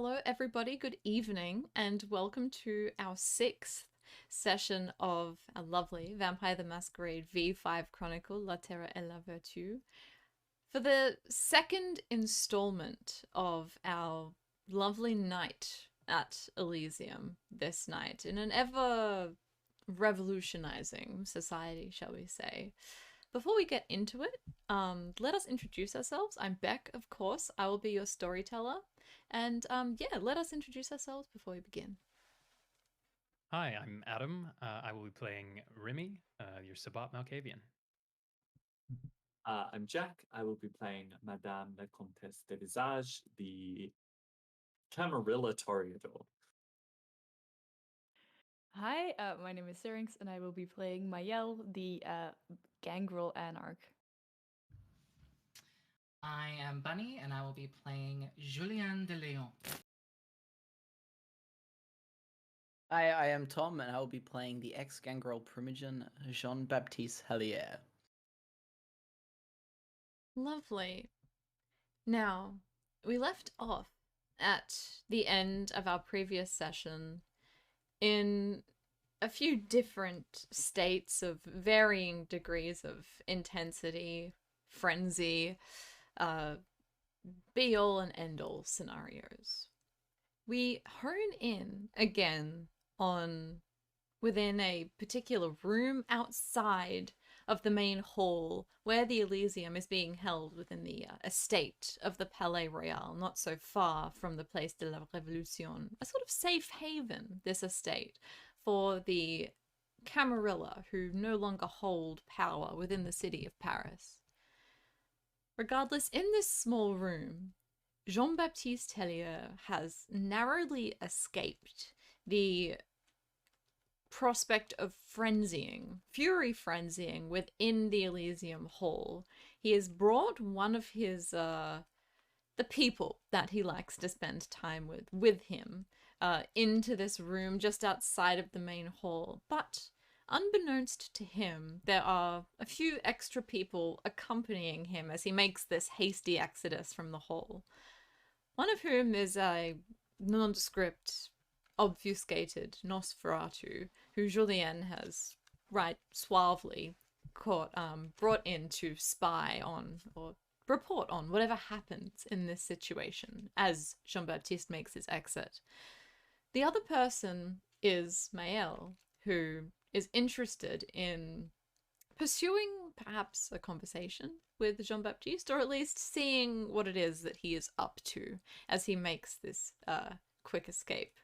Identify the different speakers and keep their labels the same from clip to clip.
Speaker 1: Hello, everybody. Good evening, and welcome to our sixth session of a lovely Vampire the Masquerade V5 Chronicle, La Terreur et la Vertu. For the second installment of our lovely night at Elysium this night, in an ever revolutionizing society, shall we say. Before we get into it, let us introduce ourselves. I'm Beck, of course. I will be your storyteller. And let us introduce ourselves before we begin.
Speaker 2: Hi, I'm Adam. I will be playing Remy, your Sabat Malkavian.
Speaker 3: I'm Jack. I will be playing Madame la Comtesse de Visage, the Camarilla Toreador.
Speaker 4: Hi, my name is Syrinx, and I will be playing Mayel, the Gangrel Anarch.
Speaker 5: I am Bunny, and I will be playing Julien de Leon.
Speaker 6: Hi, I am Tom, and I will be playing the ex-Gangrel Primogen, Jean-Baptiste Hallier.
Speaker 1: Lovely. Now, we left off at the end of our previous session in a few different states of varying degrees of intensity, frenzy, be-all and end-all scenarios. We hone in again on within a particular room outside of the main hall where the Elysium is being held within the estate of the Palais Royal, not so far from the Place de la Révolution. A sort of safe haven, this estate, for the Camarilla who no longer hold power within the city of Paris. Regardless, in this small room, Jean-Baptiste Tellier has narrowly escaped the prospect of fury frenzying within the Elysium Hall. He has brought one of his, the people that he likes to spend time with him, into this room just outside of the main hall. But unbeknownst to him, there are a few extra people accompanying him as he makes this hasty exodus from the hall. One of whom is a nondescript, obfuscated Nosferatu, who Julien has right suavely brought in to spy on or report on whatever happens in this situation as Jean-Baptiste makes his exit. The other person is Maëlle, who is interested in pursuing perhaps a conversation with Jean-Baptiste, or at least seeing what it is that he is up to as he makes this quick escape.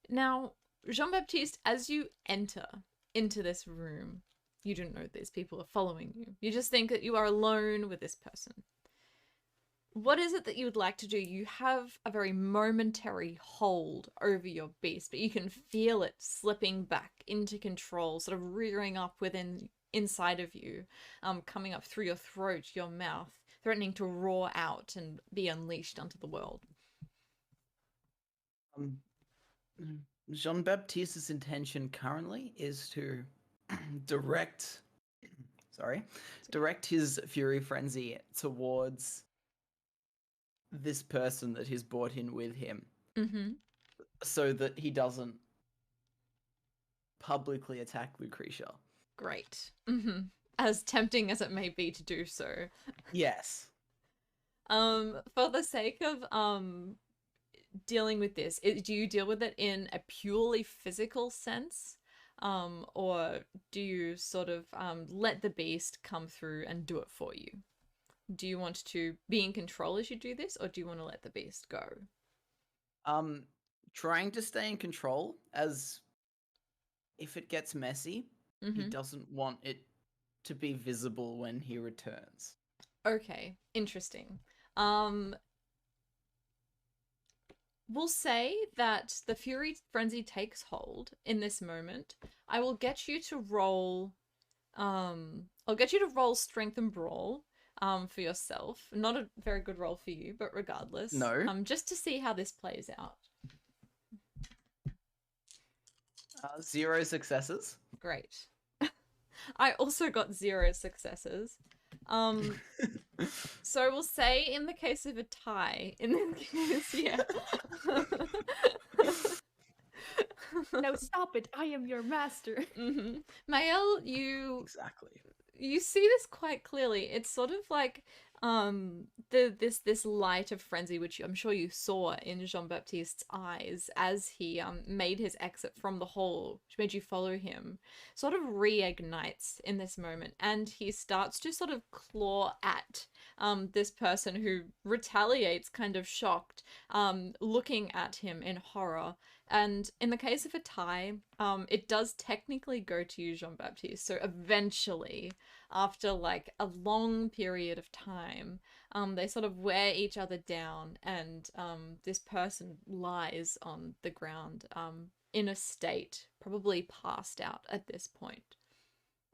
Speaker 1: Now, Jean-Baptiste, as you enter into this room, you don't know these people are following you. You just think that you are alone with this person. What is it that you would like to do? You have a very momentary hold over your beast, but you can feel it slipping back into control, sort of rearing up inside of you, coming up through your throat, your mouth, threatening to roar out and be unleashed onto the world.
Speaker 6: Jean-Baptiste's intention currently is to direct his fury frenzy towards this person that he's brought in with him, so that he doesn't publicly attack Lucretia.
Speaker 1: Great. As tempting as it may be to do so.
Speaker 6: Yes.
Speaker 1: For the sake of dealing with this, do you deal with it in a purely physical sense? Or do you sort of let the beast come through and do it for you? Do you want to be in control as you do this, or do you want to let the beast go?
Speaker 6: Trying to stay in control, as if it gets messy, he doesn't want it to be visible when he returns.
Speaker 1: Okay, interesting. We'll say that the fury frenzy takes hold in this moment. I will get you to roll I'll get you to roll strength and brawl for yourself. Not a very good roll for you, but regardless.
Speaker 6: No.
Speaker 1: Just to see how this plays out.
Speaker 6: 0 successes.
Speaker 1: Great. I also got 0 successes. So we'll say in the case of a tie, in this case, yeah.
Speaker 4: No, stop it! I am your master.
Speaker 1: Mael, you
Speaker 6: Exactly.
Speaker 1: see this quite clearly. It's sort of like this light of frenzy, which I'm sure you saw in Jean-Baptiste's eyes as he made his exit from the hall, which made you follow him, sort of reignites in this moment, and he starts to sort of claw at this person who retaliates, kind of shocked, looking at him in horror. And in the case of a tie, it does technically go to you, Jean-Baptiste. So eventually, after like a long period of time, they sort of wear each other down, and this person lies on the ground in a state, probably passed out at this point.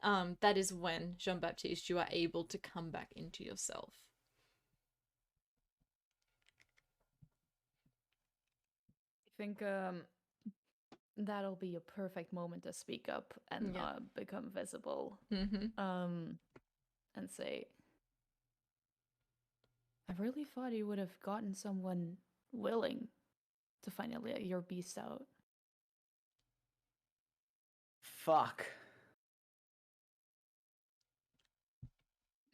Speaker 1: That is when, Jean-Baptiste, you are able to come back into yourself.
Speaker 4: I think that'll be a perfect moment to speak up and become visible. And say, I really thought you would have gotten someone willing to finally let your beast out.
Speaker 6: Fuck.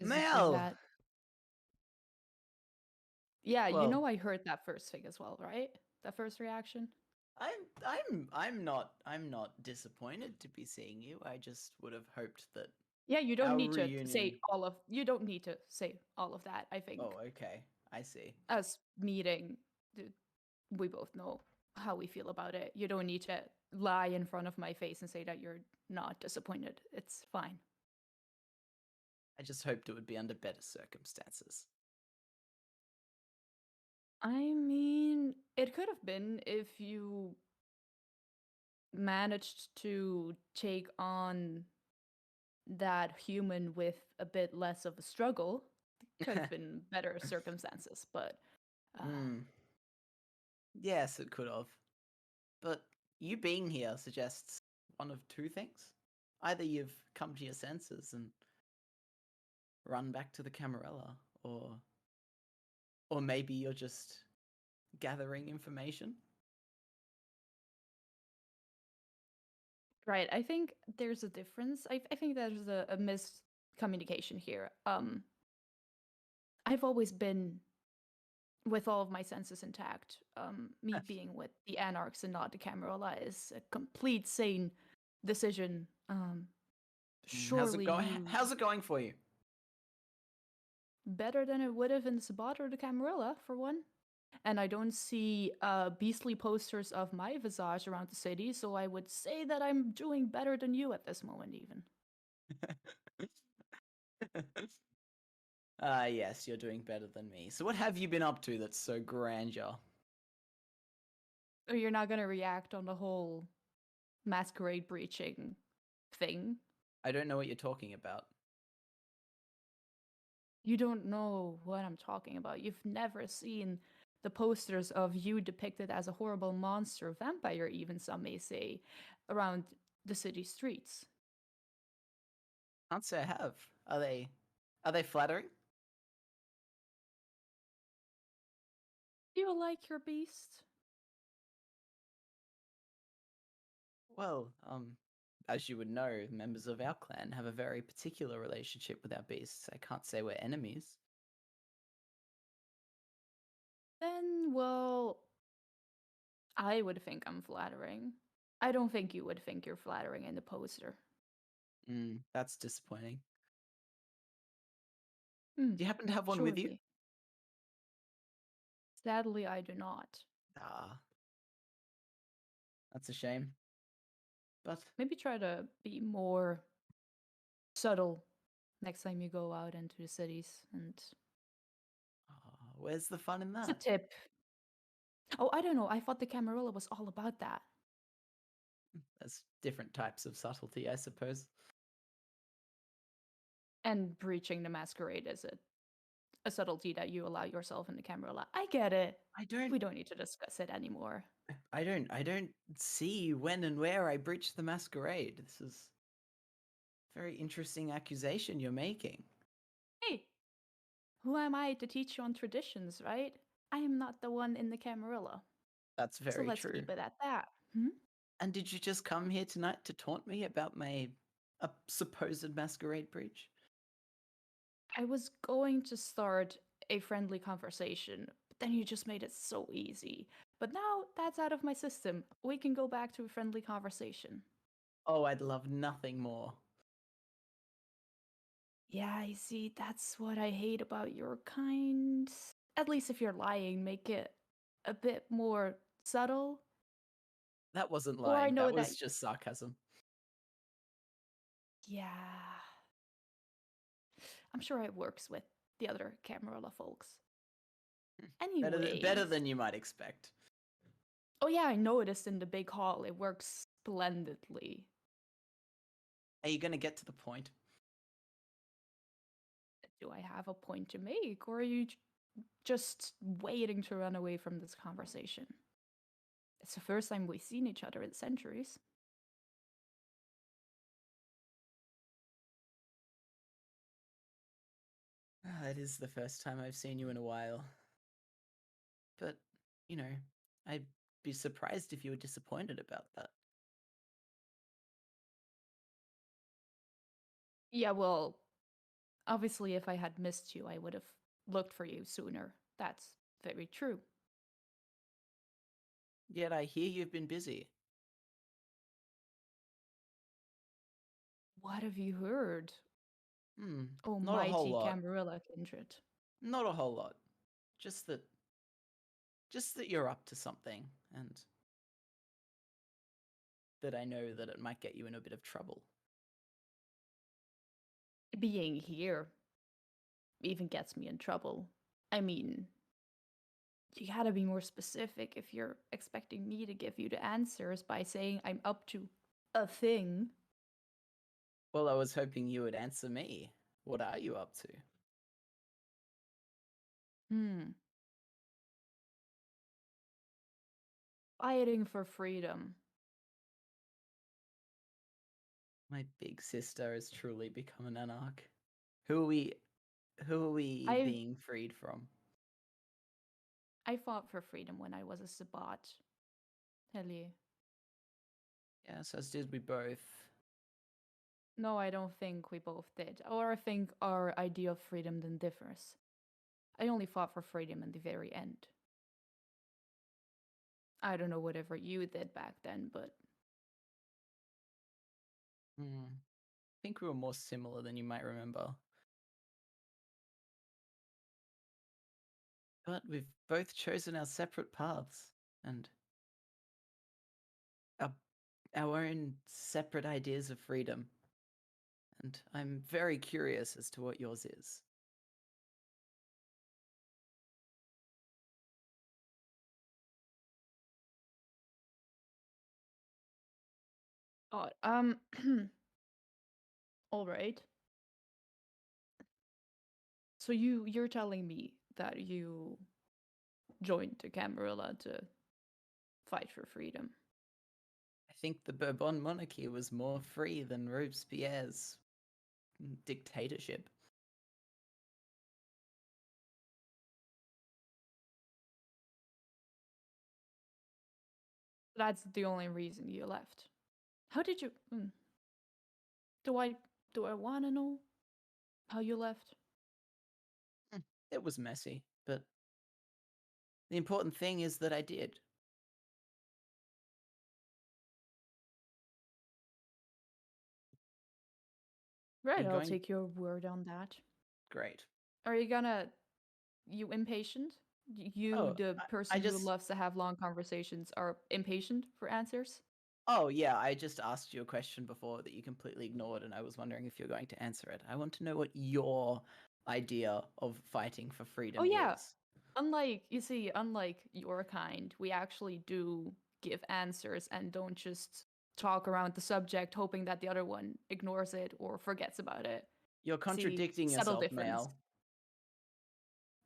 Speaker 4: Is it
Speaker 6: Mel!
Speaker 4: that? Yeah, you
Speaker 6: Well-
Speaker 4: know I heard that first thing as well, right? That first reaction?
Speaker 6: I'm not disappointed to be seeing you. I just would have hoped that.
Speaker 4: Yeah, you don't
Speaker 6: Our
Speaker 4: need to
Speaker 6: reunion-
Speaker 4: say all of you don't need to say all of that, I think.
Speaker 6: Oh, okay. I see.
Speaker 4: Us meeting, we both know how we feel about it. You don't need to lie in front of my face and say that you're not disappointed. It's fine.
Speaker 6: I just hoped it would be under better circumstances.
Speaker 4: I mean, it could have been if you managed to take on that human with a bit less of a struggle. Could have been better circumstances, but
Speaker 6: Yes, it could have. But you being here suggests one of two things. Either you've come to your senses and run back to the Camarilla, or maybe you're just gathering information.
Speaker 4: right. I think there's a difference. I think there's a miscommunication here. I've always been with all of my senses intact. Me
Speaker 6: Yes.
Speaker 4: being with the Anarchs and not the Camarilla is a complete sane decision. Surely
Speaker 6: How's it going for you?
Speaker 4: better than it would have in Sabat or the Camarilla, for one. And I don't see beastly posters of my visage around the city, so I would say that I'm doing better than you at this moment, even.
Speaker 6: Yes, you're doing better than me. So what have you been up to that's so grandeur?
Speaker 4: Or you're not gonna react on the whole Masquerade breaching thing?
Speaker 6: I don't know what you're talking about.
Speaker 4: You don't know what I'm talking about. You've never seen the posters of you depicted as a horrible monster, vampire even, some may say, around the city streets.
Speaker 6: Can't say I have. Are they flattering?
Speaker 4: Do you like your beast?
Speaker 6: Well, as you would know, members of our clan have a very particular relationship with our beasts. I can't say we're enemies.
Speaker 4: Then, well, I would think I'm flattering. I don't think you would think you're flattering in the poster.
Speaker 6: That's disappointing.
Speaker 4: Hmm,
Speaker 6: Do you happen to have one with you?
Speaker 4: surely. Sadly, I do not.
Speaker 6: Ah, that's a shame. But
Speaker 4: Maybe try to be more subtle next time you go out into the cities. And
Speaker 6: where's the fun in
Speaker 4: it's a
Speaker 6: that?
Speaker 4: tip. Oh, I don't know. I thought the Camarilla was all about that.
Speaker 6: There's different types of subtlety, I suppose.
Speaker 4: And breaching the Masquerade is a subtlety that you allow yourself in the Camarilla. I get it. We don't need to discuss it anymore.
Speaker 6: I don't see when and where I breached the Masquerade. This is a very interesting accusation you're making.
Speaker 4: Hey, Who am I to teach you on traditions, right? I am not the one in the Camarilla.
Speaker 6: That's
Speaker 4: So
Speaker 6: very
Speaker 4: let's
Speaker 6: true.
Speaker 4: keep it at that. Hmm?
Speaker 6: And did you just come here tonight to taunt me about my supposed masquerade breach?
Speaker 4: I was going to start a friendly conversation, but then you just made it so easy. But now that's out of my system. We can go back to a friendly conversation.
Speaker 6: Oh, I'd love nothing more.
Speaker 4: Yeah, I see. That's what I hate about your kind. At least if you're lying, make it a bit more subtle.
Speaker 6: That wasn't
Speaker 4: Or I
Speaker 6: lying.
Speaker 4: know
Speaker 6: That
Speaker 4: that.
Speaker 6: was just sarcasm.
Speaker 4: Yeah. I'm sure it works with the other Camarilla folks.
Speaker 6: Better
Speaker 4: Anyways.
Speaker 6: than you might expect.
Speaker 4: Oh, yeah, I noticed in the big hall. It works splendidly.
Speaker 6: Are you going to get to the point?
Speaker 4: Do I have a point to make, or are you just waiting to run away from this conversation? It's the first time we've seen each other in centuries.
Speaker 6: It is the first time I've seen you in a while. But, you know, I'd be surprised if you were disappointed about that.
Speaker 4: Yeah, well, obviously, if I had missed you, I would have looked for you sooner. That's very true.
Speaker 6: Yet I hear you've been busy.
Speaker 4: What have you heard? Oh,
Speaker 6: Not a whole
Speaker 4: mighty
Speaker 6: lot.
Speaker 4: Camarilla kindred.
Speaker 6: Not a whole lot. Just that you're up to something, and that I know that it might get you in a bit of trouble.
Speaker 4: Being here even gets me in trouble. I mean, you gotta be more specific if you're expecting me to give you the answers by saying I'm up to a thing.
Speaker 6: Well, I was hoping you would answer me. What are you up to?
Speaker 4: Fighting for freedom.
Speaker 6: My big sister has truly become an anarch. Who are we being freed from?
Speaker 4: I fought for freedom when I was a Sabbat. Tell you.
Speaker 6: Yes, as did we both.
Speaker 4: No, I don't think we both did. Or I think our idea of freedom then differs. I only fought for freedom in the very end. I don't know whatever you did back then, but
Speaker 6: I think we were more similar than you might remember. But we've both chosen our separate paths and our own separate ideas of freedom. And I'm very curious as to what yours is.
Speaker 4: oh, all right. So you're telling me that you joined the Camarilla to fight for freedom.
Speaker 6: I think the Bourbon monarchy was more free than Robespierre's dictatorship.
Speaker 4: That's the only reason you left. How did you? Do I want to know how you left?
Speaker 6: It was messy, but the important thing is that I did.
Speaker 4: Right, I'll
Speaker 6: going-
Speaker 4: take your word on that.
Speaker 6: Great.
Speaker 4: Are you gonna? You impatient? You,
Speaker 6: Oh,
Speaker 4: the
Speaker 6: I
Speaker 4: person who
Speaker 6: just-
Speaker 4: loves to have long conversations, are impatient for answers?
Speaker 6: Oh, yeah, I just asked you a question before that you completely ignored, and I was wondering if you're going to answer it. I want to know what your idea of fighting for freedom
Speaker 4: Oh, yeah.
Speaker 6: is.
Speaker 4: Unlike your kind, we actually do give answers and don't just talk around the subject hoping that the other one ignores it or forgets about it.
Speaker 6: You're contradicting
Speaker 4: subtle
Speaker 6: yourself,
Speaker 4: difference.
Speaker 6: Mel.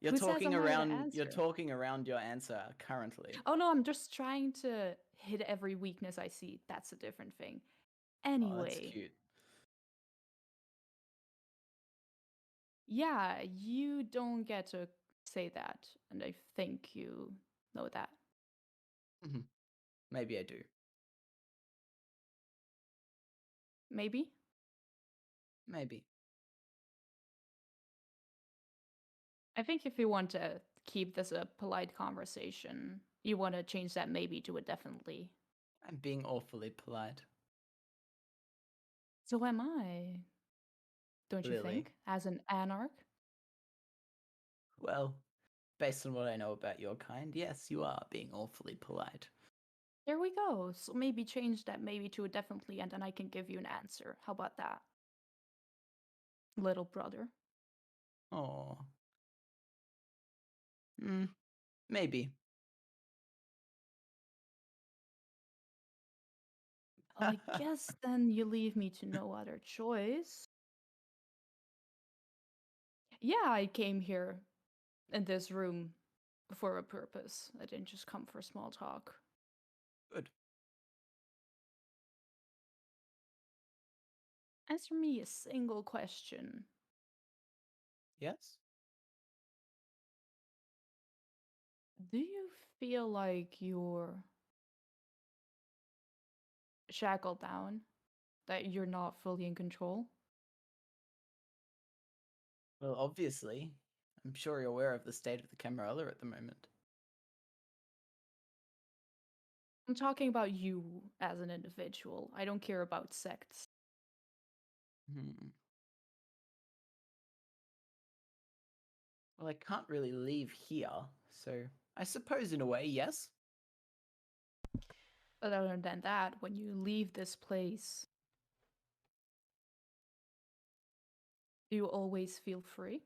Speaker 6: You're
Speaker 4: Who says
Speaker 6: talking
Speaker 4: I'm not gonna
Speaker 6: around. You're
Speaker 4: answer?
Speaker 6: talking around your answer currently.
Speaker 4: Oh no, I'm just trying to hit every weakness I see. That's a different thing.
Speaker 6: Oh, that's
Speaker 4: Anyway,
Speaker 6: cute.
Speaker 4: Yeah, you don't get to say that, and I think you know that.
Speaker 6: Maybe I do.
Speaker 4: Maybe?
Speaker 6: Maybe.
Speaker 4: I think if you want to keep this a polite conversation, you want to change that maybe to a definitely.
Speaker 6: I'm being awfully polite.
Speaker 4: So am I. Don't you
Speaker 6: Clearly.
Speaker 4: think? As an anarch?
Speaker 6: Well, based on what I know about your kind, yes, you are being awfully polite.
Speaker 4: There we go. So maybe change that maybe to a definitely, and then I can give you an answer. How about that? Little brother.
Speaker 6: Oh. Maybe.
Speaker 4: Well, I guess then you leave me to no other choice. Yeah, I came here in this room for a purpose. I didn't just come for small talk.
Speaker 6: Good.
Speaker 4: Answer me a single question.
Speaker 6: Yes?
Speaker 4: Do you feel like you're shackled down? That you're not fully in control?
Speaker 6: Well, obviously. I'm sure you're aware of the state of the Camarilla at the moment.
Speaker 4: I'm talking about you as an individual. I don't care about sects.
Speaker 6: Well, I can't really leave here, so I suppose in a way, yes.
Speaker 4: But other than that, when you leave this place, do you always feel free?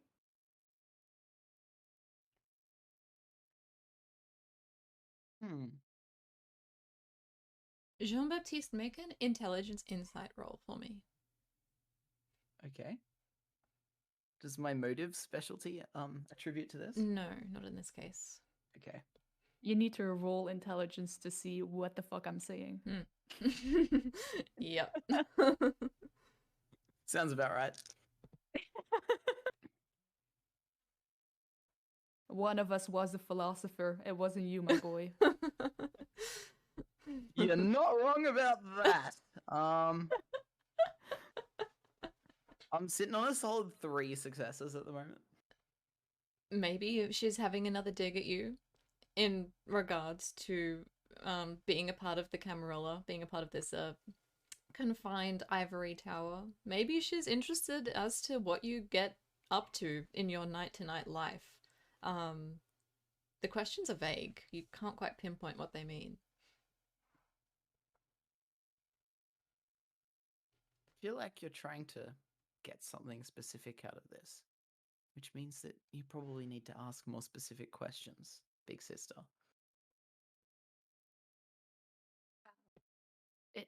Speaker 1: Jean-Baptiste, make an intelligence insight roll for me.
Speaker 6: Okay. Does my motive specialty attribute to this?
Speaker 1: No, not in this case.
Speaker 6: Okay.
Speaker 4: You need to roll intelligence to see what the fuck I'm saying.
Speaker 1: Yep.
Speaker 6: Sounds about right.
Speaker 4: One of us was a philosopher. It wasn't you, my boy.
Speaker 6: You're not wrong about that. I'm sitting on a solid 3 successes at the moment.
Speaker 1: Maybe she's having another dig at you in regards to being a part of the Camarilla, being a part of this confined ivory tower. Maybe she's interested as to what you get up to in your night-to-night life. The questions are vague. You can't quite pinpoint what they mean.
Speaker 6: I feel like you're trying to get something specific out of this, which means that you probably need to ask more specific questions, big sister.
Speaker 4: It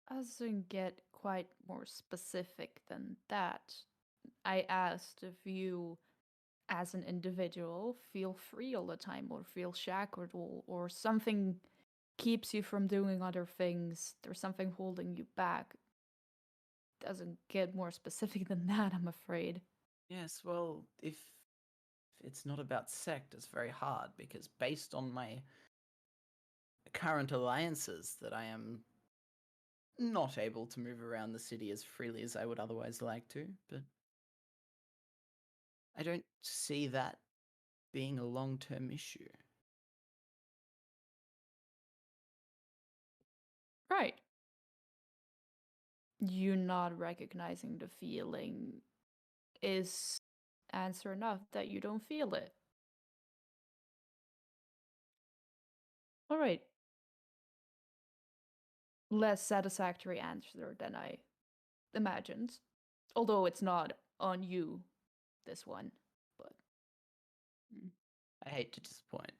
Speaker 4: doesn't get quite more specific than that. I asked if you, as an individual, feel free all the time or feel shackled or something keeps you from doing other things. There's something holding you back. Doesn't get more specific than that, I'm afraid.
Speaker 6: Yes, well, if it's not about sect, it's very hard because based on my current alliances that I am not able to move around the city as freely as I would otherwise like to, but I don't see that being a long-term issue.
Speaker 4: Right. You not recognizing the feeling is answer enough that you don't feel it. All right. Less satisfactory answer than I imagined. Although it's not on you, this one. But
Speaker 6: I hate to disappoint.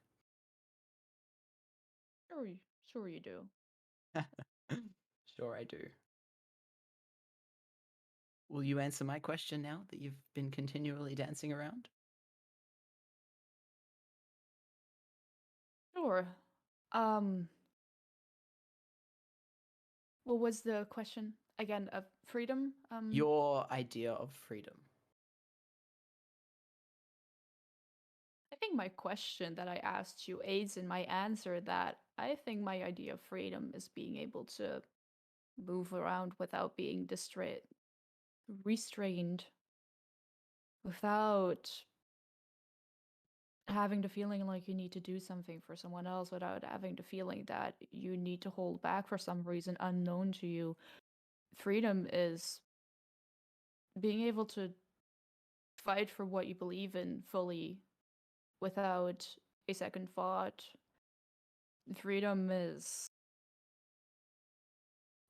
Speaker 4: sure you do.
Speaker 6: Sure I do. Will you answer my question now that you've been continually dancing around?
Speaker 4: Sure. What was the question again? Of freedom?
Speaker 6: Your idea of freedom.
Speaker 4: think my question that I asked you aids in my answer that I think my idea of freedom is being able to move around without being restrained, without having the feeling like you need to do something for someone else, without having the feeling that you need to hold back for some reason unknown to you. Freedom is being able to fight for what you believe in fully without a second thought. Freedom is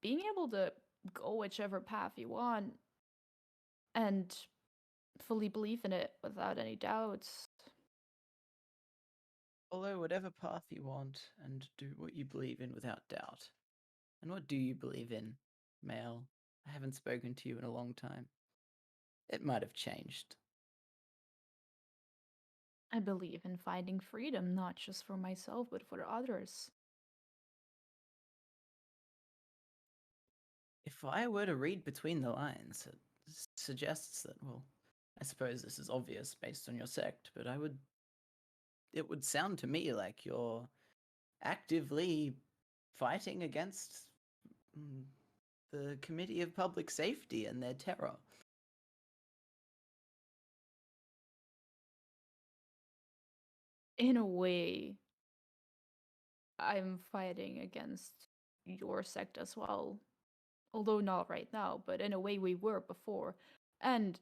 Speaker 4: being able to go whichever path you want and fully believe in it without any doubts.
Speaker 6: Follow whatever path you want and do what you believe in without doubt. And what do you believe in, Male? I haven't spoken to you in a long time. It might have changed.
Speaker 4: I believe in finding freedom, not just for myself, but for others.
Speaker 6: If I were to read between the lines, it suggests that, well, I suppose this is obvious based on your sect, but it would sound to me like you're actively fighting against the Committee of Public Safety and their terror.
Speaker 4: In a way, I'm fighting against your sect as well. Although not right now, but in a way we were before. And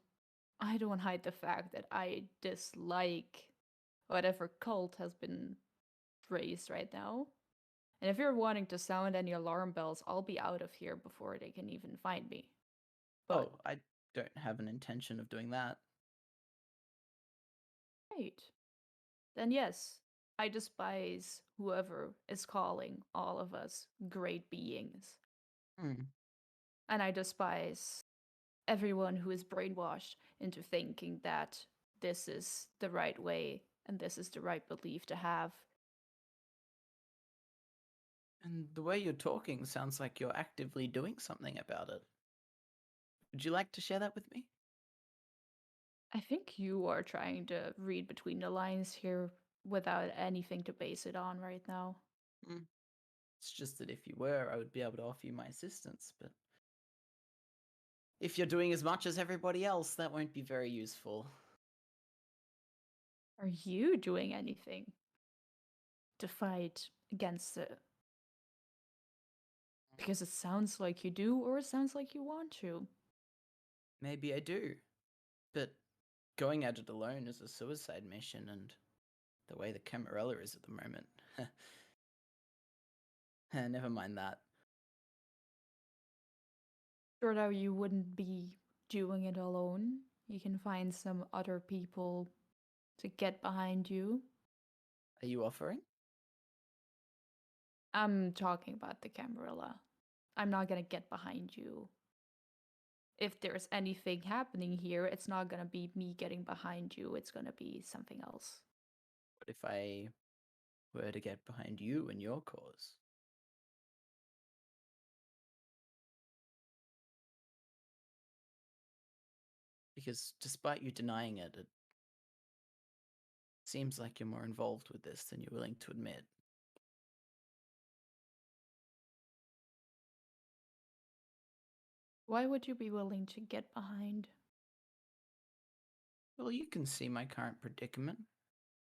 Speaker 4: I don't hide the fact that I dislike whatever cult has been raised right now. And if you're wanting to sound any alarm bells, I'll be out of here before they can even find me. But
Speaker 6: I don't have an intention of doing that.
Speaker 4: right. Then yes, I despise whoever is calling all of us great beings.
Speaker 6: Hmm.
Speaker 4: And I despise everyone who is brainwashed into thinking that this is the right way and this is the right belief to have.
Speaker 6: And the way you're talking sounds like you're actively doing something about it. Would you like to share that with me?
Speaker 4: I think you are trying to read between the lines here without anything to base it on right now.
Speaker 6: It's just that if you were, I would be able to offer you my assistance, but if you're doing as much as everybody else, that won't be very useful.
Speaker 4: Are you doing anything to fight against it? Because it sounds like you do, or it sounds like you want to.
Speaker 6: Maybe I do, but going at it alone is a suicide mission, and the way the Camarilla is at the moment. Never mind that.
Speaker 4: Sure, though, you wouldn't be doing it alone. You can find some other people to get behind you.
Speaker 6: Are you offering?
Speaker 4: I'm talking about the Camarilla. I'm not gonna get behind you. If there's anything happening here, it's not gonna be me getting behind you, it's gonna be something else.
Speaker 6: What if I were to get behind you and your cause? Because despite you denying it, it seems like you're more involved with this than you're willing to admit.
Speaker 4: Why would you be willing to get behind?
Speaker 6: Well, you can see my current predicament.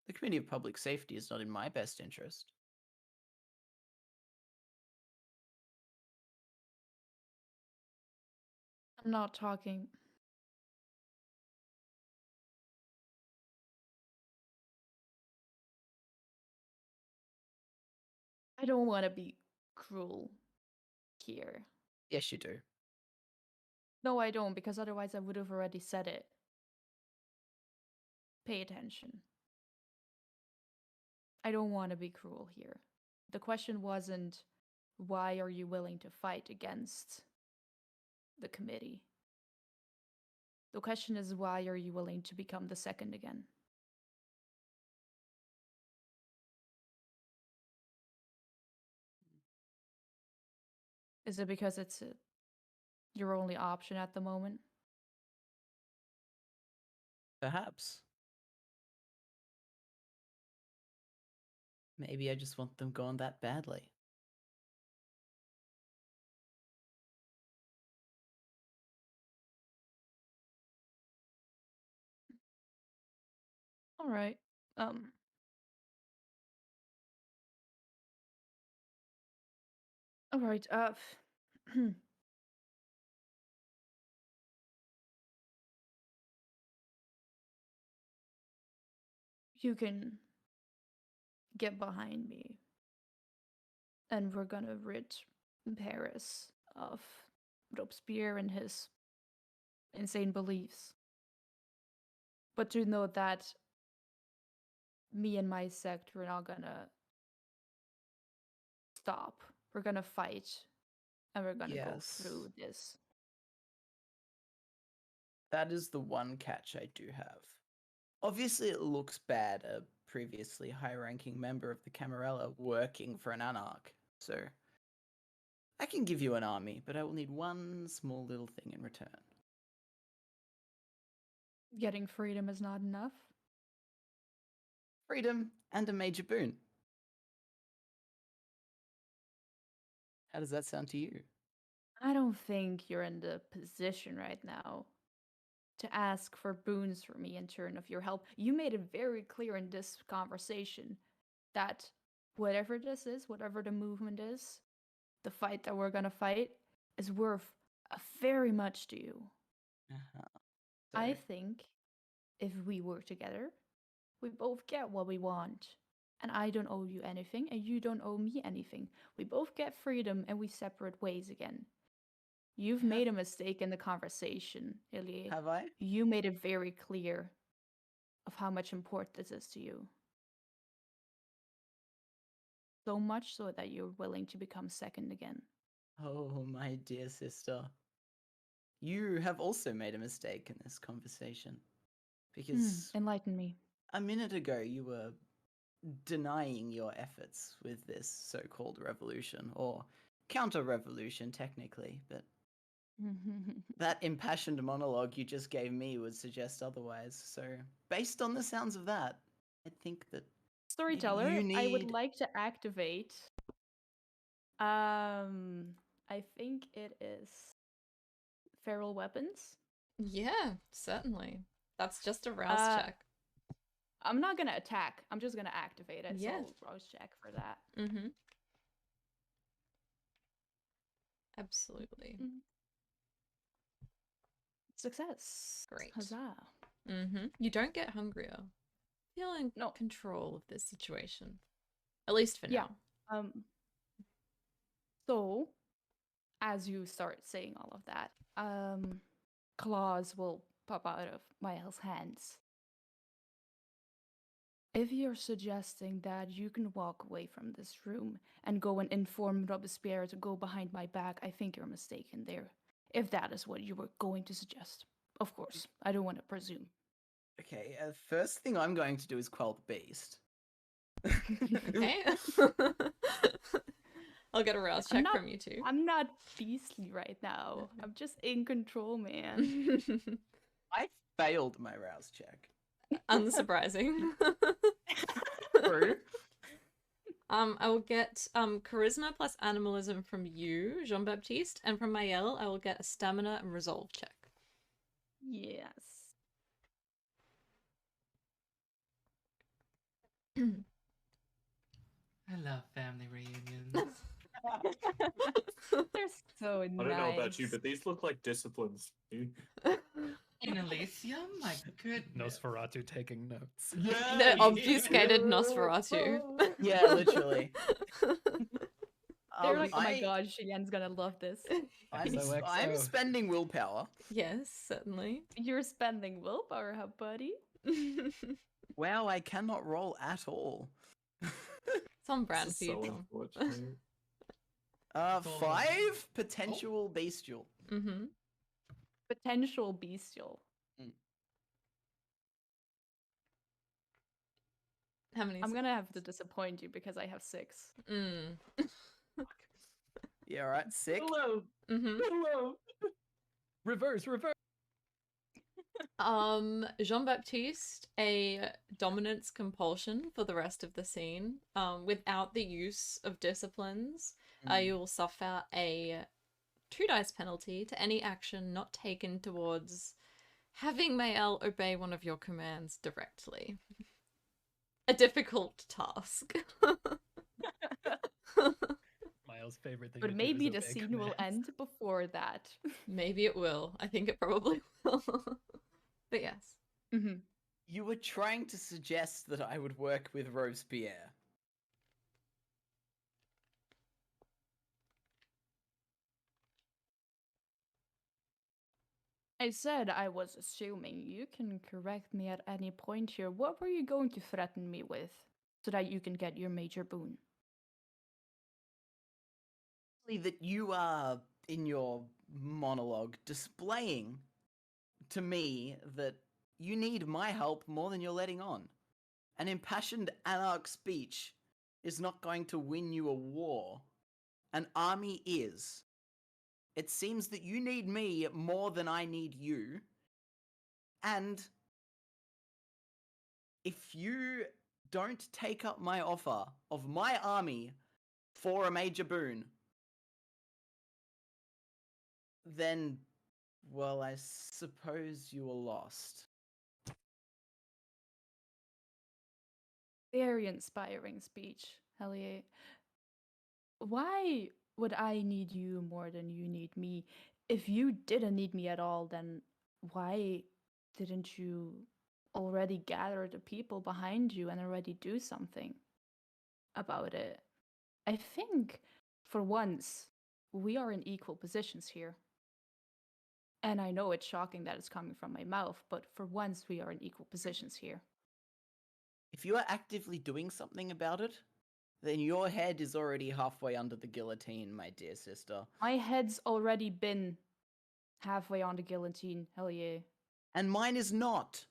Speaker 6: The Committee of Public Safety is not in my best interest.
Speaker 4: I'm not talking. I don't want to be cruel here.
Speaker 6: Yes, you do.
Speaker 4: No, I don't, because otherwise I would have already said it. Pay attention. I don't want to be cruel here. The question wasn't, why are you willing to fight against the committee? The question is, why are you willing to become the second again? Is it because it's your only option at the moment?
Speaker 6: Perhaps. Maybe I just want them gone that badly.
Speaker 4: All right. All right. You can get behind me, and we're gonna rid Paris of Robespierre and his insane beliefs. But to know that me and my sect, we're not gonna stop. We're gonna fight, and we're gonna go through
Speaker 6: Yes.
Speaker 4: this.
Speaker 6: That is the one catch I do have. Obviously, it looks bad, a previously high-ranking member of the Camarilla working for an anarch. So, I can give you an army, but I will need one small little thing in return.
Speaker 4: Getting freedom is not enough.
Speaker 6: Freedom and a major boon. How does that sound to you?
Speaker 4: I don't think you're in the position right now to ask for boons from me in turn of your help. You made it very clear in this conversation that whatever this is, whatever the movement is, the fight that we're gonna fight is worth very much to you. I
Speaker 6: So,
Speaker 4: think if we work together, we both get what we want. And I don't owe you anything, and you don't owe me anything. We both get freedom, and we separate ways again. You've
Speaker 6: Ha-
Speaker 4: made a mistake in the conversation, Ilya.
Speaker 6: have I?
Speaker 4: You made it very clear of how much import this is to you. So much so that you're willing to become second again.
Speaker 6: Oh, my dear sister. You have also made a mistake in this conversation. Because
Speaker 4: Enlighten me.
Speaker 6: a minute ago you were denying your efforts with this so-called revolution, or counter-revolution technically, but that impassioned monologue you just gave me would suggest otherwise. So, based on the sounds of that, I think that
Speaker 4: Storyteller,
Speaker 6: you
Speaker 4: I would
Speaker 6: need-
Speaker 4: like to activate. I think it is feral weapons.
Speaker 1: Yeah, certainly. That's just a rouse check.
Speaker 4: I'm not gonna attack. I'm just gonna activate it.
Speaker 1: Yeah.
Speaker 4: So rouse check for that.
Speaker 1: Mm-hmm. Absolutely.
Speaker 4: Success.
Speaker 1: Great.
Speaker 4: Huzzah.
Speaker 1: Mm-hmm. You don't get hungrier. Feel in
Speaker 4: No.
Speaker 1: control of this situation. At least for
Speaker 4: Yeah.
Speaker 1: now.
Speaker 4: So as you start saying all of that, claws will pop out of Miles' hands. If you're suggesting that you can walk away from this room and go and inform Robespierre to go behind my back, I think you're mistaken there. If that is what you were going to suggest. Of course, I don't want to presume.
Speaker 6: Okay, first thing I'm going to do is quell the beast.
Speaker 1: Okay. I'll get a rouse check from you too.
Speaker 4: I'm not beastly right now. I'm just in control, man.
Speaker 6: I failed my rouse check.
Speaker 1: Unsurprising.
Speaker 6: True.
Speaker 1: I will get charisma plus animalism from you, Jean-Baptiste, and from Mayel, I will get a stamina and resolve check.
Speaker 4: Yes.
Speaker 5: I love family reunions.
Speaker 4: They're so nice.
Speaker 3: I don't know about you, but these look like disciplines.
Speaker 5: In Elysium? My goodness.
Speaker 2: Nosferatu taking notes.
Speaker 3: Yeah,
Speaker 1: The obfuscated Nosferatu.
Speaker 6: Yeah, literally.
Speaker 4: They're like, oh my god, Cheyenne's gonna love this.
Speaker 6: I'm
Speaker 2: XOXO.
Speaker 6: spending willpower.
Speaker 1: Yes, certainly.
Speaker 4: You're spending willpower, huh, buddy?
Speaker 6: Wow, I cannot roll at all.
Speaker 1: It's on brand
Speaker 3: This
Speaker 1: for
Speaker 3: is
Speaker 1: you,
Speaker 3: so
Speaker 1: Tom.
Speaker 3: unfortunate.
Speaker 6: 5 potential bestial.
Speaker 1: Mm-hmm.
Speaker 4: Potential bestial.
Speaker 1: How many?
Speaker 4: I'm gonna have to disappoint you because I have 6.
Speaker 6: Yeah, right. Sick.
Speaker 3: Hello.
Speaker 1: Mm-hmm.
Speaker 3: Hello.
Speaker 2: Reverse.
Speaker 1: Jean-Baptiste, a dominance compulsion for the rest of the scene. Without the use of disciplines, you will suffer a 2 dice penalty to any action not taken towards having Mael obey one of your commands directly. A difficult task.
Speaker 2: Miles' favorite thing
Speaker 4: But
Speaker 2: to
Speaker 4: maybe
Speaker 2: do
Speaker 4: the
Speaker 2: is
Speaker 4: scene will end before that.
Speaker 1: Maybe it will. I think it probably will. But yes.
Speaker 4: Mm-hmm.
Speaker 6: You were trying to suggest that I would work with Robespierre.
Speaker 4: I said I was assuming. You can correct me at any point here. What were you going to threaten me with so that you can get your major boon?
Speaker 6: That you are, in your monologue, displaying to me that you need my help more than you're letting on. An impassioned anarch speech is not going to win you a war. An army is. It seems that you need me more than I need you. And if you don't take up my offer of my army for a major boon, then, well, I suppose you are lost.
Speaker 4: Very inspiring speech, Hellier. Why would I need you more than you need me? If you didn't need me at all, then why didn't you already gather the people behind you and already do something about it? I think, for once, we are in equal positions here. And I know it's shocking that it's coming from my mouth, but for once, we are in equal positions here.
Speaker 6: If you are actively doing something about it, then your head is already halfway under the guillotine, my dear sister.
Speaker 4: My head's already been halfway on the guillotine, hell yeah.
Speaker 6: And mine is not.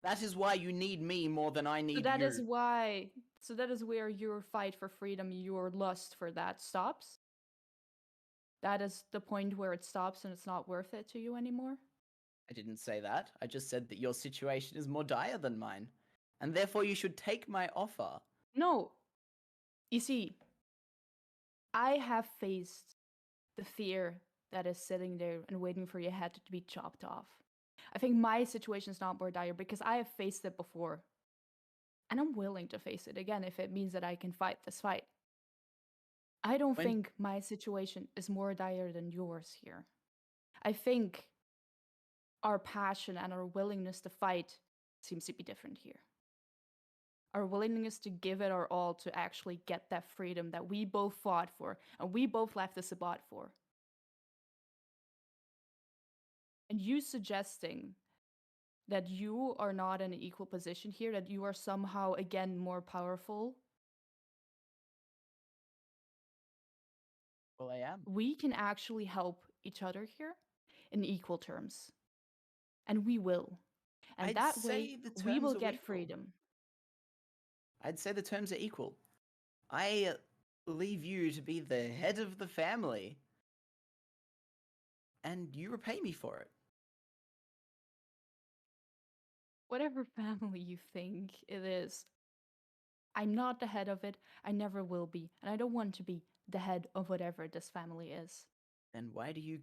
Speaker 6: That is why you need me more than I need
Speaker 4: So that
Speaker 6: you.
Speaker 4: is why. So that is where your fight for freedom, your lust for that stops. That is the point where it stops and it's not worth it to you anymore.
Speaker 6: I didn't say that. I just said that your situation is more dire than mine. And therefore you should take my offer.
Speaker 4: No. You see, I have faced the fear that is sitting there and waiting for your head to be chopped off. I think my situation is not more dire because I have faced it before. And I'm willing to face it again if it means that I can fight this fight. I don't think my situation is more dire than yours here. I think our passion and our willingness to fight seems to be different here. Our willingness to give it our all to actually get that freedom that we both fought for and we both left the Sabbat for. And you suggesting that you are not in an equal position here, that you are somehow again more powerful.
Speaker 6: Well, I am.
Speaker 4: We can actually help each other here in equal terms. And we will. And
Speaker 6: I'd
Speaker 4: that
Speaker 6: say
Speaker 4: way,
Speaker 6: the
Speaker 4: we will
Speaker 6: terms are
Speaker 4: get
Speaker 6: equal.
Speaker 4: freedom.
Speaker 6: I'd say the terms are equal. I leave you to be the head of the family. And you repay me for it.
Speaker 4: Whatever family you think it is, I'm not the head of it. I never will be. And I don't want to be the head of whatever this family is.
Speaker 6: Then why do you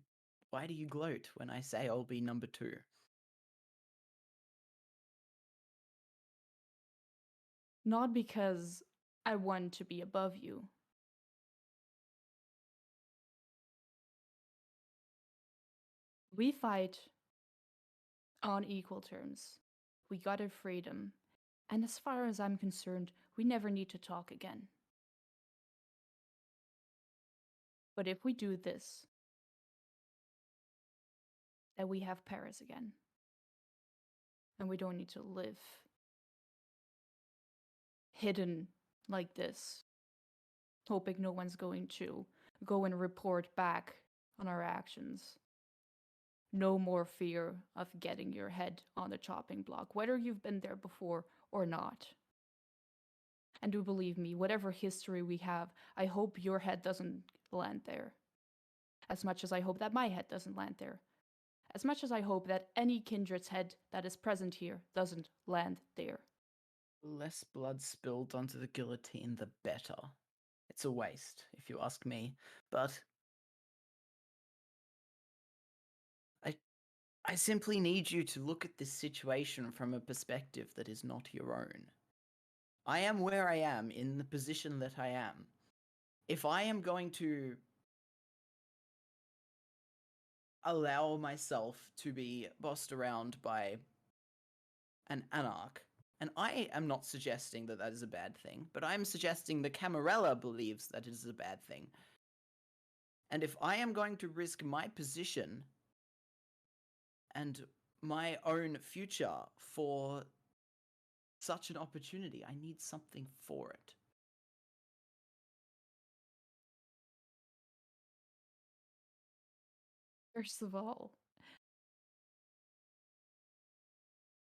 Speaker 6: gloat when I say I'll be number 2?
Speaker 4: Not because I want to be above you. We fight on equal terms. We got our freedom. And as far as I'm concerned, we never need to talk again. But if we do this, then we have Paris again. And we don't need to live hidden like this, hoping no one's going to go and report back on our actions. No more fear of getting your head on the chopping block, whether you've been there before or not. And do believe me, whatever history we have, I hope your head doesn't land there. As much as I hope that my head doesn't land there. As much as I hope that any kindred's head that is present here doesn't land there.
Speaker 6: The less blood spilled onto the guillotine, the better. It's a waste, if you ask me. But I simply need you to look at this situation from a perspective that is not your own. I am where I am in the position that I am. If I am going to allow myself to be bossed around by an anarch, and I am not suggesting that that is a bad thing, but I'm suggesting the Camarilla believes that it is a bad thing. And if I am going to risk my position and my own future for such an opportunity, I need something for it.
Speaker 4: First of all,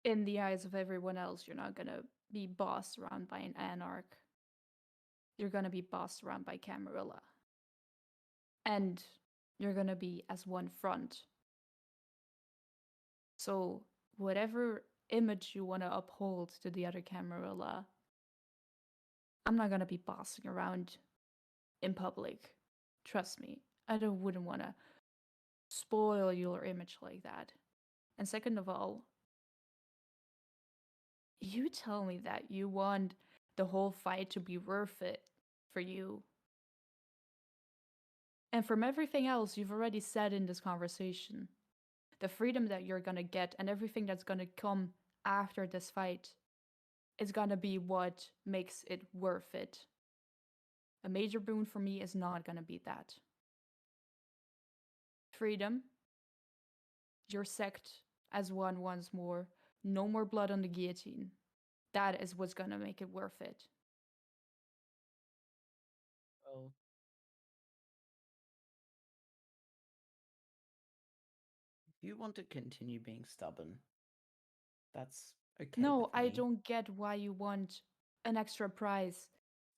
Speaker 4: in the eyes of everyone else, you're not gonna be bossed around by an anarch. You're gonna be bossed around by Camarilla. And you're gonna be as one front. So whatever image you want to uphold to the other Camarilla, I'm not gonna be bossing around in public. Trust me, I wouldn't want to spoil your image like that. And second of all, you tell me that you want the whole fight to be worth it for you. And from everything else you've already said in this conversation, the freedom that you're gonna get and everything that's gonna come after this fight is gonna be what makes it worth it. A major boon for me is not gonna be that. Freedom, your sect as one once more, no more blood on the guillotine. That is what's gonna make it worth it.
Speaker 6: Well, if you want to continue being stubborn, that's okay.
Speaker 4: No,
Speaker 6: with
Speaker 4: I
Speaker 6: me.
Speaker 4: don't get why you want an extra prize.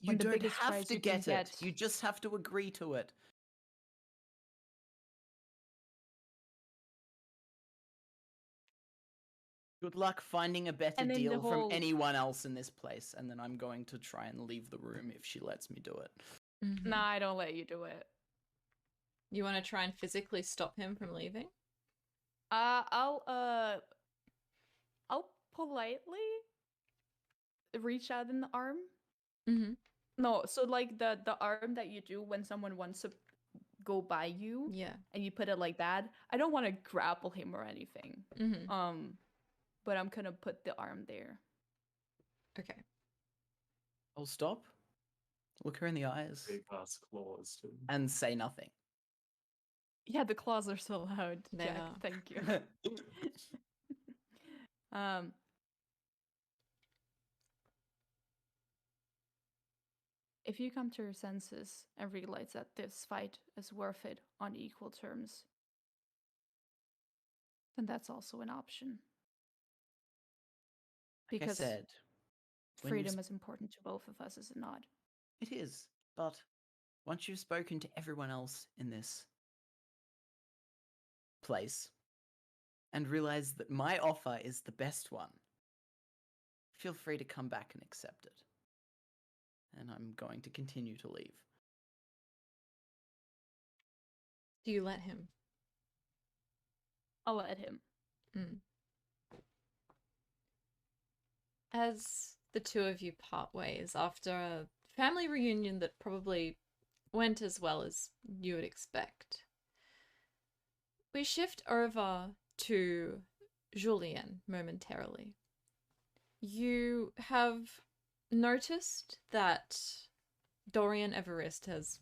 Speaker 6: You
Speaker 4: on the
Speaker 6: don't
Speaker 4: biggest
Speaker 6: have
Speaker 4: prize
Speaker 6: to
Speaker 4: you can
Speaker 6: get it.
Speaker 4: get.
Speaker 6: You just have to agree to it. Good luck finding a better
Speaker 4: And in the
Speaker 6: deal from
Speaker 4: whole-
Speaker 6: anyone else in this place, and then I'm going to try and leave the room if she lets me do it.
Speaker 1: Mhm.
Speaker 4: Nah, I don't let you do it.
Speaker 1: You want to try and physically stop him from leaving?
Speaker 4: I'll politely reach out in the arm.
Speaker 1: Mm-hmm.
Speaker 4: No, so like the arm that you do when someone wants to go by you,
Speaker 1: Yeah.
Speaker 4: and you put it like that. I don't want to grapple him or anything.
Speaker 1: Mm-hmm.
Speaker 4: But I'm gonna put the arm there.
Speaker 1: Okay.
Speaker 6: I'll stop, look her in the eyes,
Speaker 3: Big ass claws too.
Speaker 6: and say nothing.
Speaker 4: Yeah, the claws are so loud.
Speaker 1: They
Speaker 4: Jack,
Speaker 1: are.
Speaker 4: thank you. If you come to your senses and realize that this fight is worth it on equal terms, then that's also an option.
Speaker 6: Like I
Speaker 4: Because
Speaker 6: said, when you've
Speaker 4: freedom is important to both of us, is it not?
Speaker 6: it is, but once you've spoken to everyone else in this place and realized that my offer is the best one, feel free to come back and accept it. And I'm going to continue to leave.
Speaker 1: Do you let him?
Speaker 4: I'll let him.
Speaker 1: Mm. As the two of you part ways after a family reunion that probably went as well as you would expect, we shift over to Julien momentarily. You have noticed that Dorian Everest has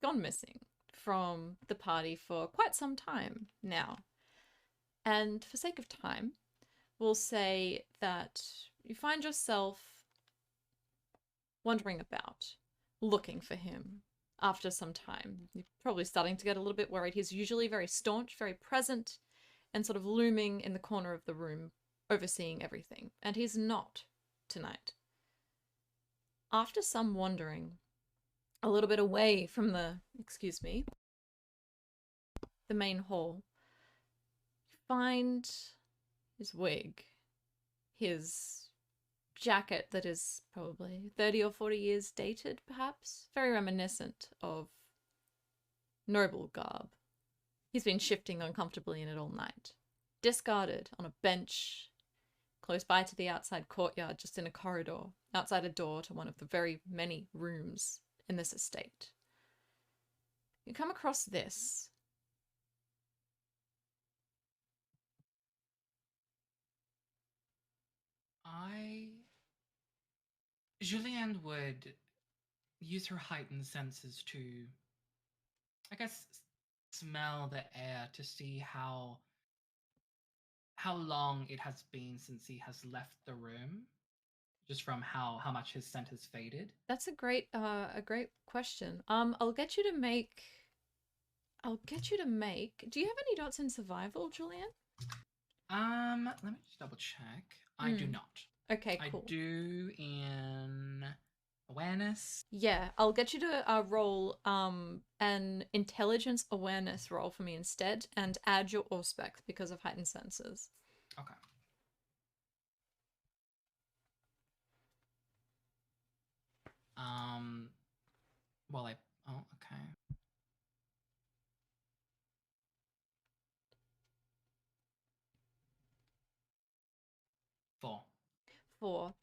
Speaker 1: gone missing from the party for quite some time now. And for sake of time, we'll say that you find yourself wandering about, looking for him after some time. You're probably starting to get a little bit worried. He's usually very staunch, very present, and sort of looming in the corner of the room, overseeing everything. And he's not tonight. After some wandering, a little bit away from the main hall, you find his wig, his jacket that is probably 30 or 40 years dated, perhaps, very reminiscent of noble garb. He's been shifting uncomfortably in it all night. Discarded on a bench close by to the outside courtyard, just in a corridor, outside a door to one of the very many rooms in this estate. You come across this.
Speaker 5: Julianne would use her heightened senses to, I guess, smell the air to see how long it has been since he has left the room, just from how much his scent has faded.
Speaker 1: That's a great question. I'll get you to make. Do you have any dots in survival, Julian?
Speaker 5: Let me just double check. I do not.
Speaker 1: Okay, cool.
Speaker 5: I do in awareness.
Speaker 1: Yeah, I'll get you to roll an intelligence awareness roll for me instead, and add your auspex because of heightened senses.
Speaker 5: Okay. Okay. 4.
Speaker 1: 4.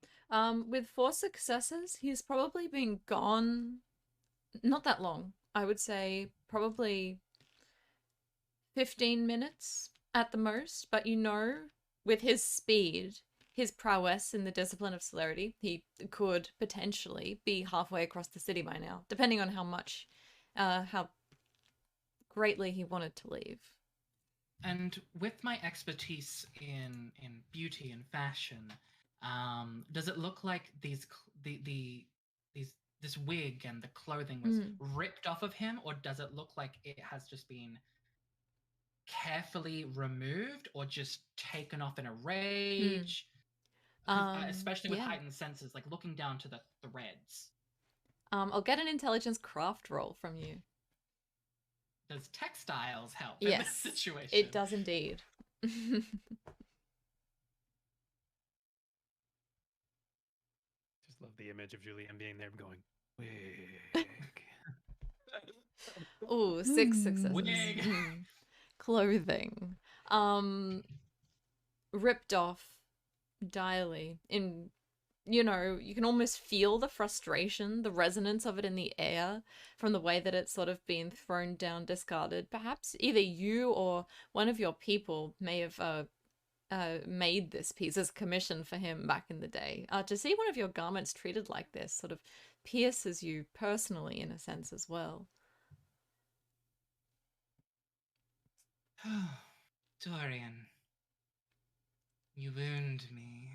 Speaker 1: With 4 successes, he's probably been gone not that long. I would say probably 15 minutes at the most, but you know, with his speed, his prowess in the discipline of celerity, he could potentially be halfway across the city by now, depending on how greatly he wanted to leave.
Speaker 5: And with my expertise in beauty and fashion, does it look like this wig and the clothing was ripped off of him, or does it look like it has just been carefully removed or just taken off in a rage? Especially with heightened senses, like looking down to the threads.
Speaker 1: I'll get an intelligence craft roll from you.
Speaker 5: Does textiles help in this situation?
Speaker 1: It does indeed.
Speaker 2: Just love the image of Julianne being there going, wig.
Speaker 1: Ooh, 6 successes.
Speaker 5: Wig.
Speaker 1: Clothing. Ripped off direly. You know, you can almost feel the frustration, the resonance of it in the air from the way that it's sort of been thrown down, discarded. Perhaps either you or one of your people may have made this piece as commission for him back in the day. To see one of your garments treated like this sort of pierces you personally in a sense as well.
Speaker 5: Dorian, you wound me.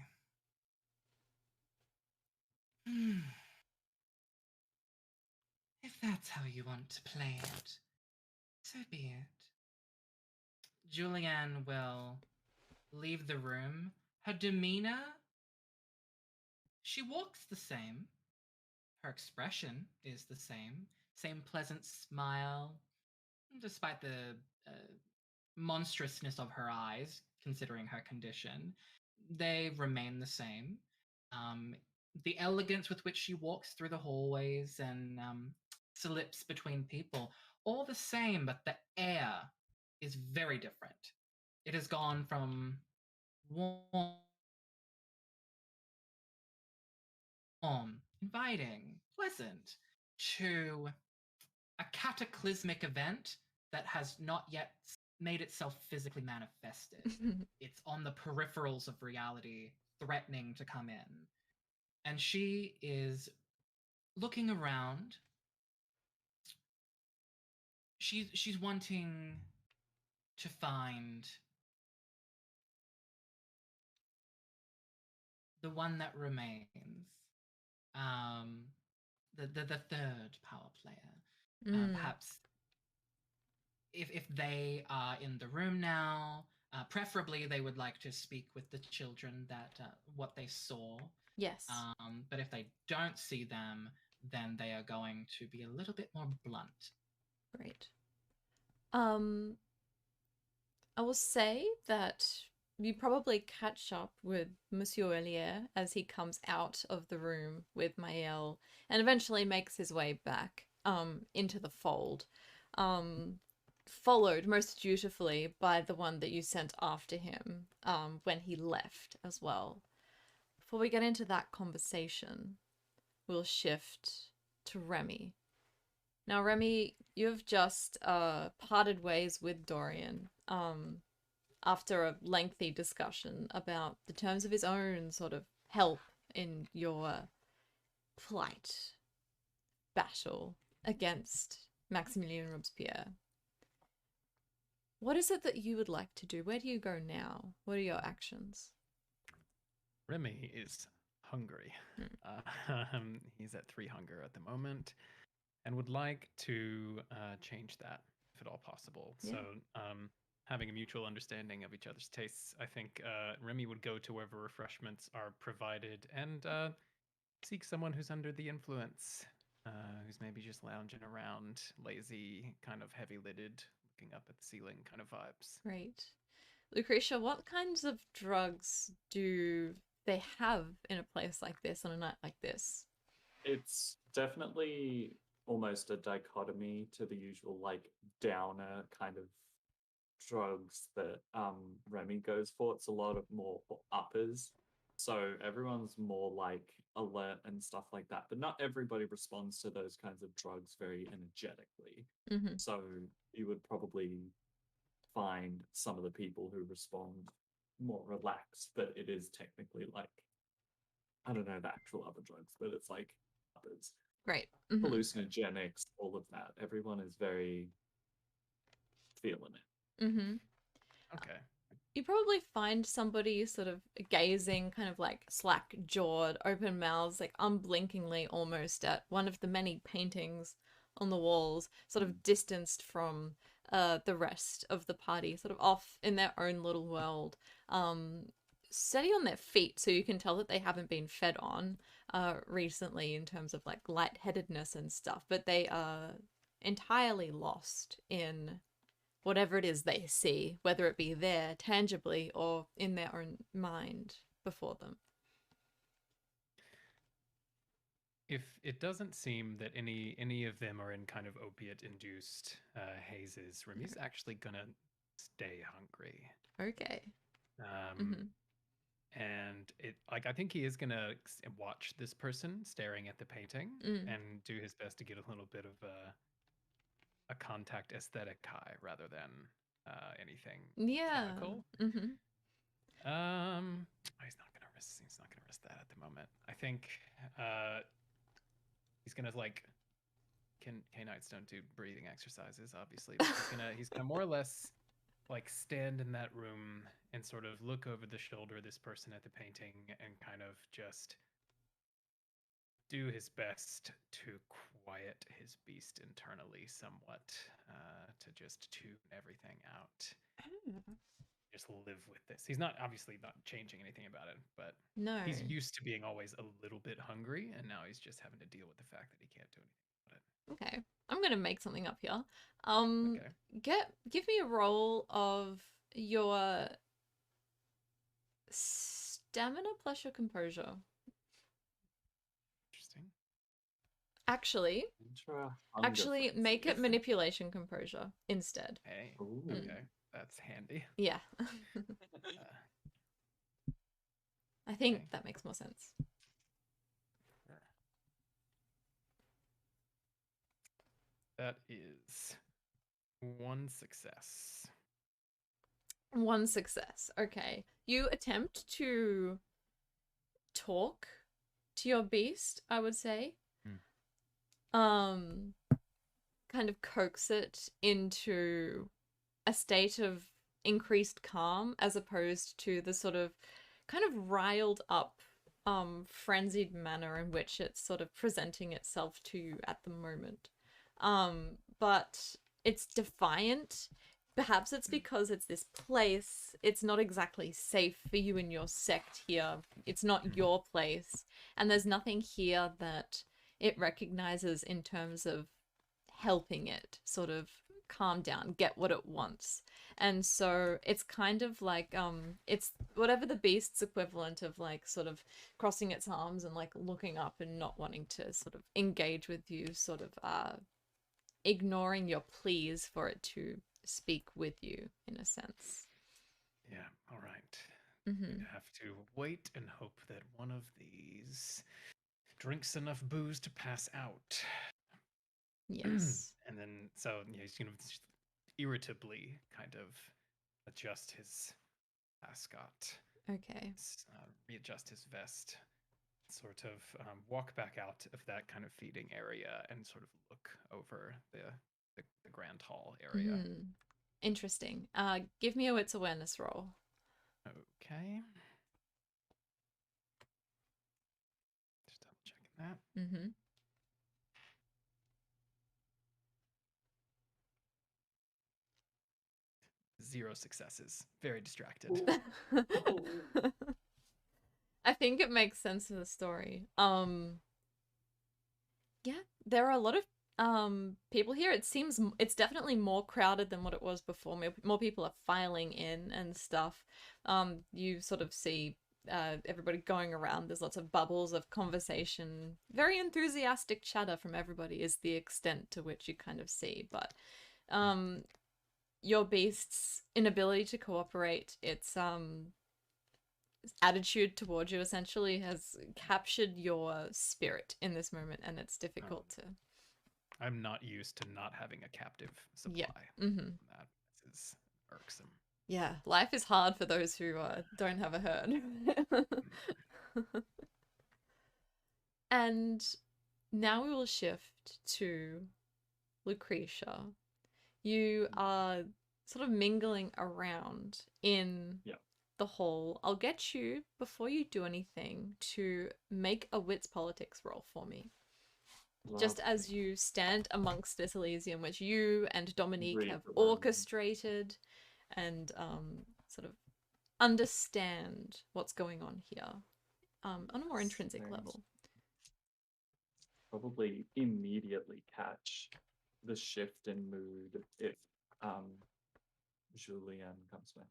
Speaker 5: If that's how you want to play it, so be it. Julianne will leave the room. Her demeanor, she walks the same. Her expression is the same. Same pleasant smile, despite the monstrousness of her eyes, considering her condition. They remain the same. The elegance with which she walks through the hallways and slips between people, all the same, but the air is very different. It has gone from warm, inviting, pleasant, to a cataclysmic event that has not yet made itself physically manifested. It's on the peripherals of reality, threatening to come in. And she is looking around. She's wanting to find the one that remains. The third power player. Perhaps if they are in the room now, preferably they would like to speak with the children that what they saw.
Speaker 1: Yes.
Speaker 5: But if they don't see them, then they are going to be a little bit more blunt.
Speaker 1: Great. I will say that you probably catch up with Monsieur Elier as he comes out of the room with Maël and eventually makes his way back into the fold, followed most dutifully by the one that you sent after him when he left as well. Before we get into that conversation, we'll shift to Remy. Now, Remy, you've just parted ways with Dorian after a lengthy discussion about the terms of his own sort of help in your plight battle against Maximilien Robespierre. What is it that you would like to do? Where do you go now? What are your actions?
Speaker 2: Remy is hungry. He's at 3 hunger at the moment and would like to change that if at all possible.
Speaker 1: Yeah.
Speaker 2: So having a mutual understanding of each other's tastes, I think Remy would go to wherever refreshments are provided and seek someone who's under the influence, who's maybe just lounging around, lazy, kind of heavy-lidded, looking up at the ceiling kind of vibes.
Speaker 1: Right. Lucretia, what kinds of drugs do they have in a place like this, on a night like this?
Speaker 3: It's definitely almost a dichotomy to the usual, like, downer kind of drugs that Remy goes for. It's a lot of more uppers. So everyone's more like alert and stuff like that. But not everybody responds to those kinds of drugs very energetically.
Speaker 1: Mm-hmm.
Speaker 3: So you would probably find some of the people who respond more relaxed, but it is technically like, I don't know the actual other drugs, but it's like uppers,
Speaker 1: Great. Mm-hmm.
Speaker 3: hallucinogenics, all of that. Everyone is very feeling it.
Speaker 1: Mm-hmm.
Speaker 2: Okay.
Speaker 1: You probably find somebody sort of gazing, kind of like slack-jawed, open mouths, like unblinkingly almost at one of the many paintings on the walls, sort of distanced from the rest of the party, sort of off in their own little world, steady on their feet, so you can tell that they haven't been fed on recently in terms of like lightheadedness and stuff, but they are entirely lost in whatever it is they see, whether it be there tangibly or in their own mind before them.
Speaker 2: If it doesn't seem that any of them are in kind of opiate-induced hazes, Remy's actually gonna stay hungry.
Speaker 1: Okay.
Speaker 2: Mm-hmm. And I think he is gonna watch this person staring at the painting and do his best to get a little bit of a contact aesthetic high rather than anything chemical.
Speaker 1: Mm-hmm.
Speaker 2: He's not gonna risk that at the moment. I think he's gonna like K-Knights don't do breathing exercises, obviously, but he's gonna more or less like stand in that room and sort of look over the shoulder of this person at the painting and kind of just do his best to quiet his beast internally somewhat, to just tune everything out. Just live with this. He's obviously not changing anything about it, but
Speaker 1: no,
Speaker 2: he's used to being always a little bit hungry, and now he's just having to deal with the fact that he can't do anything about it.
Speaker 1: Okay, I'm gonna make something up here.
Speaker 2: Okay.
Speaker 1: Give me a roll of your stamina plus your composure.
Speaker 2: Interesting.
Speaker 1: Actually, make it manipulation composure instead.
Speaker 2: Hey.
Speaker 3: Ooh.
Speaker 2: Okay. That's handy.
Speaker 1: Yeah. I think
Speaker 2: Okay.
Speaker 1: that makes more sense.
Speaker 2: That is 1 success.
Speaker 1: 1 success. Okay. You attempt to talk to your beast, I would say. Kind of coax it into a state of increased calm as opposed to the sort of kind of riled up frenzied manner in which it's sort of presenting itself to you at the moment. But it's defiant. Perhaps it's because it's this place. It's not exactly safe for you and your sect here. It's not your place. And there's nothing here that it recognizes in terms of helping it sort of calm down, get what it wants. And so it's kind of like it's whatever the beast's equivalent of like sort of crossing its arms and like looking up and not wanting to sort of engage with you, sort of ignoring your pleas for it to speak with you in a sense.
Speaker 2: Yeah, all right.
Speaker 1: Mm-hmm.
Speaker 2: We'd have to wait and hope that one of these drinks enough booze to pass out.
Speaker 1: Yes.
Speaker 2: And then, so he's going to irritably kind of adjust his ascot,
Speaker 1: Okay.
Speaker 2: readjust his vest, sort of walk back out of that kind of feeding area and sort of look over the grand hall area.
Speaker 1: Mm. Interesting. Give me a wits awareness roll.
Speaker 2: Okay. Just double checking that.
Speaker 1: Mm-hmm.
Speaker 2: 0 successes. Very distracted.
Speaker 1: I think it makes sense for the story. Yeah, there are a lot of people here. It seems it's definitely more crowded than what it was before. More people are filing in and stuff. You sort of see everybody going around. There's lots of bubbles of conversation. Very enthusiastic chatter from everybody is the extent to which you kind of see. But your beast's inability to cooperate, its attitude towards you essentially has captured your spirit in this moment, and it's difficult to...
Speaker 2: I'm not used to not having a captive supply.
Speaker 1: Yeah. Mm-hmm.
Speaker 2: That is irksome.
Speaker 1: Yeah, life is hard for those who don't have a herd. And now we will shift to Lucretia. You are sort of mingling around in the hall. I'll get you, before you do anything, to make a wits politics roll for me. Just as you stand amongst this Elysium, which you and Dominique have orchestrated and sort of understand what's going on here on a more intrinsic level.
Speaker 3: Probably immediately catch the shift in mood if Julianne comes back.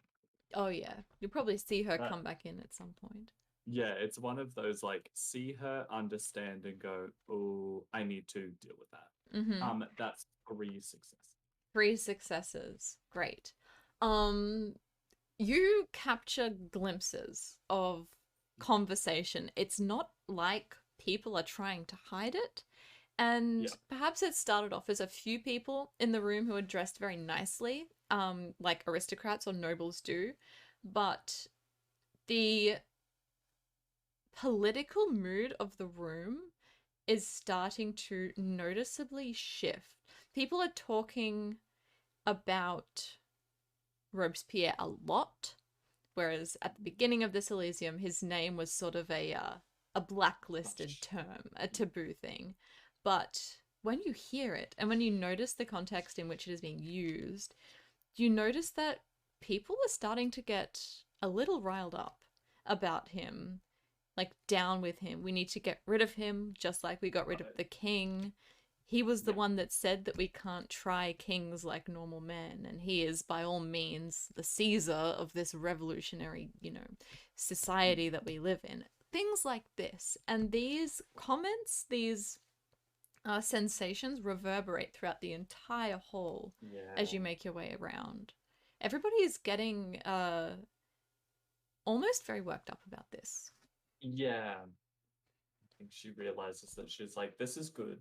Speaker 1: Oh yeah, you'll probably see her come back in at some point.
Speaker 3: Yeah, it's one of those like see her, understand, and go, oh, I need to deal with that.
Speaker 1: Mm-hmm.
Speaker 3: That's 3 successes.
Speaker 1: 3 successes. Great. You capture glimpses of conversation. It's not like people are trying to hide it. And perhaps it started off as a few people in the room who are dressed very nicely, like aristocrats or nobles do. But the political mood of the room is starting to noticeably shift. People are talking about Robespierre a lot, whereas at the beginning of this Elysium, his name was sort of a blacklisted term, a taboo thing. But when you hear it, and when you notice the context in which it is being used, you notice that people are starting to get a little riled up about him, like down with him. We need to get rid of him, just like we got rid of the king. He was the one that said that we can't try kings like normal men, and he is by all means the Caesar of this revolutionary, society that we live in. Things like this. And these comments, these sensations reverberate throughout the entire hall as you make your way around. Everybody is getting almost very worked up about this.
Speaker 3: Yeah. I think she realizes that she's like, this is good,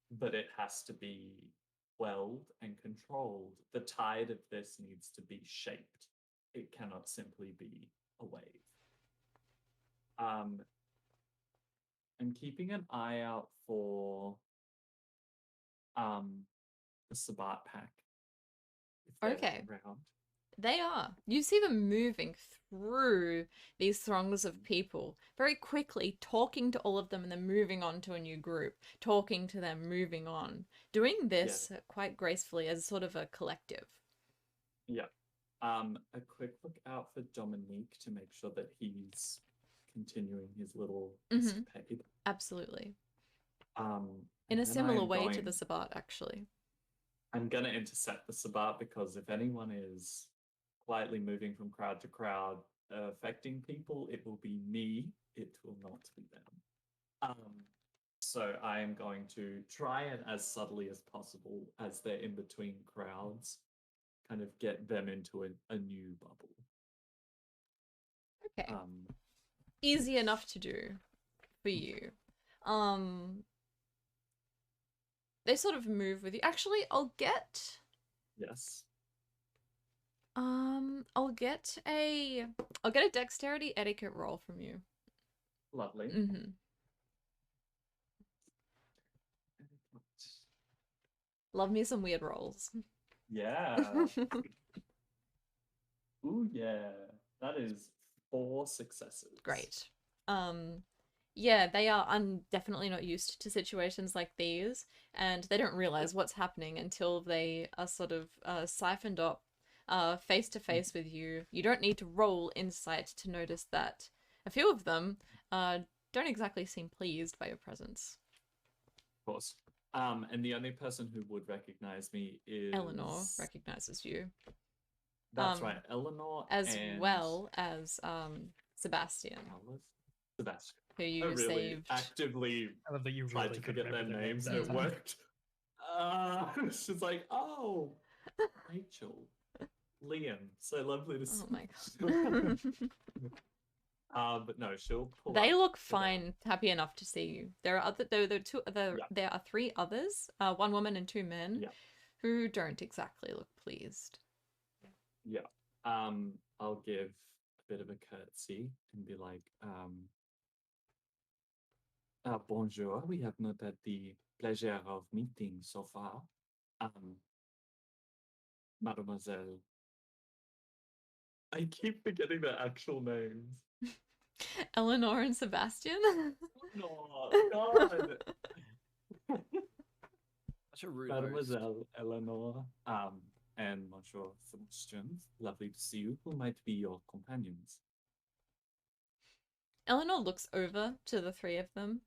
Speaker 3: but it has to be quelled and controlled. The tide of this needs to be shaped. It cannot simply be a wave. I'm keeping an eye out for the Sabat pack. If they're around.
Speaker 1: They are. You see them moving through these throngs of people very quickly, talking to all of them and then moving on to a new group, talking to them, moving on, doing this quite gracefully as sort of a collective.
Speaker 3: Yeah. A quick look out for Dominique to make sure that he's continuing his little escapade.
Speaker 1: Absolutely.
Speaker 3: In
Speaker 1: a similar way to the Sabat, actually.
Speaker 3: I'm gonna intercept the Sabat because if anyone is quietly moving from crowd to crowd, affecting people, it will be me. It will not be them. So I am going to try and as subtly as possible, as they're in between crowds, kind of get them into a new bubble.
Speaker 1: Okay. Easy enough to do for you. They sort of move with you. Actually, I'll get
Speaker 3: Yes.
Speaker 1: I'll get a dexterity etiquette roll from you.
Speaker 3: Lovely.
Speaker 1: Mm-hmm. Love me some weird rolls.
Speaker 3: Yeah. Ooh, yeah. That is 4 successes.
Speaker 1: Great. Yeah, they are definitely not used to situations like these, and they don't realize what's happening until they are sort of siphoned up face to face with you. You don't need to roll insight to notice that a few of them don't exactly seem pleased by your presence.
Speaker 3: Of course. And the only person who would recognize me is
Speaker 1: Eleanor recognizes you.
Speaker 3: That's right, Eleanor
Speaker 1: as
Speaker 3: and
Speaker 1: well as Sebastian,
Speaker 3: Sebastian.
Speaker 1: who you
Speaker 3: I really
Speaker 1: saved.
Speaker 3: actively
Speaker 2: I love that you
Speaker 3: tried
Speaker 2: really
Speaker 3: to
Speaker 2: couldn't
Speaker 3: forget their
Speaker 2: remember
Speaker 3: names
Speaker 2: that
Speaker 3: and it
Speaker 2: time.
Speaker 3: worked. She's like, oh, Rachel, Liam, so lovely to see.
Speaker 1: Oh my god.
Speaker 3: But no, she'll pull
Speaker 1: They
Speaker 3: up
Speaker 1: look
Speaker 3: the
Speaker 1: fine, happy enough to see you. There are there are 3 others, 1 woman and 2 men,
Speaker 3: Yeah.
Speaker 1: who don't exactly look pleased.
Speaker 3: Yeah. I'll give a bit of a curtsy and be like, bonjour, we have not had the pleasure of meeting so far. Mademoiselle. I keep forgetting their actual names.
Speaker 1: Eleanor and Sebastian?
Speaker 3: No, God.
Speaker 6: Such a rude host.
Speaker 3: Mademoiselle Eleanor, and Monsieur Sebastian. Lovely to see you. Who might be your companions?
Speaker 1: Eleanor looks over to the 3 of them,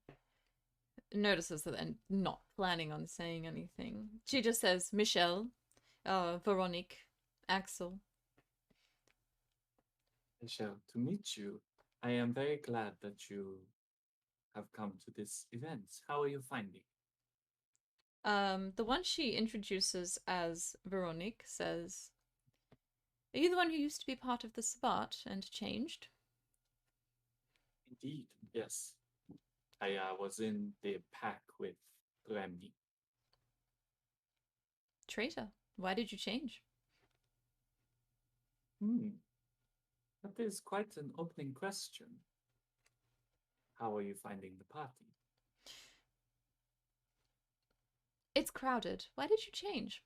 Speaker 1: notices that they're not planning on saying anything. She just says, Michelle, Veronique, Axel.
Speaker 3: Pleasure to meet you. I am very glad that you have come to this event. How are you finding?
Speaker 1: The one she introduces as Veronique says, are you the one who used to be part of the Sabbat and changed?
Speaker 3: Indeed, yes. I was in the pack with Remy.
Speaker 1: Traitor, why did you change?
Speaker 3: That is quite an opening question. How are you finding the party?
Speaker 1: It's crowded. Why did you change?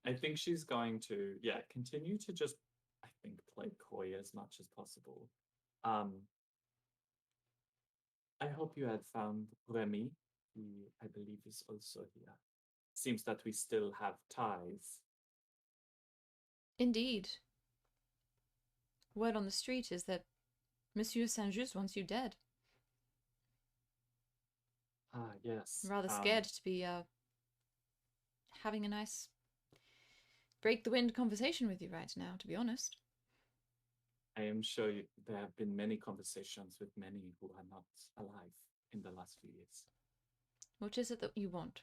Speaker 3: I think she's going to, continue to just, I think, play coy as much as possible. I hope you had found Remy, who I believe is also here. Seems that we still have ties.
Speaker 1: Indeed. Word on the street is that Monsieur Saint-Just wants you dead.
Speaker 3: Ah, yes.
Speaker 1: I'm rather scared to be having a nice break the wind conversation with you right now, to be honest.
Speaker 3: I am sure there have been many conversations with many who are not alive in the last few years.
Speaker 1: What is it that you want?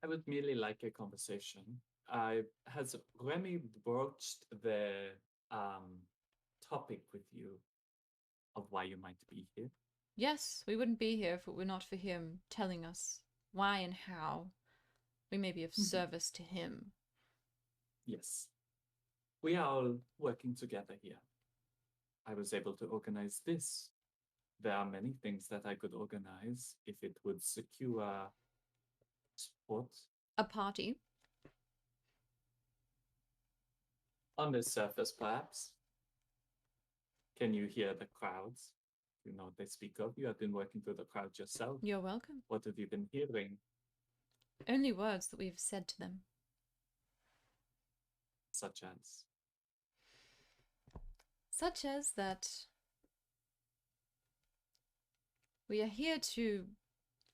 Speaker 3: I would merely like a conversation. Has Remy broached the topic with you of why you might be here?
Speaker 1: Yes, we wouldn't be here if it were not for him telling us why and how we may be of service to him.
Speaker 3: Yes. We are all working together here. I was able to organize this. There are many things that I could organize if it would secure support.
Speaker 1: A party?
Speaker 3: On the surface, perhaps. Can you hear the crowds? You know what they speak of. You have been working through the crowd yourself.
Speaker 1: You're welcome.
Speaker 3: What have you been hearing?
Speaker 1: Only words that we've said to them.
Speaker 3: Such as?
Speaker 1: Such as that We are here to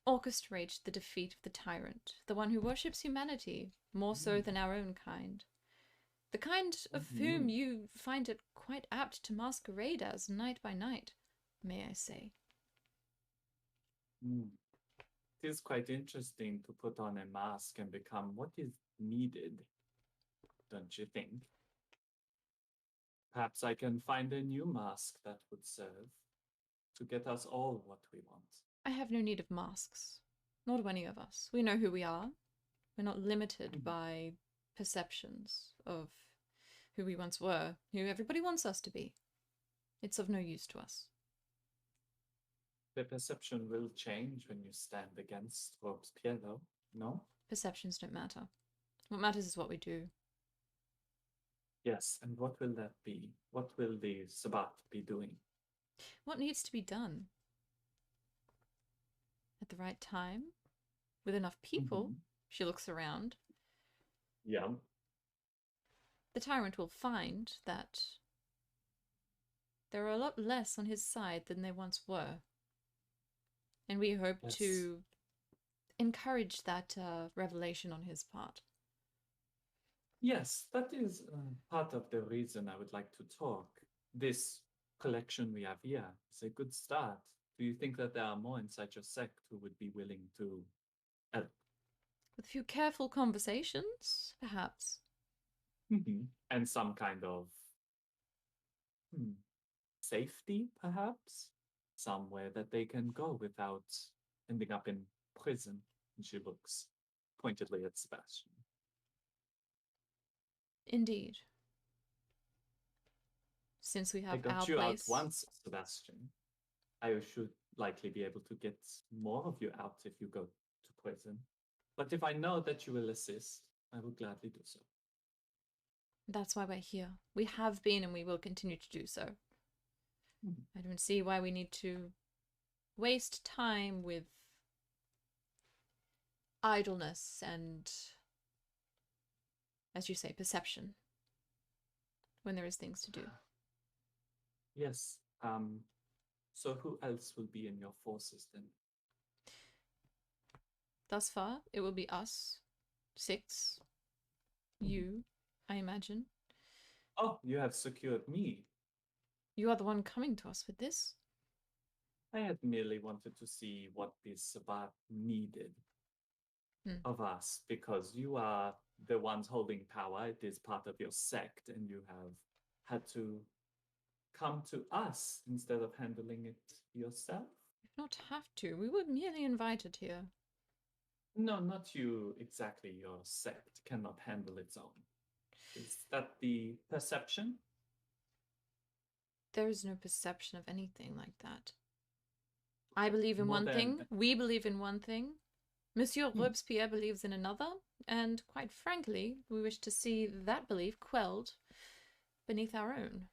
Speaker 1: orchestrate the defeat of the tyrant, the one who worships humanity more so than our own kind. The kind of whom you find it quite apt to masquerade as night by night, may I say.
Speaker 3: It is quite interesting to put on a mask and become what is needed, don't you think? Perhaps I can find a new mask that would serve to get us all what we want.
Speaker 1: I have no need of masks, nor do any of us. We know who we are. We're not limited by perceptions of who we once were, who everybody wants us to be. It's of no use to us.
Speaker 3: The perception will change when you stand against Robespierre, though, no?
Speaker 1: Perceptions don't matter. What matters is what we do.
Speaker 3: Yes, and what will that be? What will the Sabbat be doing?
Speaker 1: What needs to be done? At the right time? With enough people? She looks around.
Speaker 3: Yeah.
Speaker 1: The tyrant will find that there are a lot less on his side than there once were. And we hope to encourage that revelation on his part.
Speaker 3: Yes, that is part of the reason I would like to talk. This collection we have here is a good start. Do you think that there are more inside your sect who would be willing to help?
Speaker 1: With a few careful conversations, perhaps.
Speaker 3: And some kind of safety, perhaps? Somewhere that they can go without ending up in prison. And she looks pointedly at Sebastian.
Speaker 1: Indeed. Since we have
Speaker 3: I got
Speaker 1: our
Speaker 3: you
Speaker 1: place.
Speaker 3: out once, Sebastian. I should likely be able to get more of you out if you go to prison. But if I know that you will assist, I will gladly do so.
Speaker 1: That's why we're here. We have been and we will continue to do so. I don't see why we need to waste time with idleness and, as you say, perception when there is things to do.
Speaker 3: Yes. So who else will be in your forces then?
Speaker 1: Thus far, it will be us, 6, you, I imagine.
Speaker 3: Oh, you have secured me.
Speaker 1: You are the one coming to us with this.
Speaker 3: I had merely wanted to see what this Sabbat needed of us, because you are the ones holding power. It is part of your sect, and you have had to come to us instead of handling it yourself.
Speaker 1: If not have to, we were merely invited here.
Speaker 3: No, not you exactly. Your sect cannot handle its own. Is that the perception?
Speaker 1: There is no perception of anything like that. I believe in
Speaker 3: More
Speaker 1: one
Speaker 3: than-
Speaker 1: thing, we believe in one thing, Monsieur Robespierre believes in another, and quite frankly, we wish to see that belief quelled beneath our own.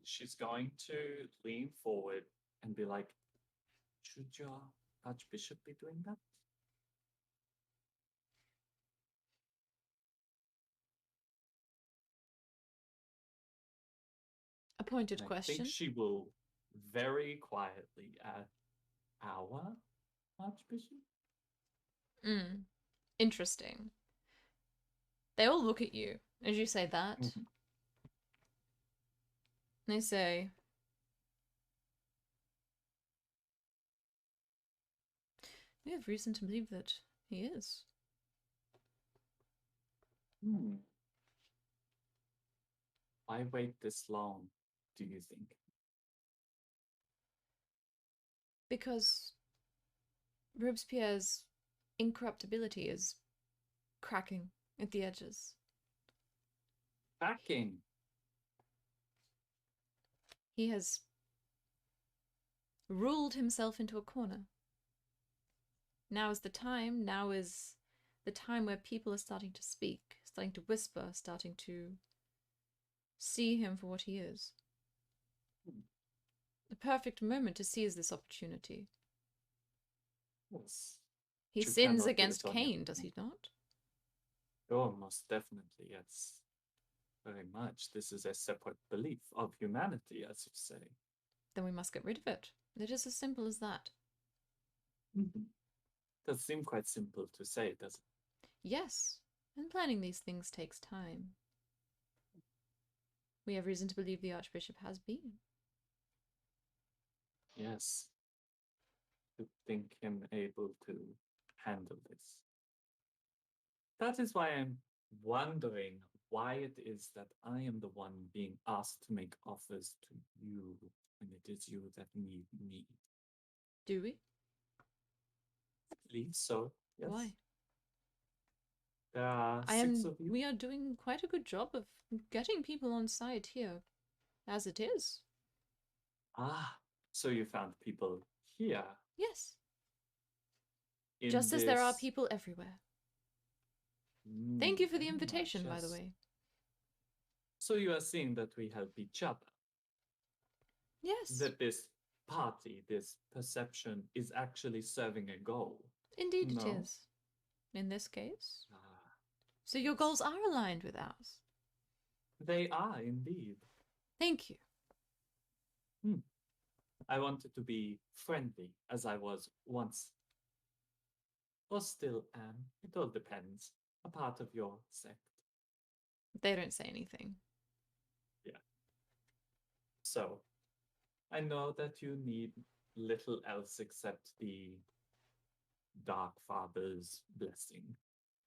Speaker 3: She's going to lean forward and be like, should your Archbishop be doing that?
Speaker 1: A pointed
Speaker 3: I
Speaker 1: question.
Speaker 3: think she will very quietly add, our Archbishop?
Speaker 1: Interesting. They all look at you as you say that. They say, we have reason to believe that he is.
Speaker 3: Why wait this long, do you think?
Speaker 1: Because Robespierre's incorruptibility is cracking at the edges.
Speaker 3: Cracking?
Speaker 1: He has ruled himself into a corner. Now is the time where people are starting to speak, starting to whisper, starting to see him for what he is. The perfect moment to seize this opportunity.
Speaker 3: Yes.
Speaker 1: He
Speaker 3: You
Speaker 1: sins
Speaker 3: cannot do
Speaker 1: against
Speaker 3: it on your
Speaker 1: Cain, does
Speaker 3: own.
Speaker 1: he not?
Speaker 3: Oh, most definitely, yes. Very much. This is a separate belief of humanity, as you say.
Speaker 1: Then we must get rid of it. It is as simple as that.
Speaker 3: Does seem quite simple to say, doesn't it?
Speaker 1: Yes, and planning these things takes time. We have reason to believe the Archbishop has been.
Speaker 3: Yes. To think him able to handle this. That is why I'm wondering why it is that I am the one being asked to make offers to you when it is you that need me.
Speaker 1: Do we?
Speaker 3: I believe so, yes.
Speaker 1: Why?
Speaker 3: There are 6 of you.
Speaker 1: We are doing quite a good job of getting people on site here, as it is.
Speaker 3: Ah, so you found people here.
Speaker 1: Yes.
Speaker 3: In
Speaker 1: Just as there are
Speaker 3: this-
Speaker 1: people everywhere. Thank you for the
Speaker 3: very
Speaker 1: invitation,
Speaker 3: much,
Speaker 1: by the
Speaker 3: yes.
Speaker 1: way.
Speaker 3: So you are seeing that we help each other.
Speaker 1: Yes,
Speaker 3: That this party, this perception, is actually serving a goal.
Speaker 1: indeed it
Speaker 3: No.
Speaker 1: is. In this case.
Speaker 3: Ah,
Speaker 1: So your
Speaker 3: yes.
Speaker 1: goals are aligned with ours.
Speaker 3: They are indeed.
Speaker 1: Thank you.
Speaker 3: I wanted to be friendly as I was once. Or still am. It all depends. A part of your sect.
Speaker 1: They don't say anything.
Speaker 3: So, I know that you need little else except the Dark Father's blessing.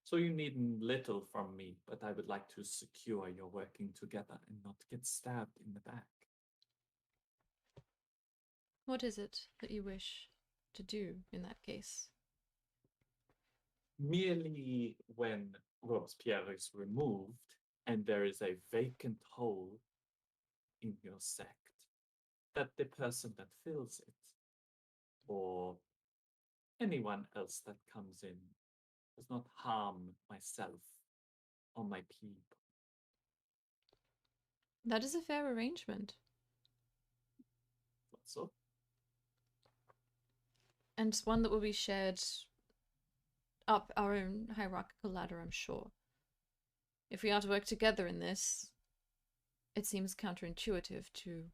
Speaker 3: So you need little from me, but I would like to secure your working together and not get stabbed in the back.
Speaker 1: What is it that you wish to do in that case?
Speaker 3: Merely when Robespierre is removed and there is a vacant hole in your sect, that the person that fills it, or anyone else that comes in, does not harm myself or my people.
Speaker 1: That is a fair arrangement.
Speaker 3: So,
Speaker 1: And it's one that will be shared up our own hierarchical ladder, I'm sure. If we are to work together in this, it seems counterintuitive to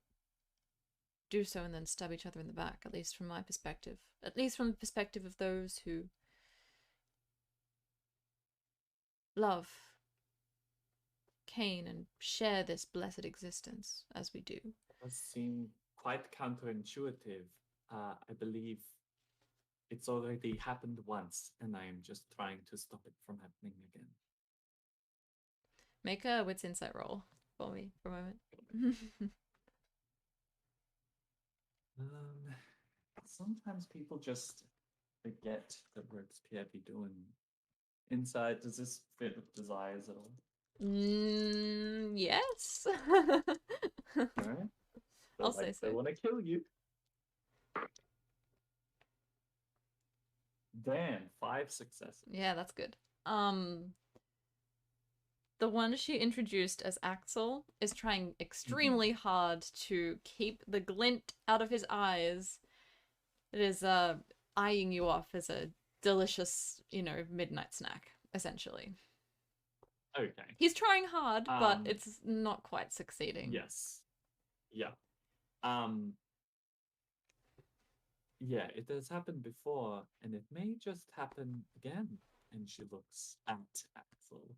Speaker 1: do so and then stab each other in the back, at least from my perspective. At least from the perspective of those who love Cain and share this blessed existence as we do.
Speaker 3: does seem quite counterintuitive. I believe it's already happened once, and I am just trying to stop it from happening again.
Speaker 1: Make a wits insight roll for me for a moment.
Speaker 3: Sometimes people just forget that Robespierre be doing inside. Does this fit with desires at all?
Speaker 1: Yes.
Speaker 3: Alright.
Speaker 1: I'll say so.
Speaker 3: They want to kill you. Damn, 5 successes.
Speaker 1: Yeah, that's good. The one she introduced as Axel is trying extremely hard to keep the glint out of his eyes. It is eyeing you off as a delicious, midnight snack, essentially.
Speaker 3: Okay.
Speaker 1: He's trying hard, but it's not quite succeeding.
Speaker 3: Yes. Yeah. Yeah, it has happened before, and it may just happen again. And she looks at Axel.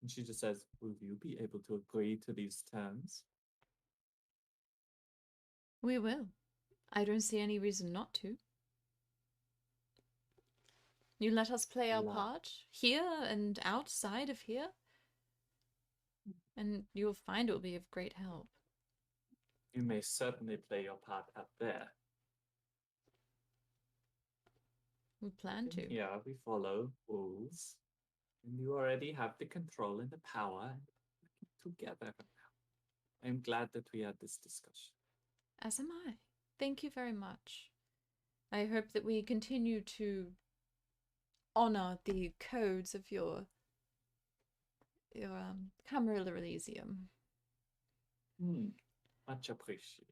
Speaker 3: And she just says, will you be able to agree to these terms?
Speaker 1: We will. I don't see any reason not to. You let us play our part here and outside of here, and you'll find it will be of great help.
Speaker 3: You may certainly play your part out there.
Speaker 1: We plan to.
Speaker 3: Here we follow rules, and you already have the control and the power together. I'm glad that we had this discussion.
Speaker 1: As am I. Thank you very much. I hope that we continue to honor the codes of your Camarilla Elysium.
Speaker 3: Much appreciated.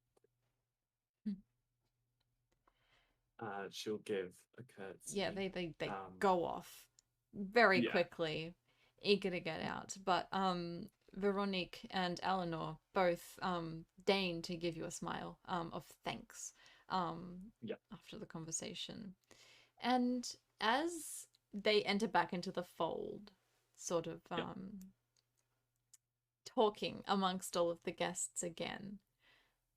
Speaker 3: She'll give a curtsy.
Speaker 1: Yeah, they go off very quickly, eager to get out. But Veronique and Eleanor both deign to give you a smile of thanks.
Speaker 3: Yeah.
Speaker 1: after the conversation. And as they enter back into the fold, sort of talking amongst all of the guests again,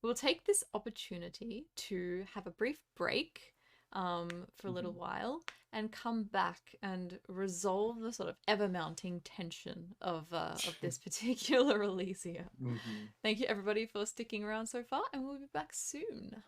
Speaker 1: we'll take this opportunity to have a brief break for a little while and come back and resolve the sort of ever-mounting tension of this particular Elysia. Thank you, everybody, for sticking around so far, and we'll be back soon.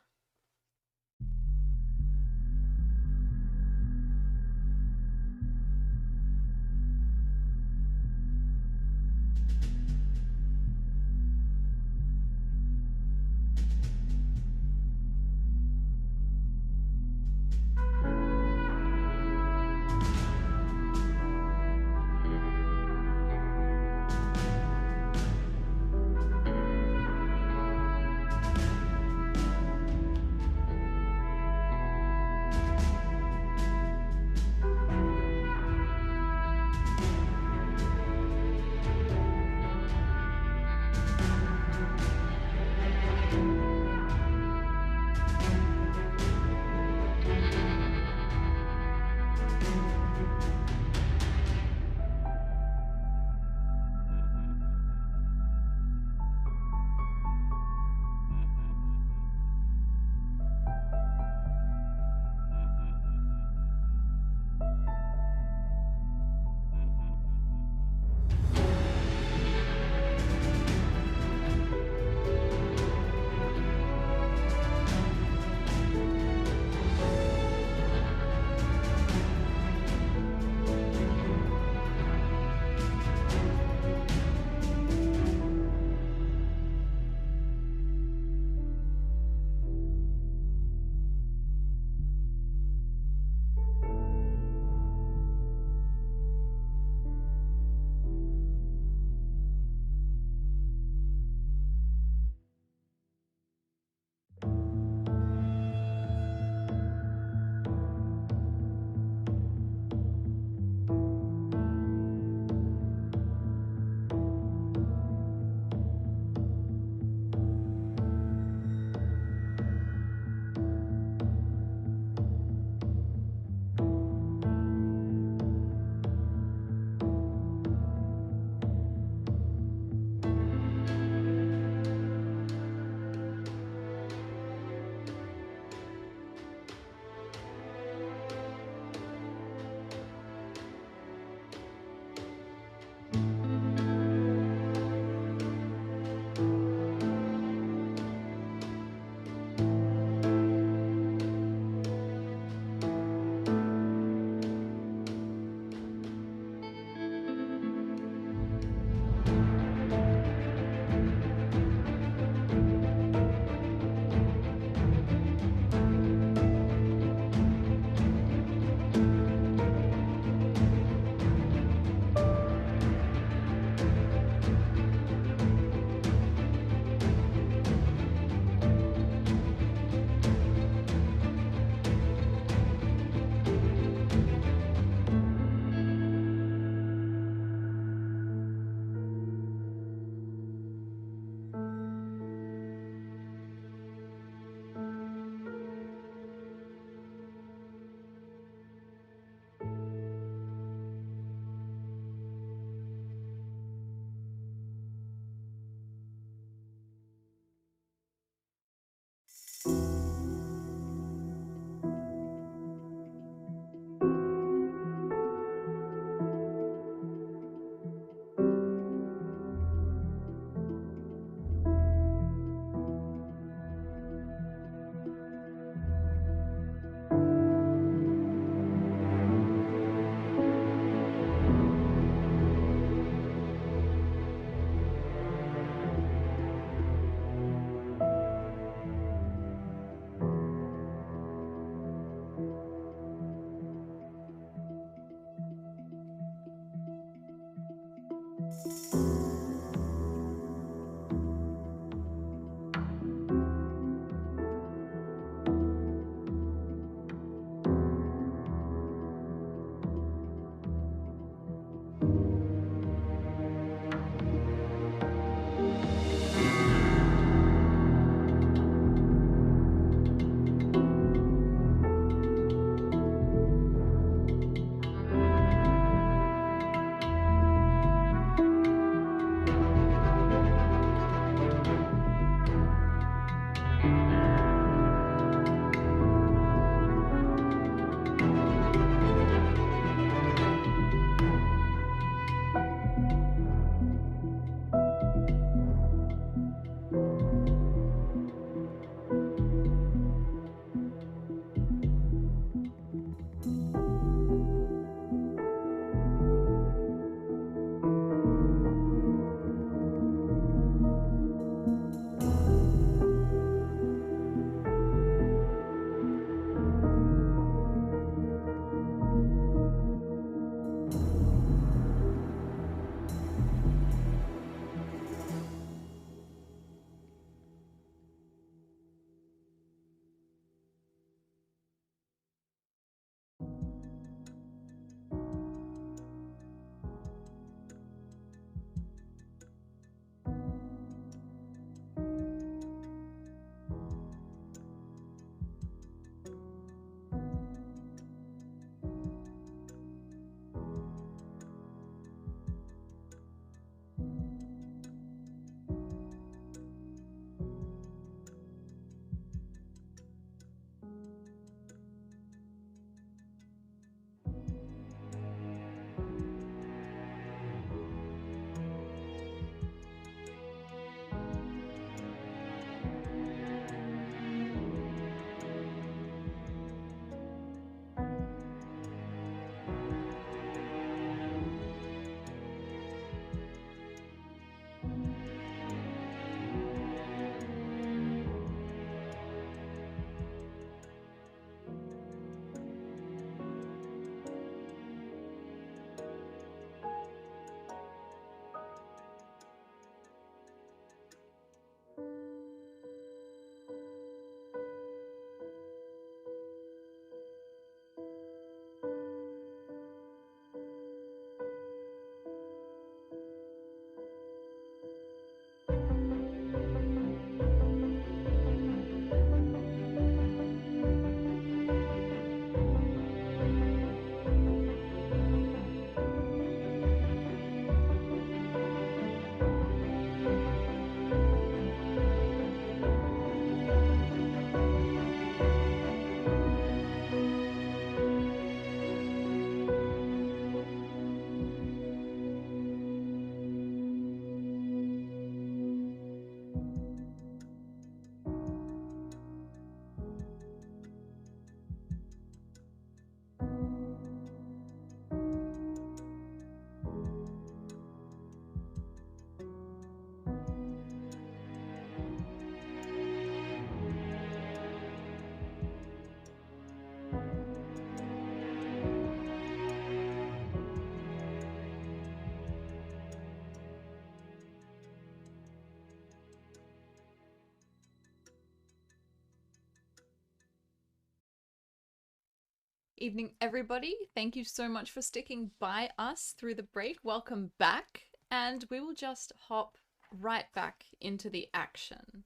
Speaker 1: evening, everybody. Thank you so much for sticking by us through the break. Welcome back, and we will just hop right back into the action.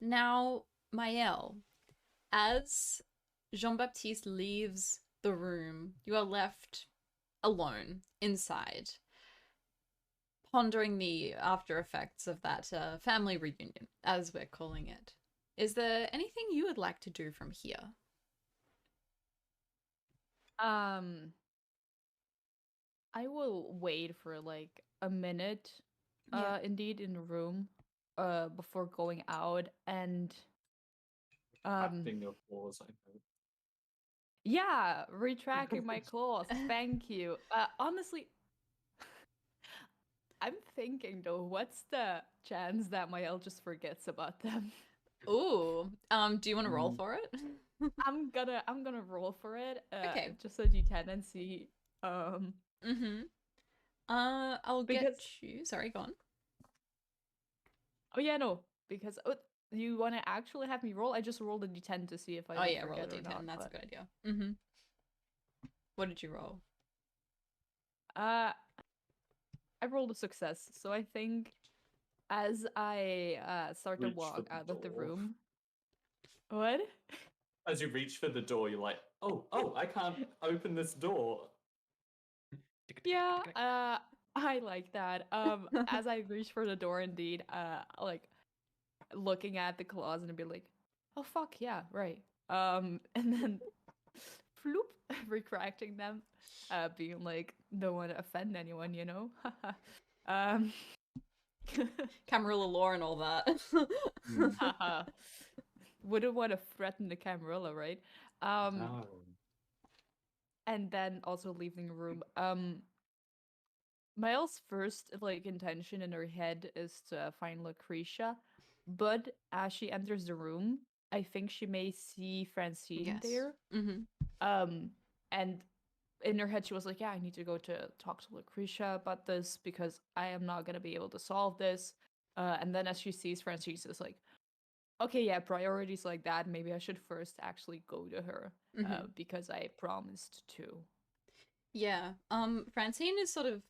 Speaker 1: Now, Maëlle, as Jean-Baptiste leaves the room, you are left alone inside, pondering the after effects of that family reunion, as we're calling it. Is there anything you would like to do from here?
Speaker 4: I will wait for like a minute,
Speaker 1: Yeah.
Speaker 4: indeed, in the room, before going out, and
Speaker 3: Acting your claws, I hope.
Speaker 4: yeah, retracting my claws. Thank you. Honestly, I'm thinking though, what's the chance that Mael just forgets about them?
Speaker 1: Ooh, do you want to roll for it?
Speaker 4: I'm gonna roll for it.
Speaker 1: Okay.
Speaker 4: Just a D10 and see.
Speaker 1: Mm-hmm. I'll get
Speaker 4: Because
Speaker 1: you. Sorry, go on.
Speaker 4: oh yeah, no, because you want to actually have me roll? I just rolled a D10 to see if I
Speaker 1: Oh
Speaker 4: would
Speaker 1: yeah, roll a
Speaker 4: forget or
Speaker 1: d10.
Speaker 4: not.
Speaker 1: That's a
Speaker 4: But
Speaker 1: good idea. Mm-hmm. What did you roll?
Speaker 4: I rolled a success, so I think as I start to
Speaker 3: Reach for
Speaker 4: walk
Speaker 3: the
Speaker 4: out of the
Speaker 3: door.
Speaker 4: room. What?
Speaker 3: As you reach for the door, you're like, oh, I can't open this door.
Speaker 4: Yeah, I like that. As I reach for the door, indeed, like looking at the claws and be like, oh fuck yeah, right. And then floop, retracting them, being like, don't want to offend anyone, you know. um,
Speaker 1: Camarilla law and all that.
Speaker 3: Mm.
Speaker 4: wouldn't want to threaten the Camarilla, right?
Speaker 3: No.
Speaker 4: And then also leaving the room. Miles' first like intention in her head is to find Lucretia, but as she enters the room, I think she may see Francine
Speaker 1: Yes.
Speaker 4: there.
Speaker 1: Mm-hmm.
Speaker 4: And in her head she was like, yeah, I need to go to talk to Lucretia about this because I am not gonna be able to solve this. And then as she sees Francine, she's like, okay, yeah, priorities like that. Maybe I should first actually go to her because I promised to.
Speaker 1: Yeah. Francine is sort of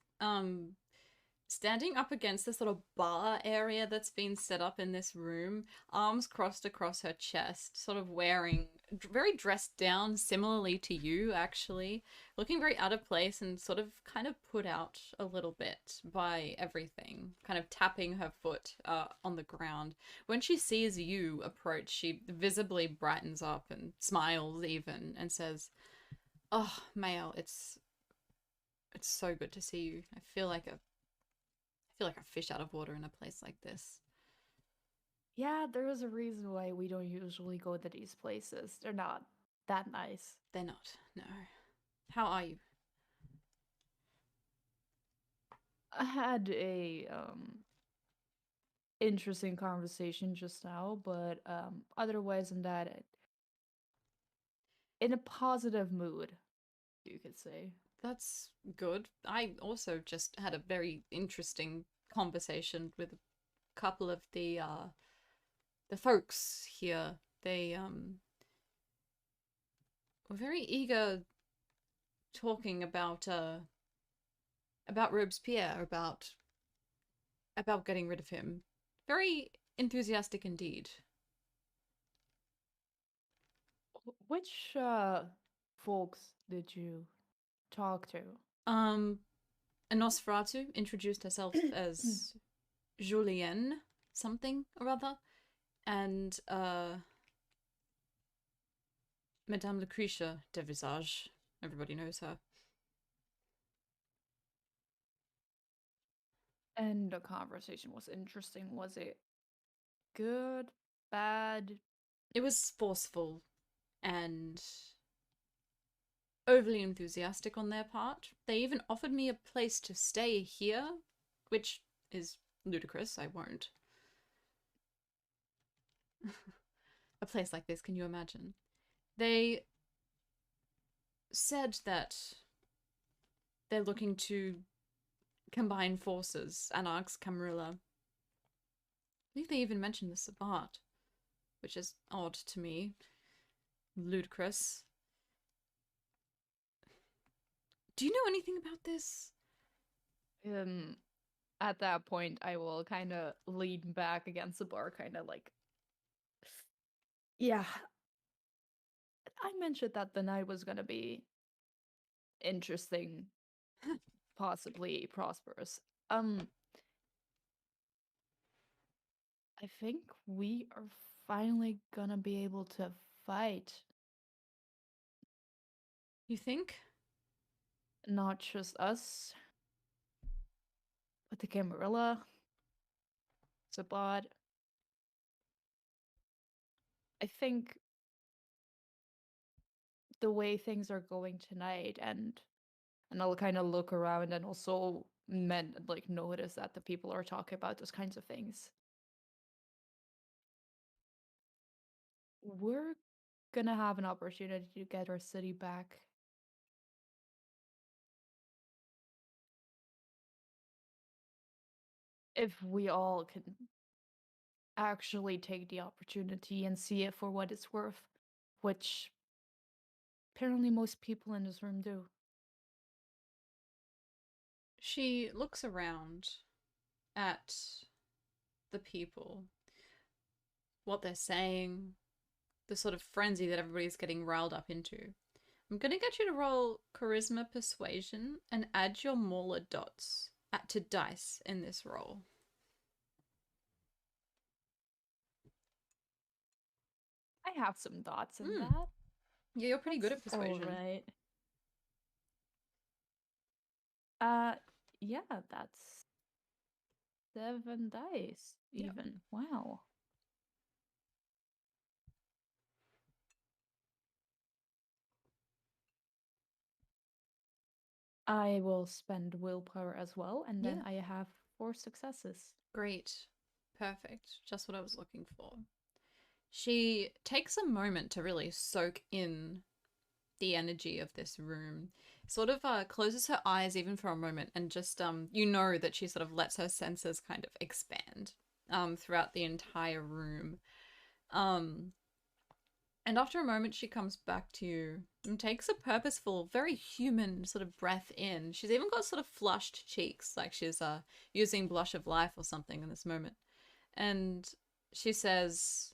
Speaker 1: standing up against this little bar area that's been set up in this room, arms crossed across her chest, sort of wearing very dressed down, similarly to you, actually, looking very out of place and sort of kind of put out a little bit by everything, kind of tapping her foot on the ground. When she sees you approach, she visibly brightens up and smiles even and says, "Oh, Mael, it's so good to see you. I feel like a fish out of water in a place like this."
Speaker 4: Yeah, there is a reason why we don't usually go to these places. They're not that nice.
Speaker 1: They're not, no. How are you?
Speaker 4: I had a interesting conversation just now, but otherwise than that, in a positive mood, you could say.
Speaker 1: That's good. I also just had a very interesting conversation with a couple of the folks here. They were very eager talking about Robespierre, about getting rid of him. Very enthusiastic indeed.
Speaker 4: Which folks did you talk to?
Speaker 1: A Nosferatu introduced herself as Julienne something or other, and Madame Lucretia de Visage. Everybody knows her.
Speaker 4: And the conversation was interesting. Was it good, bad?
Speaker 1: It was forceful and overly enthusiastic on their part. They even offered me a place to stay here, which is ludicrous. I won't. A place like this, can you imagine? They said that they're looking to combine forces, Anarchs, Camarilla. I believe they even mentioned the Sabbat, which is odd to me. Ludicrous. Do you know anything about this?
Speaker 4: At that point, I will kind of lean back against the bar, kind of like, yeah. I mentioned that the night was gonna be interesting, possibly prosperous. I think we are finally gonna be able to fight.
Speaker 1: You think?
Speaker 4: Not just us, but the Camarilla, Sabad. I think the way things are going tonight, and I'll kind of look around and also like notice that the people are talking about those kinds of things. We're gonna have an opportunity to get our city back. If we all can actually take the opportunity and see it for what it's worth, which apparently most people in this room do.
Speaker 1: She looks around at the people, what they're saying, the sort of frenzy that everybody's getting riled up into. I'm gonna get you to roll charisma persuasion and add your Mauler dots to dice in this roll.
Speaker 4: I have some thoughts in
Speaker 1: Hmm.
Speaker 4: that.
Speaker 1: Yeah, you're pretty good at
Speaker 4: That's
Speaker 1: persuasion.
Speaker 4: all right. Yeah, that's 7 dice,
Speaker 1: Yep.
Speaker 4: even. Wow. I will spend willpower as well, and then
Speaker 1: Yeah.
Speaker 4: I have 4 successes.
Speaker 1: Great. Perfect. Just what I was looking for. She takes a moment to really soak in the energy of this room, sort of closes her eyes even for a moment, and just you know that she sort of lets her senses kind of expand throughout the entire room. And after a moment she comes back to you and takes a purposeful, very human sort of breath in. She's even got sort of flushed cheeks, like she's using blush of life or something in this moment. And she says,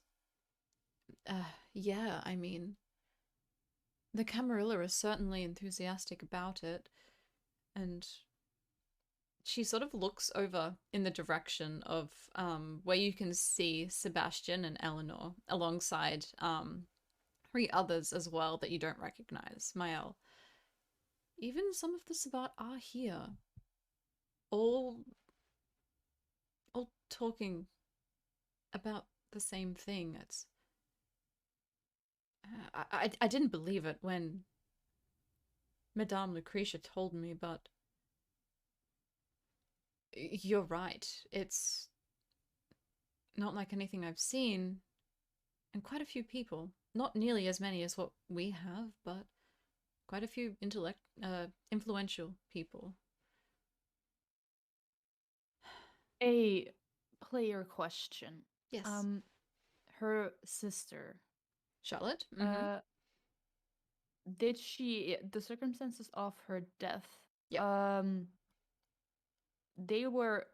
Speaker 1: yeah, I mean, the Camarilla are certainly enthusiastic about it, and she sort of looks over in the direction of where you can see Sebastian and Eleanor alongside 3 others as well that you don't recognize. Mael. Even some of the Sabbat are here, all talking about the same thing. It's I didn't believe it when Madame Lucretia told me, but you're right. It's not like anything I've seen, and quite a few people. Not nearly as many as what we have, but quite a few influential people.
Speaker 4: A player question.
Speaker 1: Yes.
Speaker 4: Her sister.
Speaker 1: Charlotte?
Speaker 4: Did she the circumstances of her death?
Speaker 1: Yep.
Speaker 4: They were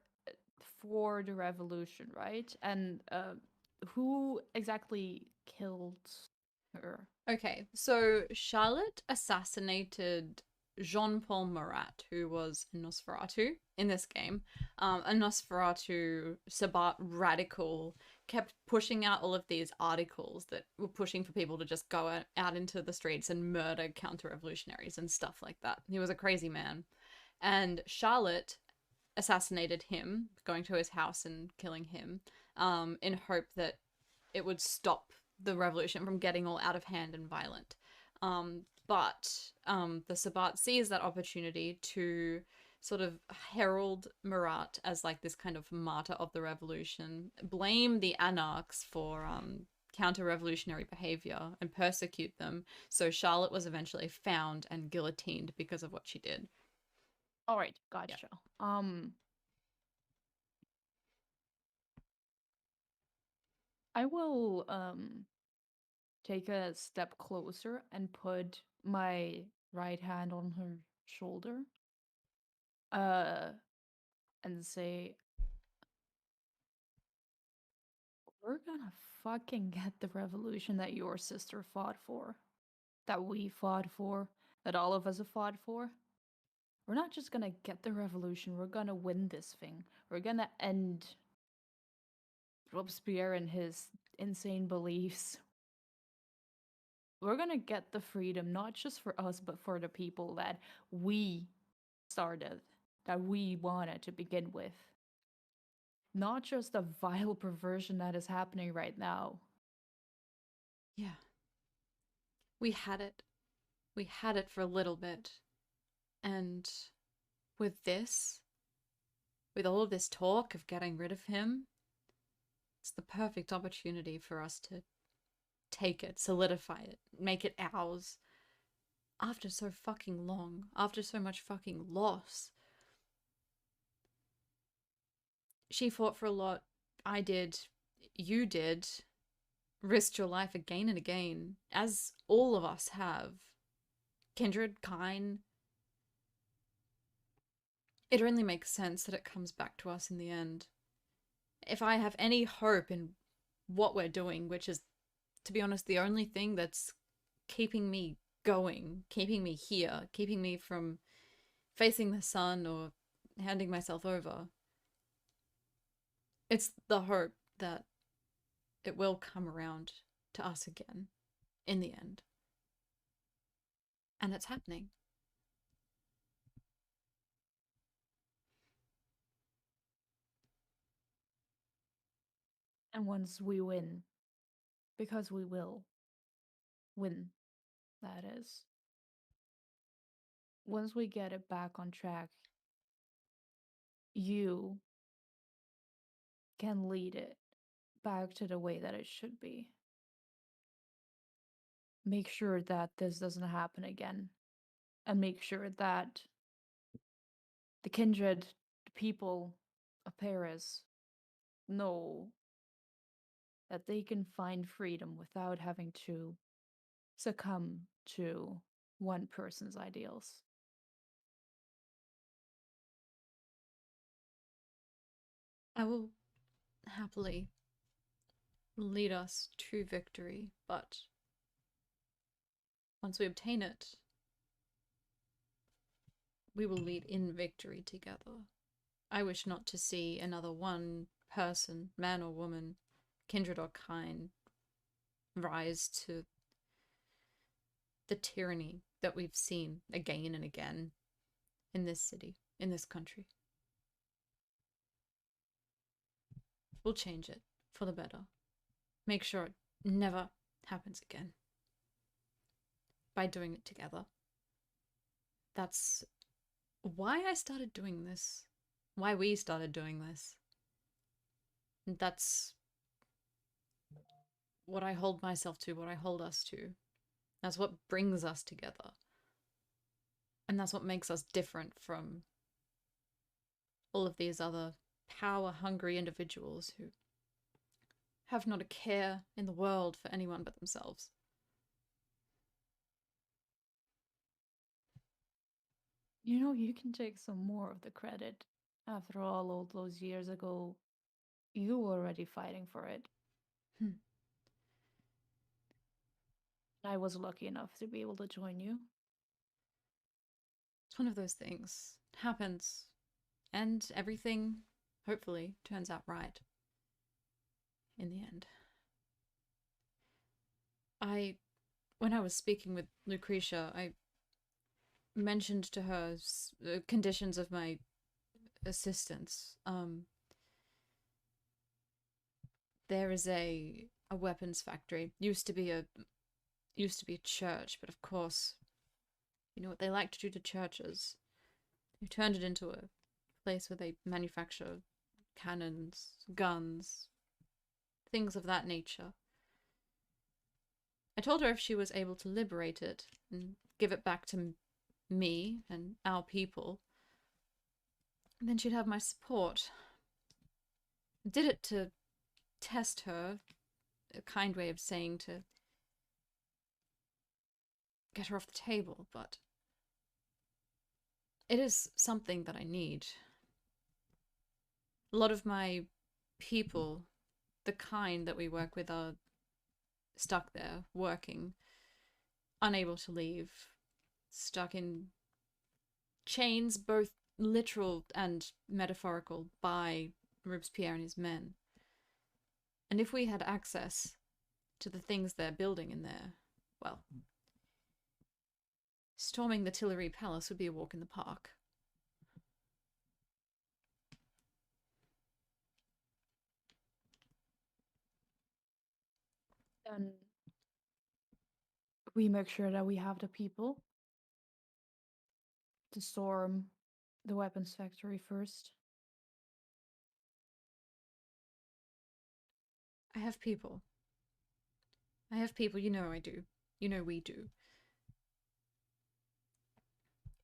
Speaker 4: for the revolution, right? And who exactly killed her?
Speaker 1: Okay, so Charlotte assassinated Jean-Paul Marat, who was a Nosferatu in this game. A Nosferatu Sabbat radical, kept pushing out all of these articles that were pushing for people to just go out into the streets and murder counter-revolutionaries and stuff like that. He was a crazy man. And Charlotte assassinated him, going to his house and killing him, in hope that it would stop the revolution from getting all out of hand and violent. But the Sabbat sees that opportunity to sort of herald Marat as like this kind of martyr of the revolution, blame the anarchs for counter-revolutionary behavior and persecute them. So Charlotte was eventually found and guillotined because of what she did.
Speaker 4: All right, gotcha. Yeah. I will take a step closer and put my right hand on her shoulder, and say, "We're gonna fucking get the revolution that your sister fought for, that we fought for, that all of us have fought for. We're not just gonna get the revolution, we're gonna win this thing. We're gonna end Robespierre and his insane beliefs. We're gonna get the freedom, not just for us, but for the people that we started, that we wanted to begin with. Not just the vile perversion that is happening right now."
Speaker 1: Yeah. We had it. We had it for a little bit. And with this, with all of this talk of getting rid of him, it's the perfect opportunity for us to take it, solidify it, make it ours. After so fucking long, after so much fucking loss. She fought for a lot. I did. You did. Risked your life again and again, as all of us have. Kindred, kind. It only makes sense that it comes back to us in the end. If I have any hope in what we're doing, which is, to be honest, the only thing that's keeping me going, keeping me here, keeping me from facing the sun or handing myself over, it's the hope that it will come around to us again in the end. And it's happening.
Speaker 4: And once we win, because we will win, that is. Once we get it back on track, you can lead it back to the way that it should be. Make sure that this doesn't happen again. And make sure that the kindred, the people of Paris, know that they can find freedom without having to succumb to one person's ideals.
Speaker 1: I will happily lead us to victory, but once we obtain it, we will lead in victory together. I wish not to see another one person, man or woman, kindred or kind, rise to the tyranny that we've seen again and again in this city, in this country. We'll change it for the better. Make sure it never happens again. By doing it together. That's why I started doing this. Why we started doing this. That's what I hold myself to, what I hold us to. That's what brings us together. And that's what makes us different from all of these other power-hungry individuals who have not a care in the world for anyone but themselves.
Speaker 4: You know, you can take some more of the credit. After all those years ago, you were already fighting for it. I was lucky enough to be able to join you.
Speaker 1: It's one of those things. It happens. And everything, hopefully, turns out right. In the end. When I was speaking with Lucretia, I mentioned to her the conditions of my assistance. There is a weapons factory. Used to be a church, but of course, you know what they like to do to churches. They turned it into a place where they manufacture cannons, guns, things of that nature. I told her if she was able to liberate it and give it back to me and our people, then she'd have my support. I did it to test her, a kind way of saying to get her off the table, but It is something that I need. A lot of my people, the kind that we work with, are stuck there, working, unable to leave, stuck in chains, both literal and metaphorical, by Robespierre and his men. And if we had access to the things they're building in there, well, storming the Tuileries Palace would be a walk in the park.
Speaker 4: Then we make sure that we have the people to storm the weapons factory first.
Speaker 1: I have people. You know I do. You know we do.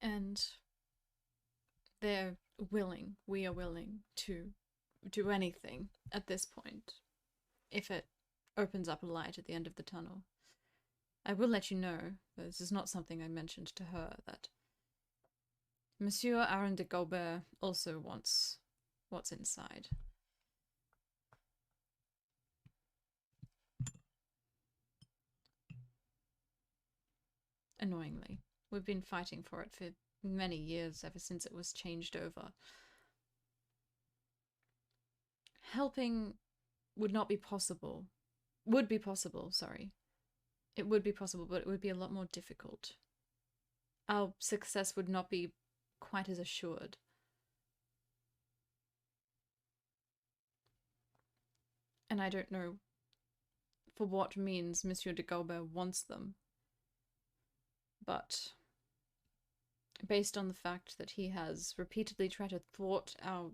Speaker 1: And they're willing, we are willing to do anything at this point, if it opens up a light at the end of the tunnel. I will let you know, this is not something I mentioned to her, that Monsieur Aaron de Gaubert also wants what's inside. Annoyingly. We've been fighting for it for many years, ever since it was changed over. Helping would not be possible. Would be possible, sorry. It would be possible, but it would be a lot more difficult. Our success would not be quite as assured. And I don't know for what means Monsieur de Gaubert wants them. But based on the fact that he has repeatedly tried to thwart our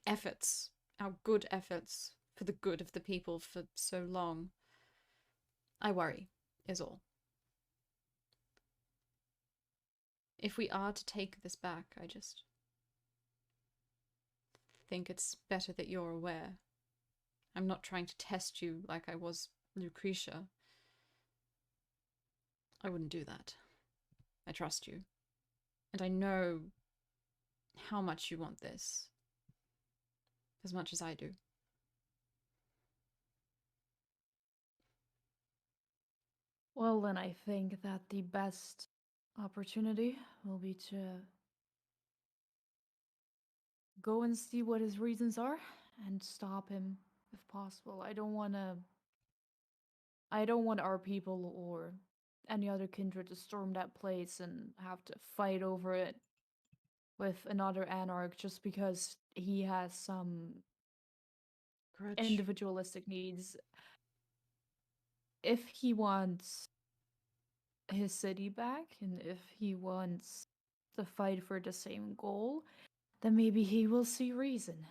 Speaker 1: efforts, our good efforts for the good of the people for so long, I worry, is all. If we are to take this back, I just think it's better that you're aware. I'm not trying to test you like I was Lucretia. I wouldn't do that. I trust you. And I know how much you want this. As much as I do.
Speaker 4: Well, then I think that the best opportunity will be to go and see what his reasons are and stop him if possible. I don't want our people or any other kindred to storm that place and have to fight over it with another anarch just because he has some
Speaker 1: Grudge.
Speaker 4: individualistic needs. If he wants his city back and if he wants to fight for the same goal, then maybe he will see reason.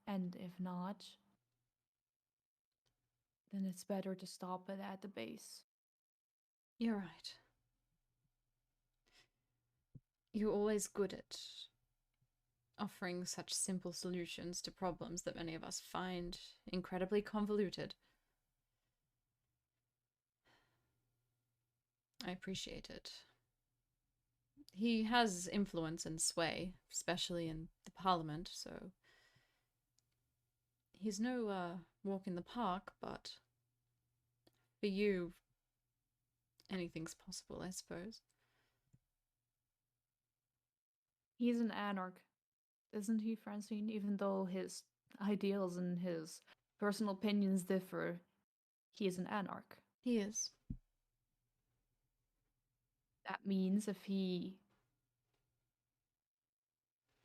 Speaker 4: And if not, then it's better to stop it at the base.
Speaker 1: You're right. You're always good at offering such simple solutions to problems that many of us find incredibly convoluted. I appreciate it. He has influence and sway, especially in the Parliament, so he's no walk in the park, but for you, anything's possible, I suppose.
Speaker 4: He's an anarch, isn't he, Francine? Even though his ideals and his personal opinions differ, he is an anarch.
Speaker 1: He is.
Speaker 4: That means if he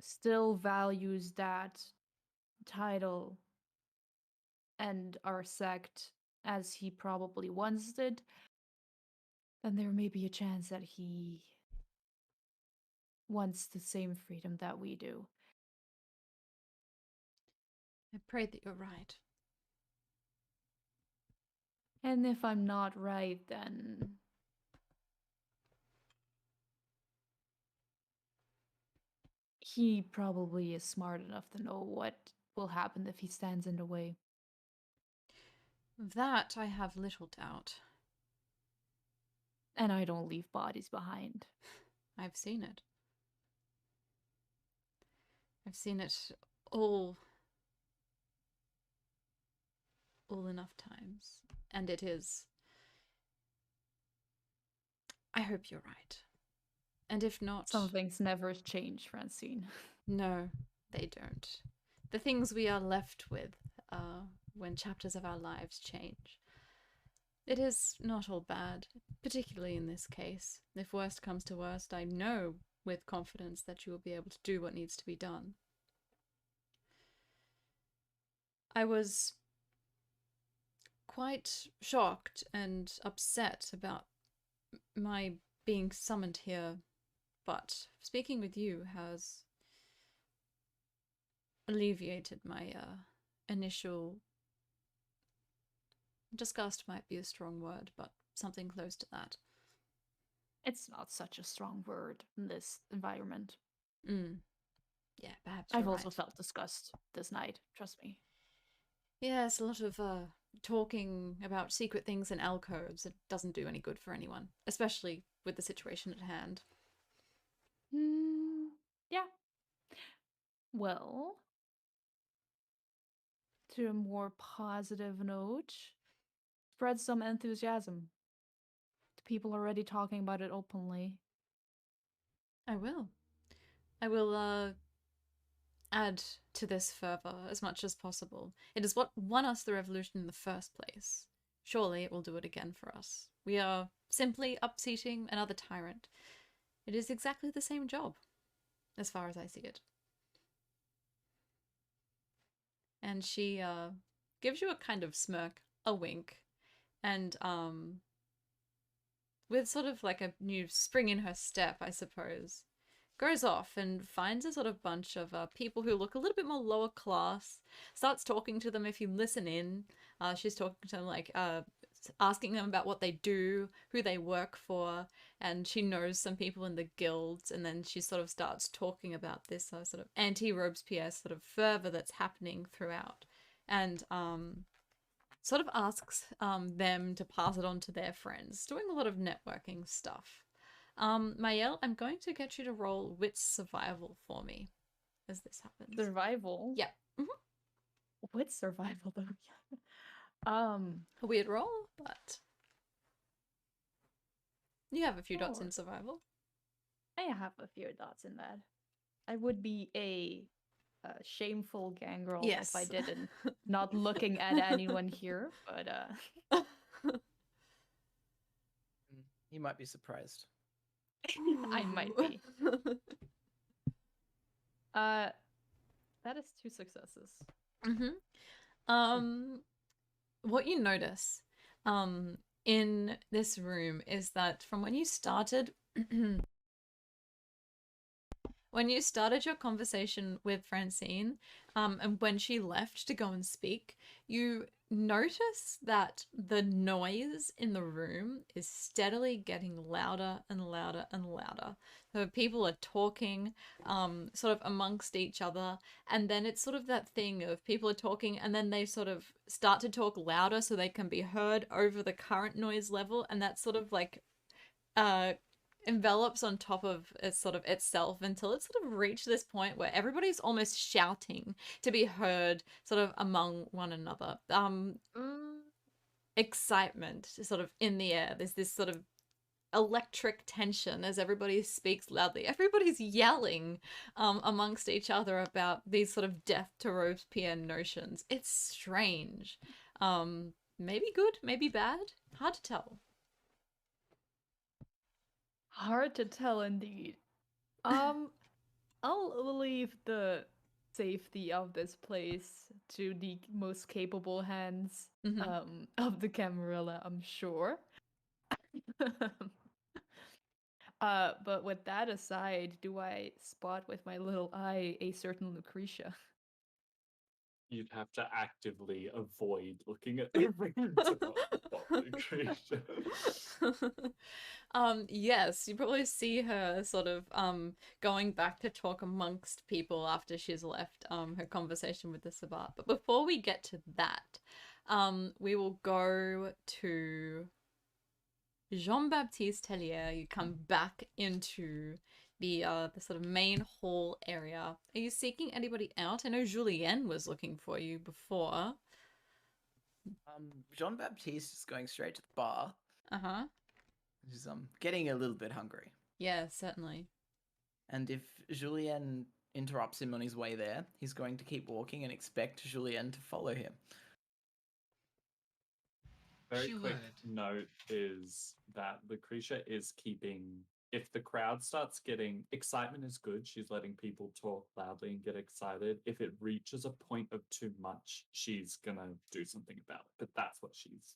Speaker 4: still values that title and our sect as he probably once did, then there may be a chance that he wants the same freedom that we do.
Speaker 1: I pray that you're right.
Speaker 4: And if I'm not right, then he probably is smart enough to know what will happen if he stands in the way.
Speaker 1: Of that I have little doubt.
Speaker 4: And I don't leave bodies behind.
Speaker 1: I've seen it. I've seen it all enough times, and it is. I hope you're right. And if not,
Speaker 4: Some things never change, Francine.
Speaker 1: no, they don't. The things we are left with when chapters of our lives change. It is not all bad, particularly in this case. If worst comes to worst, I know with confidence that you will be able to do what needs to be done. I was quite shocked and upset about my being summoned here, but speaking with you has alleviated my initial disgust. Might be a strong word, but something close to that.
Speaker 4: It's not such a strong word in this environment.
Speaker 1: Yeah, perhaps
Speaker 4: I've
Speaker 1: you're
Speaker 4: also
Speaker 1: right.
Speaker 4: felt disgust this night, trust me.
Speaker 1: Yes, a lot of talking about secret things in alcoves. It doesn't do any good for anyone, especially with the situation at hand.
Speaker 4: Yeah. Well, to a more positive note, spread some enthusiasm. The people already talking about it openly.
Speaker 1: I will. I will add to this fervor as much as possible. It is what won us the revolution in the first place. Surely it will do it again for us. We are simply upseating another tyrant. It is exactly the same job, as far as I see it. And she gives you a kind of smirk, a wink, and with sort of like a new spring in her step, I suppose, goes off and finds a sort of bunch of people who look a little bit more lower class, starts talking to them. If you listen in, she's talking to them, like asking them about what they do, who they work for, and she knows some people in the guilds, and then she sort of starts talking about this sort of anti-Robespierre sort of fervor that's happening throughout, and sort of asks them to pass it on to their friends, doing a lot of networking stuff. Mayel, I'm going to get you to roll wits survival for me as this happens.
Speaker 4: Survival?
Speaker 1: Yeah.
Speaker 4: What survival though?
Speaker 1: A weird roll, but you have a few dots in
Speaker 4: Sure.
Speaker 1: survival.
Speaker 4: I have a few dots in that. I would be a shameful gangrel if I
Speaker 1: Yes.
Speaker 4: didn't. Not looking at anyone here, but
Speaker 6: You might be surprised.
Speaker 4: I might be. That is 2 successes.
Speaker 1: What you notice in this room is that from when you started your conversation with Francine, and when she left to go and speak, you notice that the noise in the room is steadily getting louder and louder and louder. So people are talking sort of amongst each other, and then it's sort of that thing of people are talking and then they sort of start to talk louder so they can be heard over the current noise level, and that sort of like envelops on top of it sort of itself until it's sort of reached this point where everybody's almost shouting to be heard sort of among one another. Excitement sort of in the air. There's this sort of electric tension as everybody speaks loudly. Everybody's yelling amongst each other about these sort of death to Robespierre notions. It's strange. Maybe good, maybe bad. Hard to tell.
Speaker 4: Hard to tell indeed. I'll leave the safety of this place to the most capable hands of the Camarilla, I'm sure. But with that aside, do I spot with my little eye a certain Lucretia?
Speaker 3: You'd have to actively avoid looking at the room to not spot Lucretia.
Speaker 1: Yes, you probably see her sort of going back to talk amongst people after she's left her conversation with the Sabbat. But before we get to that, we will go to Jean-Baptiste Tellier. You come back into the sort of main hall area. Are you seeking anybody out? I know Julienne was looking for you before.
Speaker 6: Jean Baptiste is going straight to the bar.
Speaker 1: Uh-huh.
Speaker 6: He's getting a little bit hungry.
Speaker 1: Yeah, certainly.
Speaker 6: And if Julien interrupts him on his way there, he's going to keep walking and expect Julien to follow him.
Speaker 3: Very
Speaker 5: She
Speaker 3: quick
Speaker 5: would.
Speaker 3: note is that Lucretia is keeping, if the crowd starts getting, excitement is good. She's letting people talk loudly and get excited. If it reaches a point of too much, she's gonna do something about it. But that's what she's.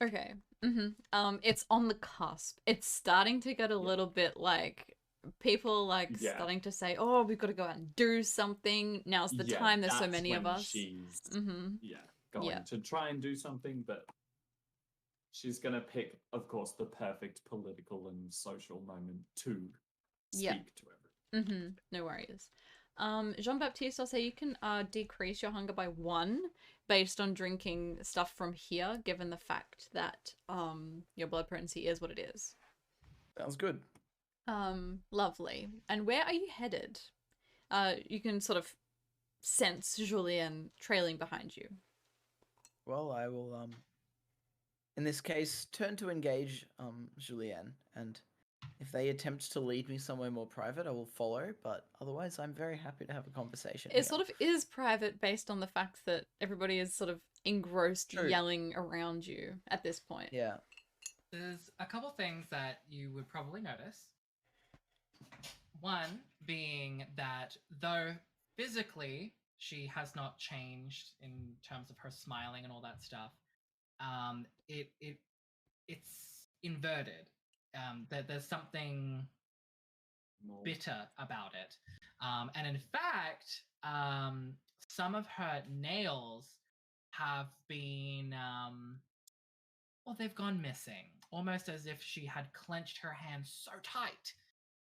Speaker 1: Okay. It's on the cusp. It's starting to get a little bit like people
Speaker 3: Yeah.
Speaker 1: starting to say, "Oh, we've got to go out and do something. Now's the time. There's so
Speaker 3: that's
Speaker 1: many of
Speaker 3: when
Speaker 1: us."
Speaker 3: She's
Speaker 1: Mm-hmm.
Speaker 3: going
Speaker 1: Yeah.
Speaker 3: to try and do something, but she's gonna pick, of course, the perfect political and social moment to
Speaker 1: Yeah.
Speaker 3: speak to everyone.
Speaker 1: No worries. Jean-Baptiste, I'll say you can decrease your hunger by 1 based on drinking stuff from here, given the fact that your blood potency is what it is.
Speaker 6: Sounds good.
Speaker 1: Lovely. And where are you headed? You can sort of sense Julien trailing behind you.
Speaker 6: Well, I will, in this case, turn to engage Julien, and if they attempt to lead me somewhere more private, I will follow, but otherwise I'm very happy to have a conversation.
Speaker 1: It sort of is private based on the fact that everybody is sort of engrossed yelling around you at this point.
Speaker 6: Yeah.
Speaker 5: There's a couple things that you would probably notice. One being that though physically she has not changed in terms of her smiling and all that stuff, it's inverted. There's something bitter about it, and in fact, some of her nails have been well, they've gone missing, almost as if she had clenched her hands so tight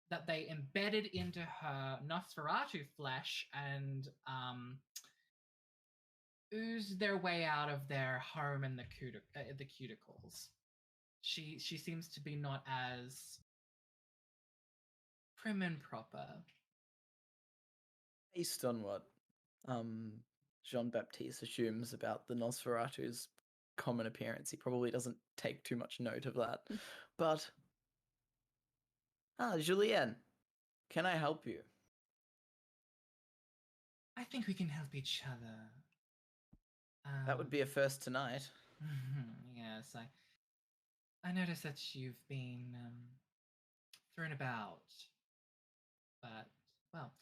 Speaker 5: that they embedded into her Nosferatu flesh and oozed their way out of their home in the cuticles. She seems to be not as prim and proper.
Speaker 6: Based on what Jean-Baptiste assumes about the Nosferatu's common appearance, he probably doesn't take too much note of that. But Julien, can I help you?
Speaker 5: I think we can help each other.
Speaker 6: That would be a first tonight.
Speaker 5: Yes, I noticed that you've been thrown about, but well,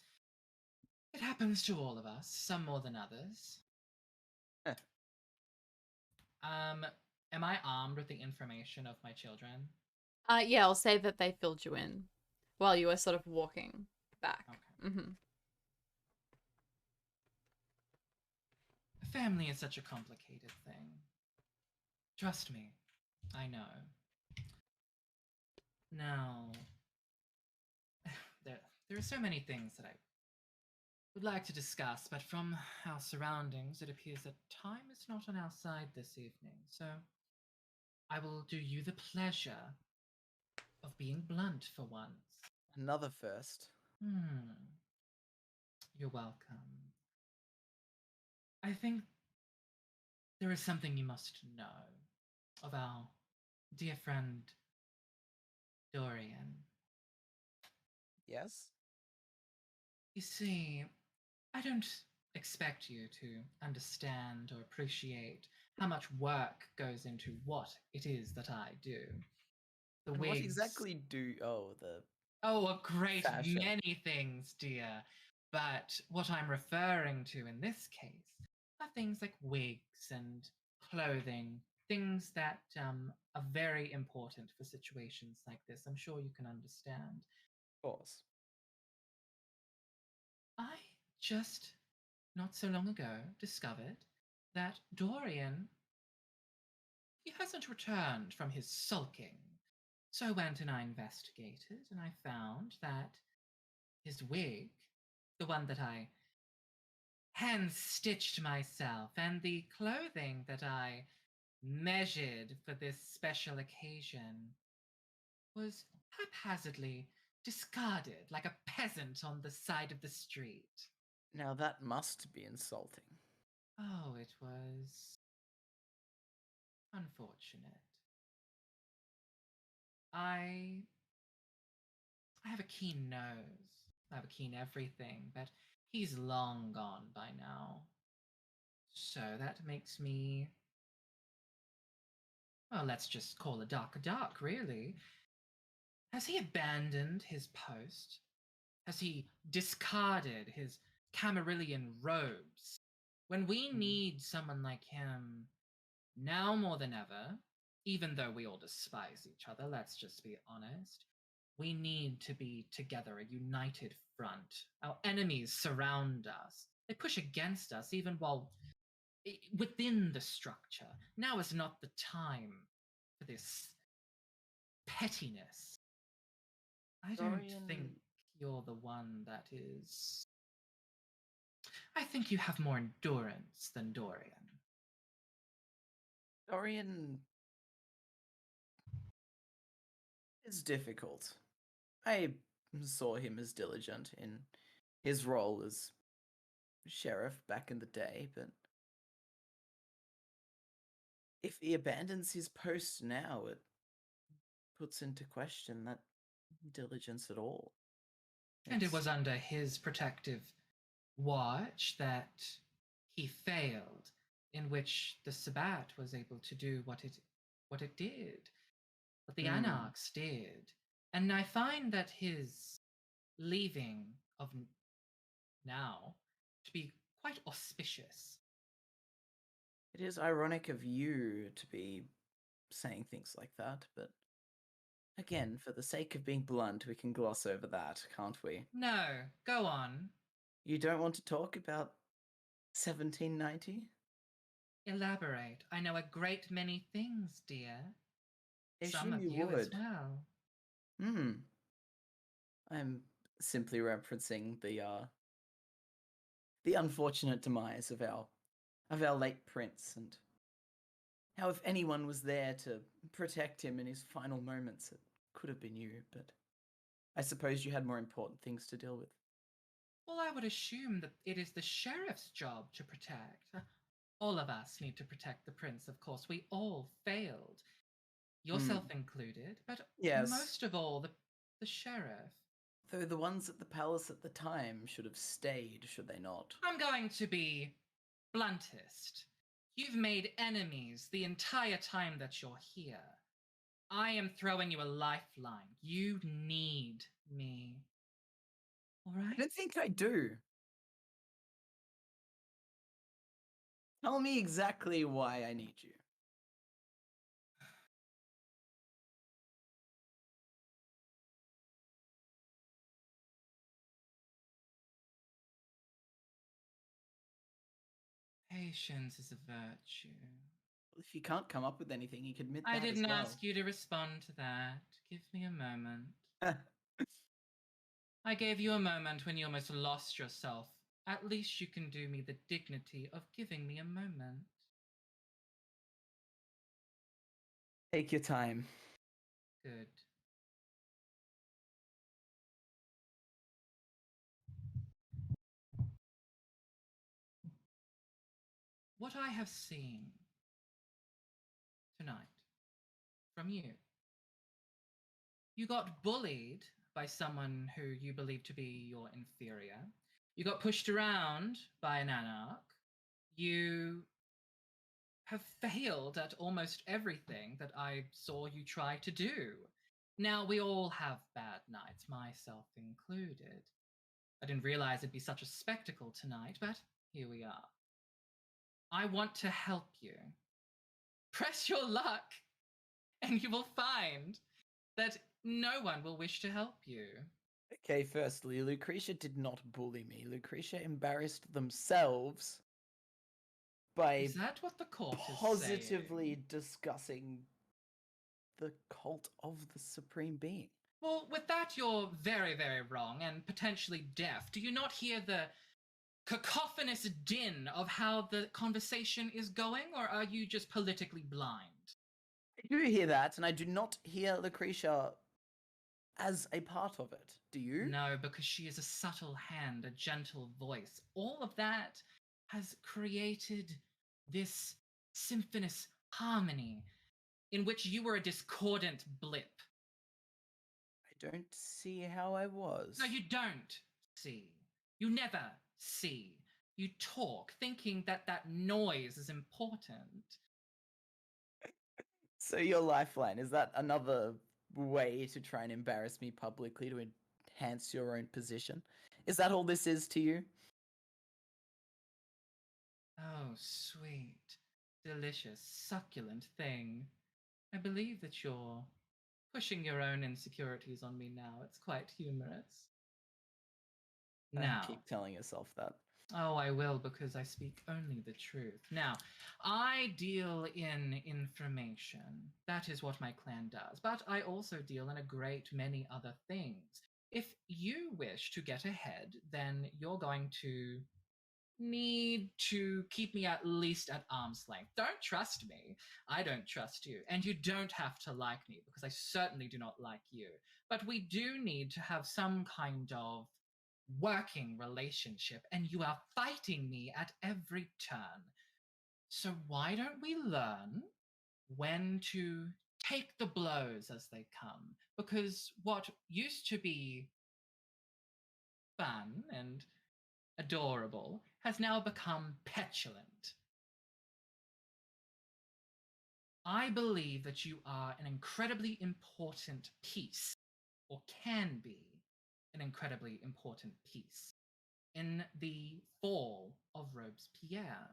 Speaker 5: it happens to all of us, some more than others. Am I armed with the information of my children?
Speaker 1: Yeah, I'll say that they filled you in while you were sort of walking back.
Speaker 5: Okay. Family is such a complicated thing. Trust me, I know. Now, there are so many things that I would like to discuss, but from our surroundings, it appears that time is not on our side this evening, so I will do you the pleasure of being blunt for once.
Speaker 6: Another first.
Speaker 5: You're welcome. I think there is something you must know of our dear friend Dorian.
Speaker 6: Yes?
Speaker 5: You see, I don't expect you to understand or appreciate how much work goes into what it is that I do. The wigs.
Speaker 6: What exactly do...
Speaker 5: Oh, a great
Speaker 6: fashion.
Speaker 5: many things, dear. But what I'm referring to in this case are things like wigs and clothing, things that are very important for situations like this. I'm sure you can understand.
Speaker 6: Of course.
Speaker 5: I just, not so long ago, discovered that Dorian, he hasn't returned from his sulking. So I went and I investigated, and I found that his wig, the one that I hand-stitched myself, and the clothing that I measured for this special occasion was haphazardly discarded like a peasant on the side of the street.
Speaker 6: Now that must be insulting.
Speaker 5: Oh, it was unfortunate. I have a keen nose. I have a keen everything, but he's long gone by now. So that makes me, well, let's just call a dark, really. Has he abandoned his post? Has he discarded his Camarilla robes? When we need someone like him, now more than ever, even though we all despise each other, let's just be honest, we need to be together, a united front. Our enemies surround us. They push against us even while within the structure. Now is not the time for this pettiness. I don't
Speaker 6: Dorian-
Speaker 5: think you're the one that is. I think you have more endurance than Dorian.
Speaker 6: Dorian is difficult. I saw him as diligent in his role as sheriff back in the day, but if he abandons his post now, it puts into question that diligence at all.
Speaker 5: And it
Speaker 6: It's-
Speaker 5: was under his protective watch that he failed, in which the Sabbat was able to do what it did, what the Anarchs did. And I find that his leaving of now to be quite auspicious.
Speaker 6: It is ironic of you to be saying things like that, but again, for the sake of being blunt, we can gloss over that, can't we?
Speaker 5: No, go on.
Speaker 6: You don't want to talk about 1790?
Speaker 5: Elaborate. I know a great many things, dear.
Speaker 6: I
Speaker 5: Some
Speaker 6: assume
Speaker 5: of
Speaker 6: you
Speaker 5: you as
Speaker 6: would.
Speaker 5: well.
Speaker 6: I'm simply referencing the unfortunate demise of our late prince, and how if anyone was there to protect him in his final moments, it could have been you, but I suppose you had more important things to deal with.
Speaker 5: Well, I would assume that it is the sheriff's job to protect. All of us need to protect the prince, of course. We all failed, yourself included, but
Speaker 6: Yes.
Speaker 5: most of all, the sheriff.
Speaker 6: Though the ones at the palace at the time should have stayed, should they not?
Speaker 5: I'm going to be bluntest. You've made enemies the entire time that you're here. I am throwing you a lifeline. You need me. All
Speaker 6: I
Speaker 5: right?
Speaker 6: don't think I do. Tell me exactly why I need you.
Speaker 5: Patience is a virtue.
Speaker 6: Well, if you can't come up with anything, you can admit that
Speaker 5: I
Speaker 6: as
Speaker 5: didn't
Speaker 6: well.
Speaker 5: ask you to respond to that. Give me a moment. I gave you a moment when you almost lost yourself. At least you can do me the dignity of giving me a moment.
Speaker 6: Take your time.
Speaker 5: Good. What I have seen tonight from you. You got bullied by someone who you believe to be your inferior. You got pushed around by an anarch. You have failed at almost everything that I saw you try to do. Now, we all have bad nights, myself included. I didn't realize it'd be such a spectacle tonight, but here we are. I want to help you. Press your luck, and you will find that no one will wish to help you.
Speaker 6: Okay, firstly, Lucretia did not bully me. Lucretia embarrassed themselves by
Speaker 5: Is that what the court is
Speaker 6: positively
Speaker 5: saying?
Speaker 6: discussing the cult of the Supreme Being.
Speaker 5: Well, with that, you're very, very wrong and potentially deaf. Do you not hear the cacophonous din of how the conversation is going, or are you just politically blind?
Speaker 6: I do hear that, and I do not hear Lucretia as a part of it, do you?
Speaker 5: No, because she is a subtle hand, a gentle voice. All of that has created this symphonous harmony in which you were a discordant blip.
Speaker 6: I don't see how I was.
Speaker 5: No, you don't see. You never see. You talk thinking that that noise is important.
Speaker 6: So your lifeline, is that another way to try and embarrass me publicly to enhance your own position? Is that all this is to you?
Speaker 5: Oh, sweet, delicious, succulent thing. I believe that you're pushing your own insecurities on me now. It's quite humorous. Now,
Speaker 6: Keep telling yourself that.
Speaker 5: oh, I will, because I speak only the truth. Now, I deal in information. That is what my clan does. But I also deal in a great many other things. If you wish to get ahead, then you're going to need to keep me at least at arm's length. Don't trust me. I don't trust you. And you don't have to like me, because I certainly do not like you. But we do need to have some kind of working relationship, and you are fighting me at every turn. So why don't we learn when to take the blows as they come? Because what used to be fun and adorable has now become petulant. I believe that you are an incredibly important piece, or can be an incredibly important piece, in the fall of Robespierre.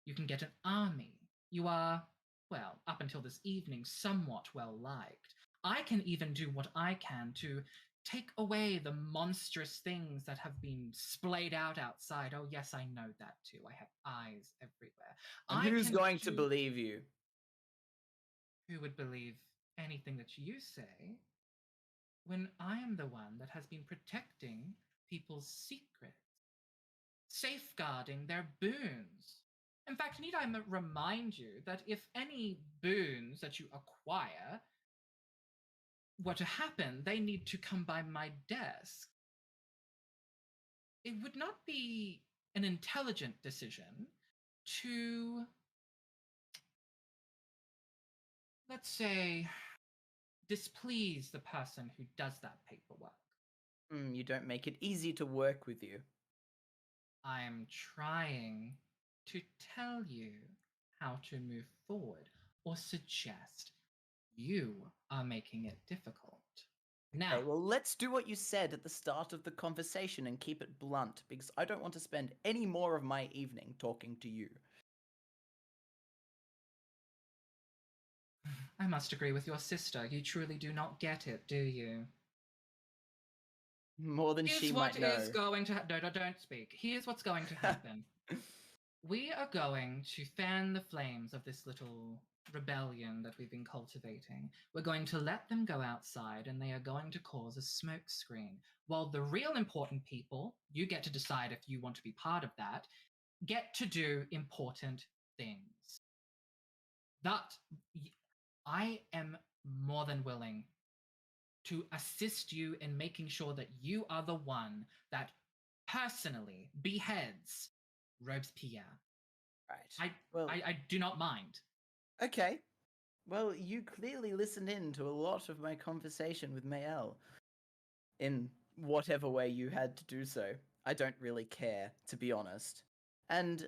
Speaker 5: You can get an army. You are, well, up until this evening, somewhat well liked. I can even do what I can to take away the monstrous things that have been splayed out outside. Oh, yes, I know that too. I have eyes everywhere.
Speaker 6: And
Speaker 5: I
Speaker 6: who's
Speaker 5: can
Speaker 6: going to
Speaker 5: do-
Speaker 6: believe you?
Speaker 5: Who would believe anything that you say when I am the one that has been protecting people's secrets, safeguarding their boons? In fact, need I remind you that if any boons that you acquire were to happen, they need to come by my desk. It would not be an intelligent decision to, let's say, displease the person who does that paperwork.
Speaker 6: You don't make it easy to work with you.
Speaker 5: I am trying to tell you how to move forward, or suggest. You are making it difficult. Now,
Speaker 6: Okay, well, let's do what you said at the start of the conversation and keep it blunt, because I don't want to spend any more of my evening talking to you.
Speaker 5: I must agree with your sister. You truly do not get it, do you?
Speaker 6: More than she
Speaker 5: Here's
Speaker 6: might
Speaker 5: what
Speaker 6: know.
Speaker 5: is going to no, don't speak. Here's what's going to happen. We are going to fan the flames of this little rebellion that we've been cultivating. We're going to let them go outside, and they are going to cause a smoke screen. While the real important people, you get to decide if you want to be part of that, get to do important things. That I am more than willing to assist you in making sure that you are the one that personally beheads Robespierre.
Speaker 6: Right.
Speaker 5: I do not mind.
Speaker 6: Okay. Well, you clearly listened in to a lot of my conversation with Mael. In whatever way you had to do so. I don't really care, to be honest. And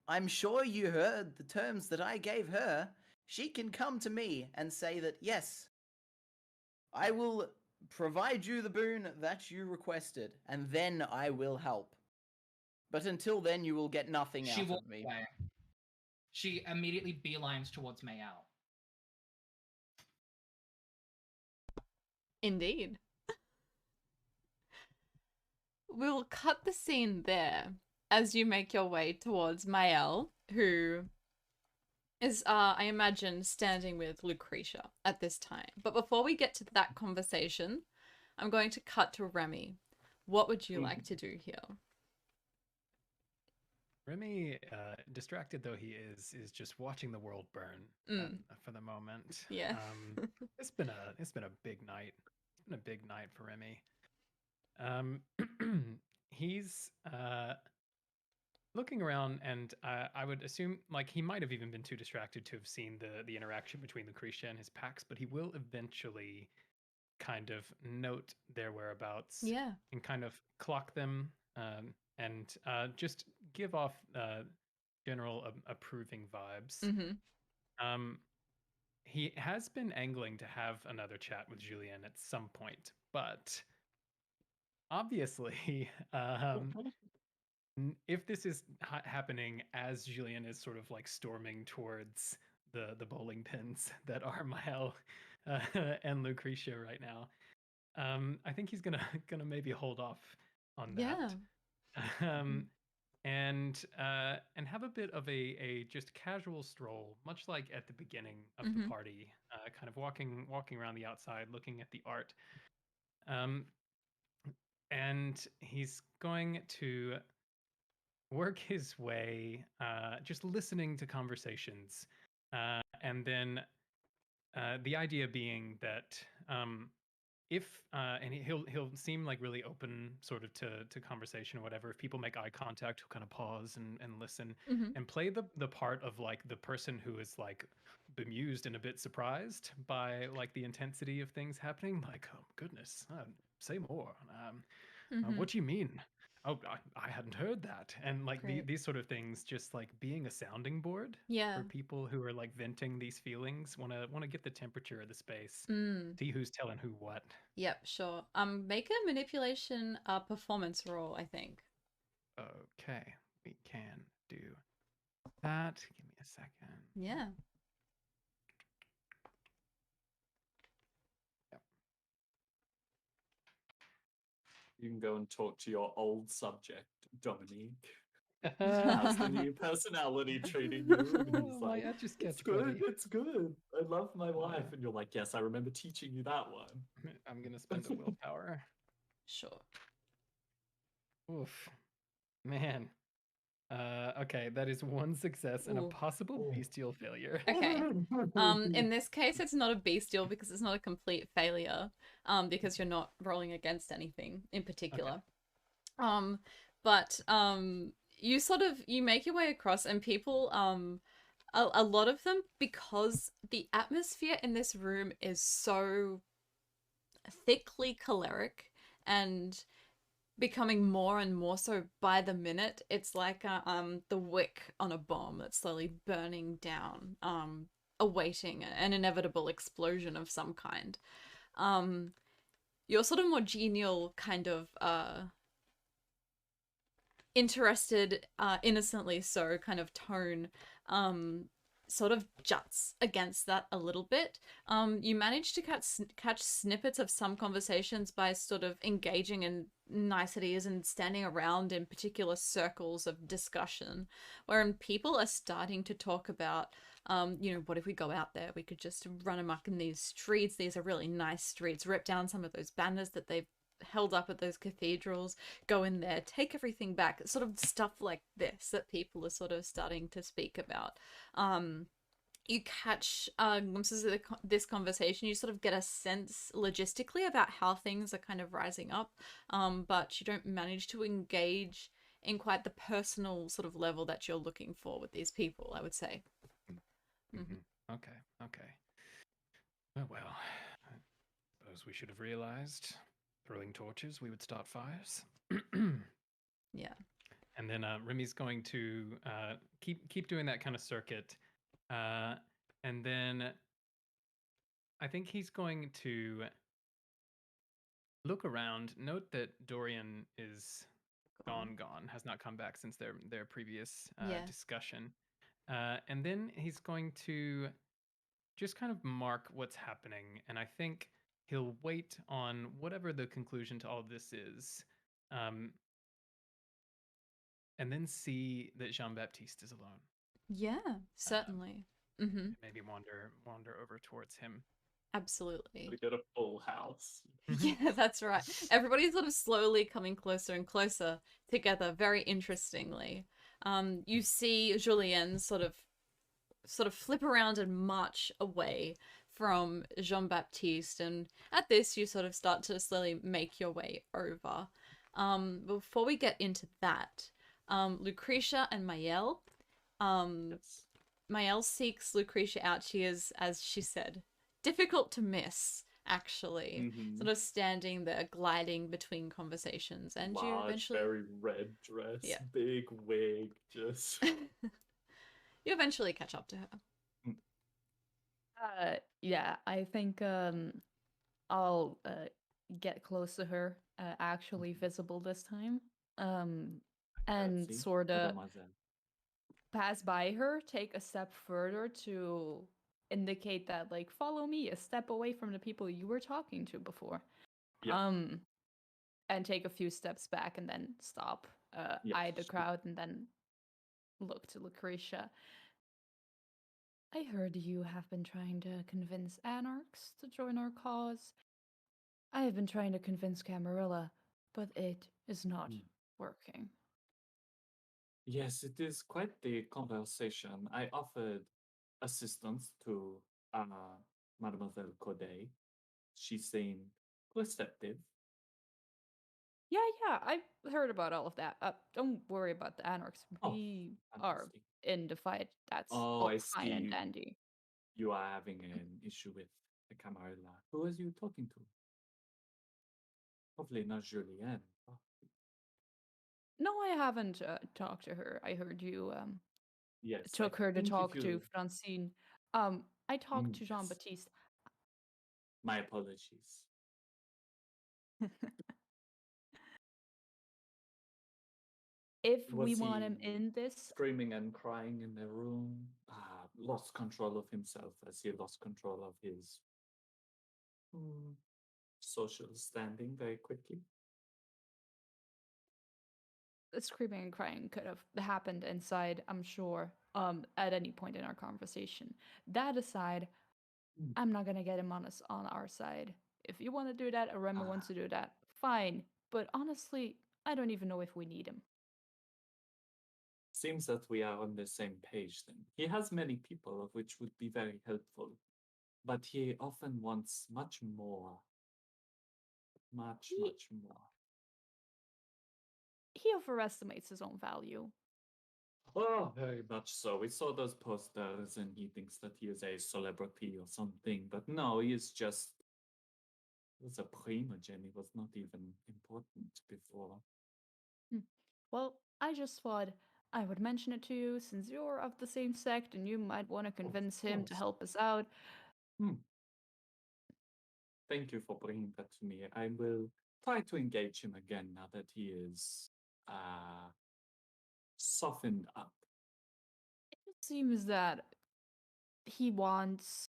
Speaker 6: I'm sure you heard the terms that I gave her. She can come to me and say that, yes, I will provide you the boon that you requested, and then I will help. But until then, you will get nothing
Speaker 5: She
Speaker 6: out
Speaker 5: walks
Speaker 6: of me.
Speaker 5: away. She immediately beelines towards Mayal.
Speaker 1: Indeed. We'll cut the scene there as you make your way towards Mael, who is, I imagine, standing with Lucretia at this time. But before we get to that conversation, I'm going to cut to Remy. What would you like to do here?
Speaker 2: Remy, distracted though he is just watching the world burn for the moment.
Speaker 1: Yeah.
Speaker 2: It's been a big night. been a big night for Remy. He's looking around, and I would assume like he might have even been too distracted to have seen the interaction between Lucretia and his packs, but he will eventually kind of note their whereabouts
Speaker 1: Yeah.
Speaker 2: and kind of clock them, and just give off general approving vibes.
Speaker 1: Mm-hmm.
Speaker 2: He has been angling to have another chat with Julien at some point, but obviously, if this is happening as Julien is sort of like storming towards the bowling pins that are Mael and Lucretia right now, I think he's gonna maybe hold off on that.
Speaker 1: Yeah.
Speaker 2: And have a bit of a just casual stroll, much like at the beginning of the party, kind of walking around the outside, looking at the art. And he's going to work his way, just listening to conversations, and then the idea being that if and he'll seem like really open sort of to conversation or whatever. If people make eye contact, he'll kind of pause and listen and play the part of like the person who is like bemused and a bit surprised by like the intensity of things happening. Like, oh goodness, say more. What do you mean? Oh, I hadn't heard that. And like these sort of things, just like being a sounding board
Speaker 1: Yeah.
Speaker 2: for people who are like venting these feelings, want to get the temperature of the space, see who's telling who what.
Speaker 1: Yep, sure. Make a manipulation performance roll, I think.
Speaker 2: Okay, we can do that. Give me a second.
Speaker 1: Yeah.
Speaker 3: You can go and talk to your old subject, Dominique. How's the new personality treating you? And he's like, it's good, it's good. I love my life. And you're like, yes, I remember teaching you that one.
Speaker 2: I'm going to spend a willpower.
Speaker 1: Sure.
Speaker 2: Oof. Man. Okay, that is one success and a possible bestial failure.
Speaker 1: Okay. In this case, it's not a bestial because it's not a complete failure, because you're not rolling against anything in particular. Okay. But you make your way across, and people, a lot of them, because the atmosphere in this room is so thickly choleric and becoming more and more so by the minute. It's like the wick on a bomb that's slowly burning down, awaiting an inevitable explosion of some kind. Your sort of more genial kind of interested, innocently so kind of tone sort of juts against that a little bit. You manage to catch snippets of some conversations by sort of engaging in niceties and standing around in particular circles of discussion, wherein people are starting to talk about, what if we go out there? We could just run amok in these streets. These are really nice streets. Rip down some of those banners that they've held up at those cathedrals, go in there, take everything back. Sort of stuff like this that people are sort of starting to speak about. You catch glimpses of this conversation. You sort of get a sense logistically about how things are kind of rising up, but you don't manage to engage in quite the personal sort of level that you're looking for with these people, I would say.
Speaker 2: Okay. Well, I suppose we should have realized throwing torches, we would start fires.
Speaker 1: Yeah.
Speaker 2: And then Remy's going to keep doing that kind of circuit. And then I think he's going to look around, note that Dorian is gone, has not come back since their previous discussion. And then he's going to just kind of mark what's happening. And I think he'll wait on whatever the conclusion to all of this is, and then see that Jean-Baptiste is alone.
Speaker 1: Yeah, certainly.
Speaker 2: Maybe wander over towards him.
Speaker 1: Absolutely.
Speaker 3: We get a full house.
Speaker 1: Yeah, that's right. Everybody's sort of slowly coming closer and closer together, very interestingly. You see Julien sort of flip around and march away from Jean-Baptiste, and at this you sort of start to slowly make your way over. Before we get into that, Lucretia and Maëlle,
Speaker 3: Yes.
Speaker 1: Maëlle seeks Lucretia out. She is, as she said, difficult to miss, actually.
Speaker 3: Mhm.
Speaker 1: Sort of standing there, gliding between conversations, and you
Speaker 3: Large,
Speaker 1: eventually
Speaker 3: very red dress,
Speaker 1: Yeah.
Speaker 3: big wig, just.
Speaker 1: you eventually catch up to her.
Speaker 4: Yeah, I think I'll get close to her, actually visible this time. And
Speaker 3: Curtsy,
Speaker 4: sort of
Speaker 3: mademoiselle.
Speaker 4: pass by her, take a step further to indicate that, like, follow me, a step away from the people you were talking to before.
Speaker 3: Yeah.
Speaker 4: And take a few steps back and then stop,
Speaker 3: Yeah,
Speaker 4: eye the
Speaker 3: she-
Speaker 4: crowd, and then look to Lucretia. I heard you have been trying to convince anarchs to join our cause. I have been trying to convince Camarilla, but it is not
Speaker 3: Mm.
Speaker 4: working.
Speaker 3: Yes, it is quite the conversation. I offered assistance to Mademoiselle Corday. She seemed receptive.
Speaker 4: Yeah, I've heard about all of that. Don't worry about the anarchs.
Speaker 3: Oh,
Speaker 4: We are
Speaker 3: fantastic.
Speaker 4: in the fight. That's
Speaker 3: Oh,
Speaker 4: all
Speaker 3: I
Speaker 4: fine and
Speaker 3: see.
Speaker 4: dandy.
Speaker 3: You are having an issue with the Camarilla. Who was you talking to? Hopefully not Julienne. Oh,
Speaker 4: No, I haven't talked to her. I heard you
Speaker 3: yes, I
Speaker 4: took her to
Speaker 3: think if
Speaker 4: talk to
Speaker 3: you.
Speaker 4: Francine. I talked to Jean
Speaker 3: Yes.
Speaker 4: Baptiste.
Speaker 3: My apologies.
Speaker 4: If we
Speaker 3: Was
Speaker 4: want him
Speaker 3: he
Speaker 4: in this,
Speaker 3: screaming and crying in the room? Lost control of himself as he lost control of his social standing very quickly.
Speaker 4: screaming and crying could have happened inside, I'm sure, at any point in our conversation. That aside,
Speaker 3: Mm.
Speaker 4: I'm not gonna get him on us on our side. If you want to do that, or Remy wants to do that, fine. But honestly, I don't even know if we need him.
Speaker 3: Seems that we are on the same page then. He has many people, of which would be very helpful, but he often wants much more. Much,
Speaker 4: He
Speaker 3: much more.
Speaker 4: he overestimates his own value.
Speaker 3: Oh, very much so. We saw those posters and he thinks that he is a celebrity or something, but no, he is just. He was a primogen. He was not even important before.
Speaker 4: Well, I just thought I would mention it to you since you're of the same sect and you might want to convince him to
Speaker 3: course.
Speaker 4: help us out.
Speaker 3: Thank you for bringing that to me. I will try to engage him again now that he is softened up.
Speaker 4: It seems that he wants,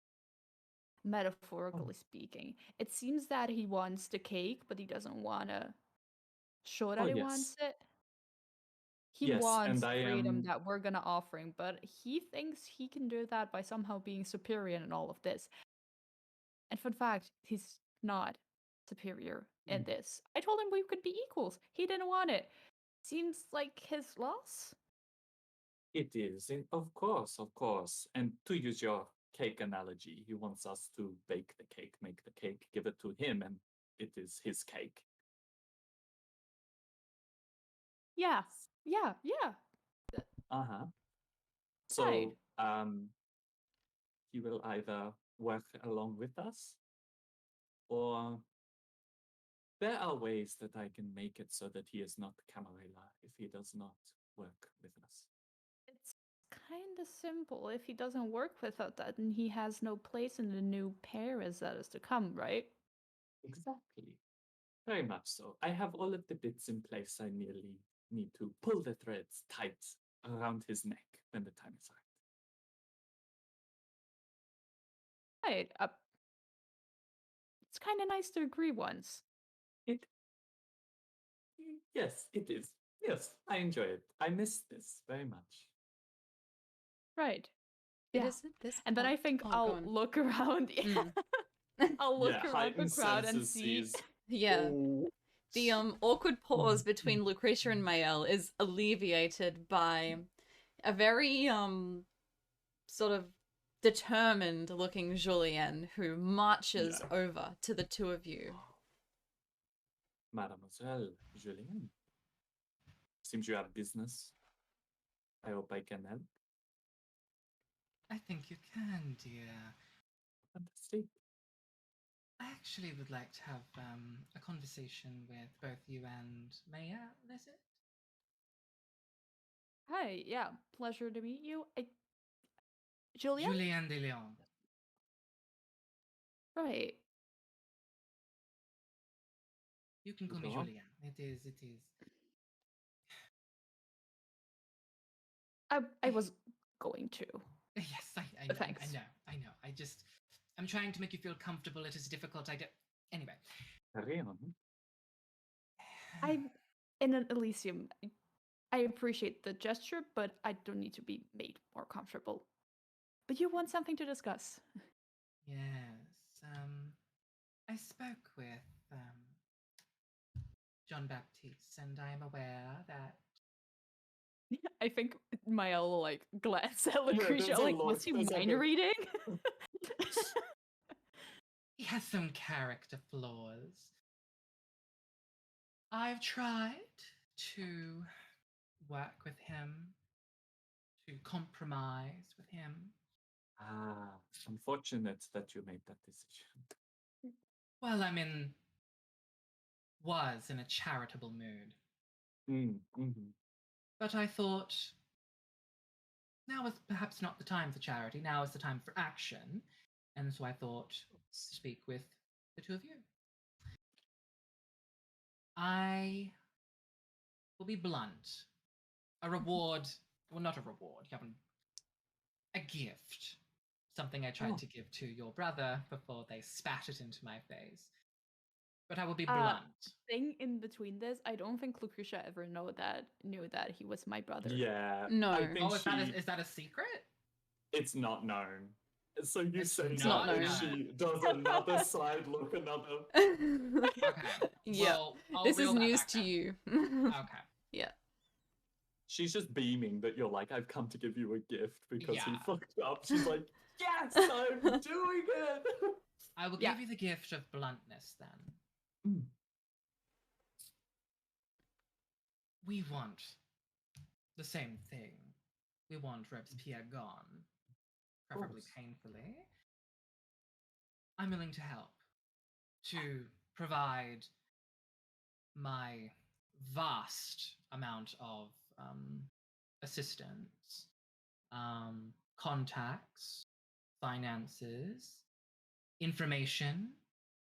Speaker 4: metaphorically speaking, it seems that he wants the cake, but he doesn't want to show that
Speaker 3: Oh,
Speaker 4: he
Speaker 3: yes.
Speaker 4: wants it. He
Speaker 3: Yes, and
Speaker 4: wants
Speaker 3: I
Speaker 4: freedom
Speaker 3: am.
Speaker 4: that we're gonna offer him, but he thinks he can do that by somehow being superior in all of this. And fun fact, he's not superior in this. I told him we could be equals. He didn't want it. Seems like his loss.
Speaker 3: It is, of course, of course. And to use your cake analogy, he wants us to bake the cake, make the cake, give it to him, and it is his cake.
Speaker 4: Yeah.
Speaker 3: Uh-huh.
Speaker 4: Right.
Speaker 3: So, he will either work along with us, or there are ways that I can make it so that he is not Camarilla if he does not work with us.
Speaker 4: It's kind of simple. If he doesn't work with us, then he has no place in the new Paris that is to come, right?
Speaker 3: Exactly. Very much so. I have all of the bits in place. I merely need to pull the threads tight around his neck when the time is right.
Speaker 4: Right. It's kind of nice to agree once.
Speaker 3: Yes, it is. Yes, I enjoy it. I miss this very much.
Speaker 4: Right.
Speaker 1: It
Speaker 4: Yeah.
Speaker 1: is at this
Speaker 4: And then I
Speaker 1: point-
Speaker 4: think
Speaker 1: oh, go
Speaker 4: I'll
Speaker 1: on.
Speaker 4: look around. I'll look
Speaker 3: Yeah,
Speaker 4: around the
Speaker 3: heightened
Speaker 4: crowd and see.
Speaker 3: senses.
Speaker 1: Yeah.
Speaker 3: Oh.
Speaker 1: The awkward pause between Lucretia and Maëlle is alleviated by a very sort of determined looking Julien who marches
Speaker 3: Yeah.
Speaker 1: over to the two of you.
Speaker 3: Mademoiselle Julien, seems you have business. I hope I can help.
Speaker 5: I think you can, dear.
Speaker 3: Fantastic.
Speaker 5: I actually would like to have a conversation with both you and Maya, is it?
Speaker 4: Hi, yeah, pleasure to meet you. Julia?
Speaker 5: Julien de Leon.
Speaker 4: Right.
Speaker 5: You can call me
Speaker 3: Go on.
Speaker 5: Julien. It is.
Speaker 4: I was going to.
Speaker 5: Yes, I
Speaker 4: Thanks.
Speaker 5: know. I'm trying to make you feel comfortable. It is difficult. Anyway.
Speaker 3: Carry on.
Speaker 4: I'm in an Elysium. I appreciate the gesture, but I don't need to be made more comfortable. But you want something to discuss.
Speaker 5: Yes. I spoke with John Baptiste, and I am aware that
Speaker 4: I think Maya will like glance at
Speaker 3: Yeah,
Speaker 4: Lucretia,
Speaker 3: there's a
Speaker 4: like,
Speaker 3: look,
Speaker 4: was he
Speaker 3: there's like
Speaker 4: mind
Speaker 3: a-
Speaker 4: reading?
Speaker 5: he has some character flaws. I've tried to work with him, to compromise with him.
Speaker 3: Ah, unfortunate that you made that decision.
Speaker 5: Well, was in a charitable mood.
Speaker 3: Mm-hmm.
Speaker 5: But I thought now is perhaps not the time for charity. Now is the time for action. And so I thought to speak with the two of you. I will be blunt. A reward, well, not a reward, you haven't, a gift. Something I tried to give to your brother before they spat it into my face. But I will be blunt.
Speaker 4: Thing in between this, I don't think Lucretia ever knew that he was my brother.
Speaker 3: Yeah.
Speaker 1: No.
Speaker 3: I think
Speaker 5: Oh, is that a secret?
Speaker 3: It's not known. So you
Speaker 5: It's
Speaker 3: say
Speaker 1: not
Speaker 3: that, and
Speaker 1: known.
Speaker 3: she does another side look, another.
Speaker 5: Okay.
Speaker 1: Yeah.
Speaker 5: Well, I'll
Speaker 1: This is
Speaker 5: reel that
Speaker 1: news
Speaker 5: back
Speaker 1: to
Speaker 5: then.
Speaker 1: you.
Speaker 5: Okay.
Speaker 1: Yeah.
Speaker 3: She's just beaming that you're like, I've come to give you a gift because he
Speaker 5: Yeah.
Speaker 3: fucked up. She's like, yes, I'm doing it.
Speaker 5: I will
Speaker 4: Yeah.
Speaker 5: give you the gift of bluntness then.
Speaker 3: Mm.
Speaker 5: We want the same thing. We want Robespierre gone, preferably
Speaker 3: course.
Speaker 5: painfully. I'm willing to help, to provide my vast amount of assistance, contacts, finances, information.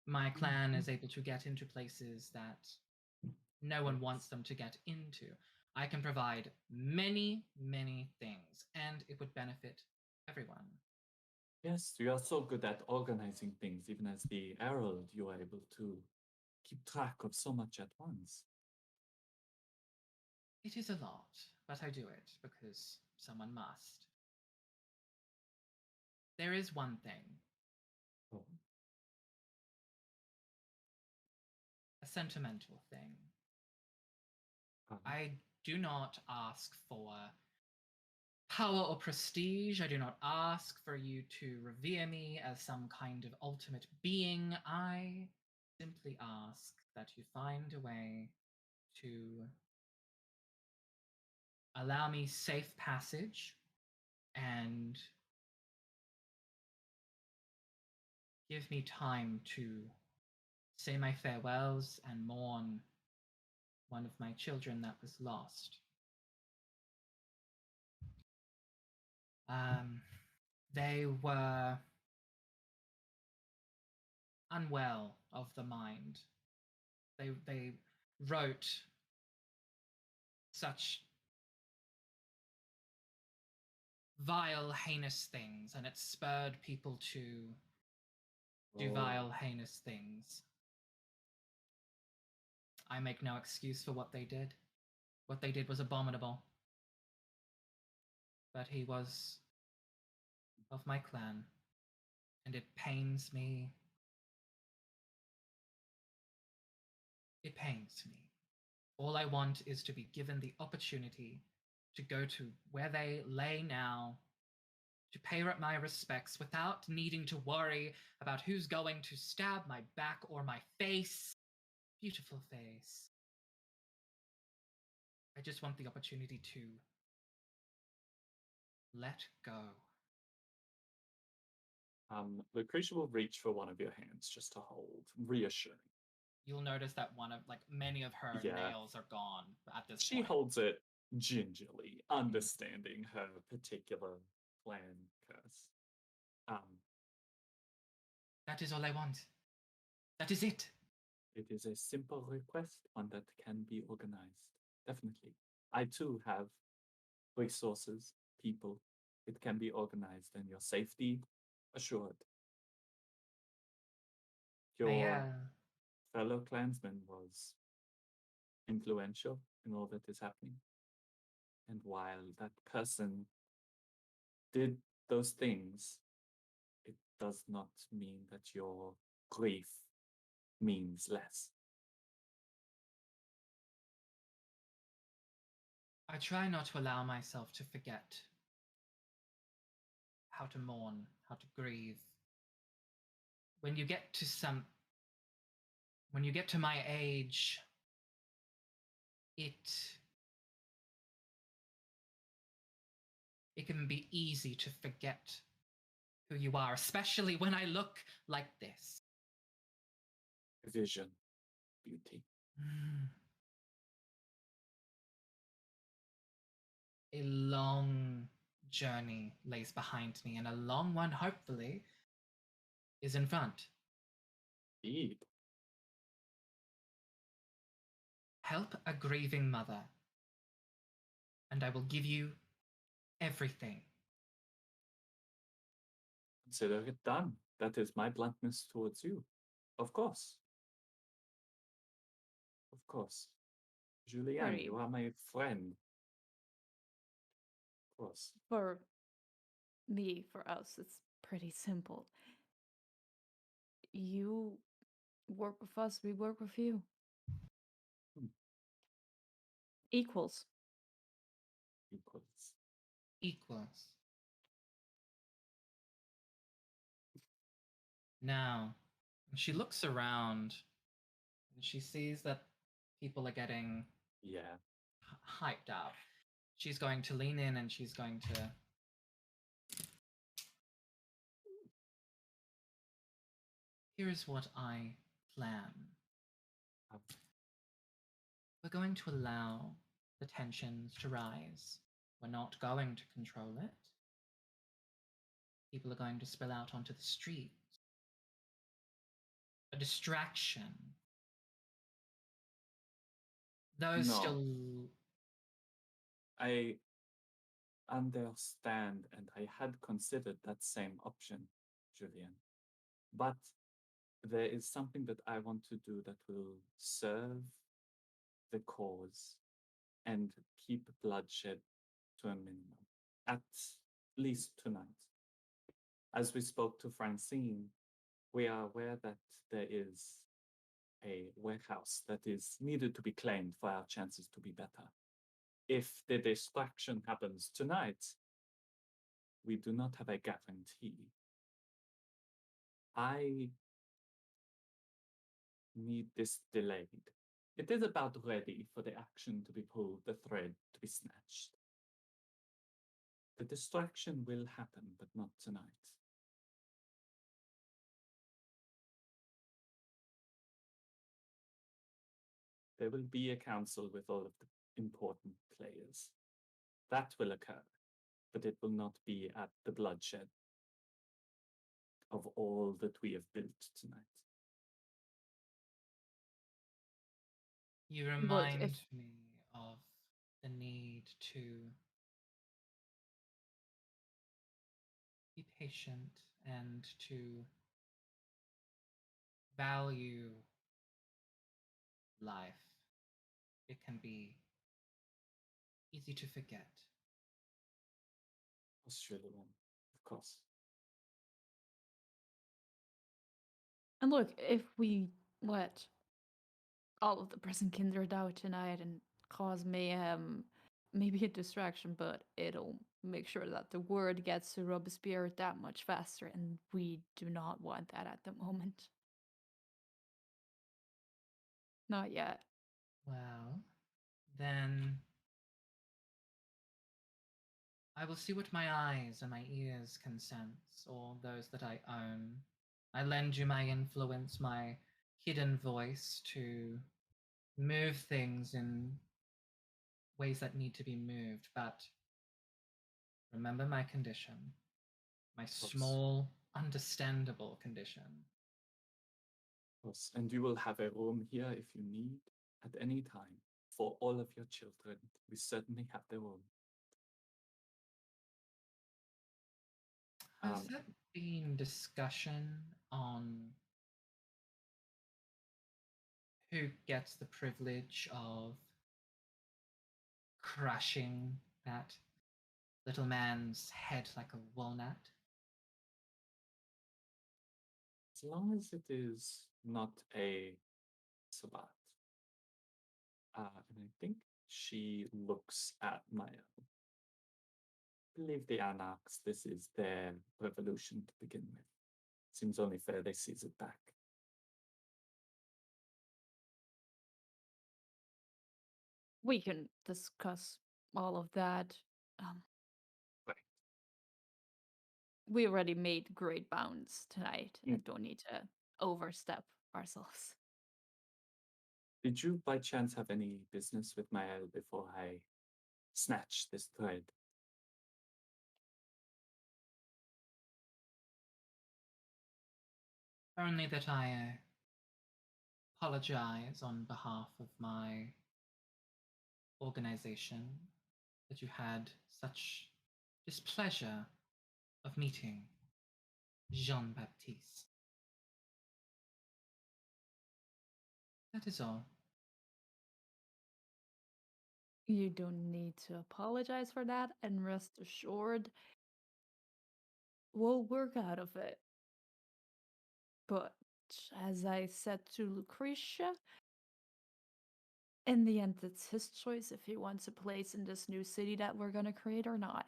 Speaker 5: My clan is able to get into places that no one wants them to get into. I can provide many, many things, and it would benefit everyone.
Speaker 3: Yes, you are so good at organizing things, even as the Herald, you are able to keep track of so much at once.
Speaker 5: It is a lot, but I do it because someone must. There is one thing,
Speaker 3: Oh.
Speaker 5: a sentimental thing.
Speaker 3: Uh-huh.
Speaker 5: I do not ask for power or prestige. I do not ask for you to revere me as some kind of ultimate being. I simply ask that you find a way to allow me safe passage and give me time to say my farewells and mourn one of my children that was lost. They were unwell of the mind. They wrote such vile, heinous things, and it spurred people to do vile, heinous things. I make no excuse for what they did. What they did was abominable. But he was of my clan, and it pains me. It pains me. All I want is to be given the opportunity to go to where they lay now, to pay my respects without needing to worry about who's going to stab my back or my face. Beautiful face. I just want the opportunity to let go.
Speaker 3: Lucretia will reach for one of your hands just to hold, reassuring.
Speaker 5: You'll notice that many of her
Speaker 3: Yeah.
Speaker 5: nails are gone at this
Speaker 3: She
Speaker 5: point.
Speaker 3: holds it gingerly, understanding her particular clan curse.
Speaker 5: That is all I want. That is it.
Speaker 3: It is a simple request, one that can be organized. Definitely. I too have resources, people. It can be organized and your safety assured. Your fellow clansman was influential in all that is happening. And while that person did those things, it does not mean that your grief means less.
Speaker 5: I try not to allow myself to forget how to mourn, how to grieve. When you get to my age, it can be easy to forget who you are, especially when I look like this.
Speaker 3: Vision, beauty.
Speaker 5: A long journey lays behind me, and a long one, hopefully, is in front.
Speaker 3: Indeed.
Speaker 5: Help a grieving mother, and I will give you everything.
Speaker 3: Consider it done. That is my bluntness towards you. Of course. Of course. Julianne, you are my friend. Of course.
Speaker 4: For me, for us, it's pretty simple. You work with us, we work with you. Equals.
Speaker 5: Equals. Now, she looks around and she sees that people are getting hyped up. She's going to lean in and she's going to here's what I plan. We're going to allow the tensions to rise. We're not going to control it. People are going to spill out onto the streets. A distraction. Those still...
Speaker 3: I understand, and I had considered that same option, Julian. But there is something that I want to do that will serve the cause and keep bloodshed to a minimum, at least tonight. As we spoke to Francine, we are aware that there is a warehouse that is needed to be claimed for our chances to be better. If the distraction happens tonight, we do not have a guarantee. I need this delayed. It is about ready for the action to be pulled, the thread to be snatched. The distraction will happen, but not tonight. There will be a council with all of the important players. That will occur, but it will not be at the bloodshed of all that we have built tonight.
Speaker 5: You remind me of the need to be patient and to value life. It can be easy to forget.
Speaker 3: Australian, of course.
Speaker 4: And look, if we let all of the present kindred out tonight and cause mayhem, maybe a distraction, but it'll make sure that the word gets to Robespierre that much faster, and we do not want that at the moment. Not yet.
Speaker 5: Well, then I will see what my eyes and my ears can sense, or those that I own. I lend you my influence, my hidden voice to move things in ways that need to be moved, but remember my condition, my
Speaker 3: course.
Speaker 5: small, understandable condition.
Speaker 3: Yes, and you will have a room here if you need at any time for all of your children. We certainly have the room.
Speaker 5: Has there been discussion on who gets the privilege of crushing that little man's head like a walnut?
Speaker 3: As long as it is not a Sabbat. And I think she looks at Maya. I believe the Anarchs, this is their revolution to begin with. Seems only fair they seize it back.
Speaker 4: We can discuss all of that.
Speaker 3: Right.
Speaker 4: We already made great bounds tonight. I
Speaker 3: Mm.
Speaker 4: don't need to overstep ourselves.
Speaker 3: Did you by chance have any business with Mael before I snatch this thread?
Speaker 5: Only that I apologize on behalf of my organization that you had such displeasure of meeting Jean Baptiste. That is all.
Speaker 4: You don't need to apologize for that, and rest assured, we'll work out of it. But as I said to Lucretia, in the end, it's his choice if he wants a place in this new city that we're gonna create or not.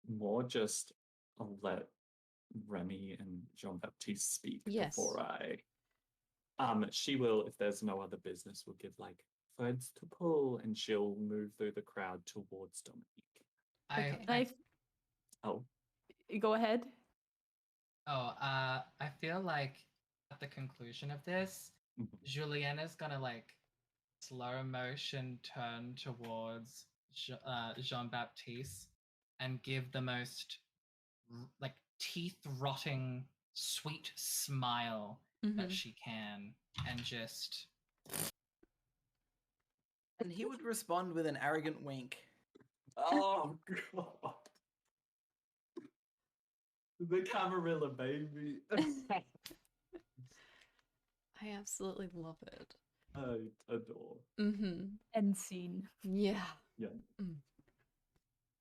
Speaker 3: More just I'll let Remy and Jean Baptiste speak
Speaker 1: Yes.
Speaker 3: before I. She will, if there's no other business, will give like threads to pull, and she'll move through the crowd towards Dominique.
Speaker 1: Okay.
Speaker 3: Oh,
Speaker 4: Go ahead.
Speaker 5: I feel like at the conclusion of this,
Speaker 3: mhm.
Speaker 5: Julienne is gonna like slow motion turn towards Jean Baptiste and give the most like teeth rotting sweet smile that
Speaker 1: Mhm.
Speaker 5: she can, and just
Speaker 6: And he would respond with an arrogant wink.
Speaker 3: Oh god. The Camarilla baby.
Speaker 1: I absolutely love it.
Speaker 3: I adore.
Speaker 1: Mm-hmm.
Speaker 4: End scene.
Speaker 1: Yeah.
Speaker 3: Yeah.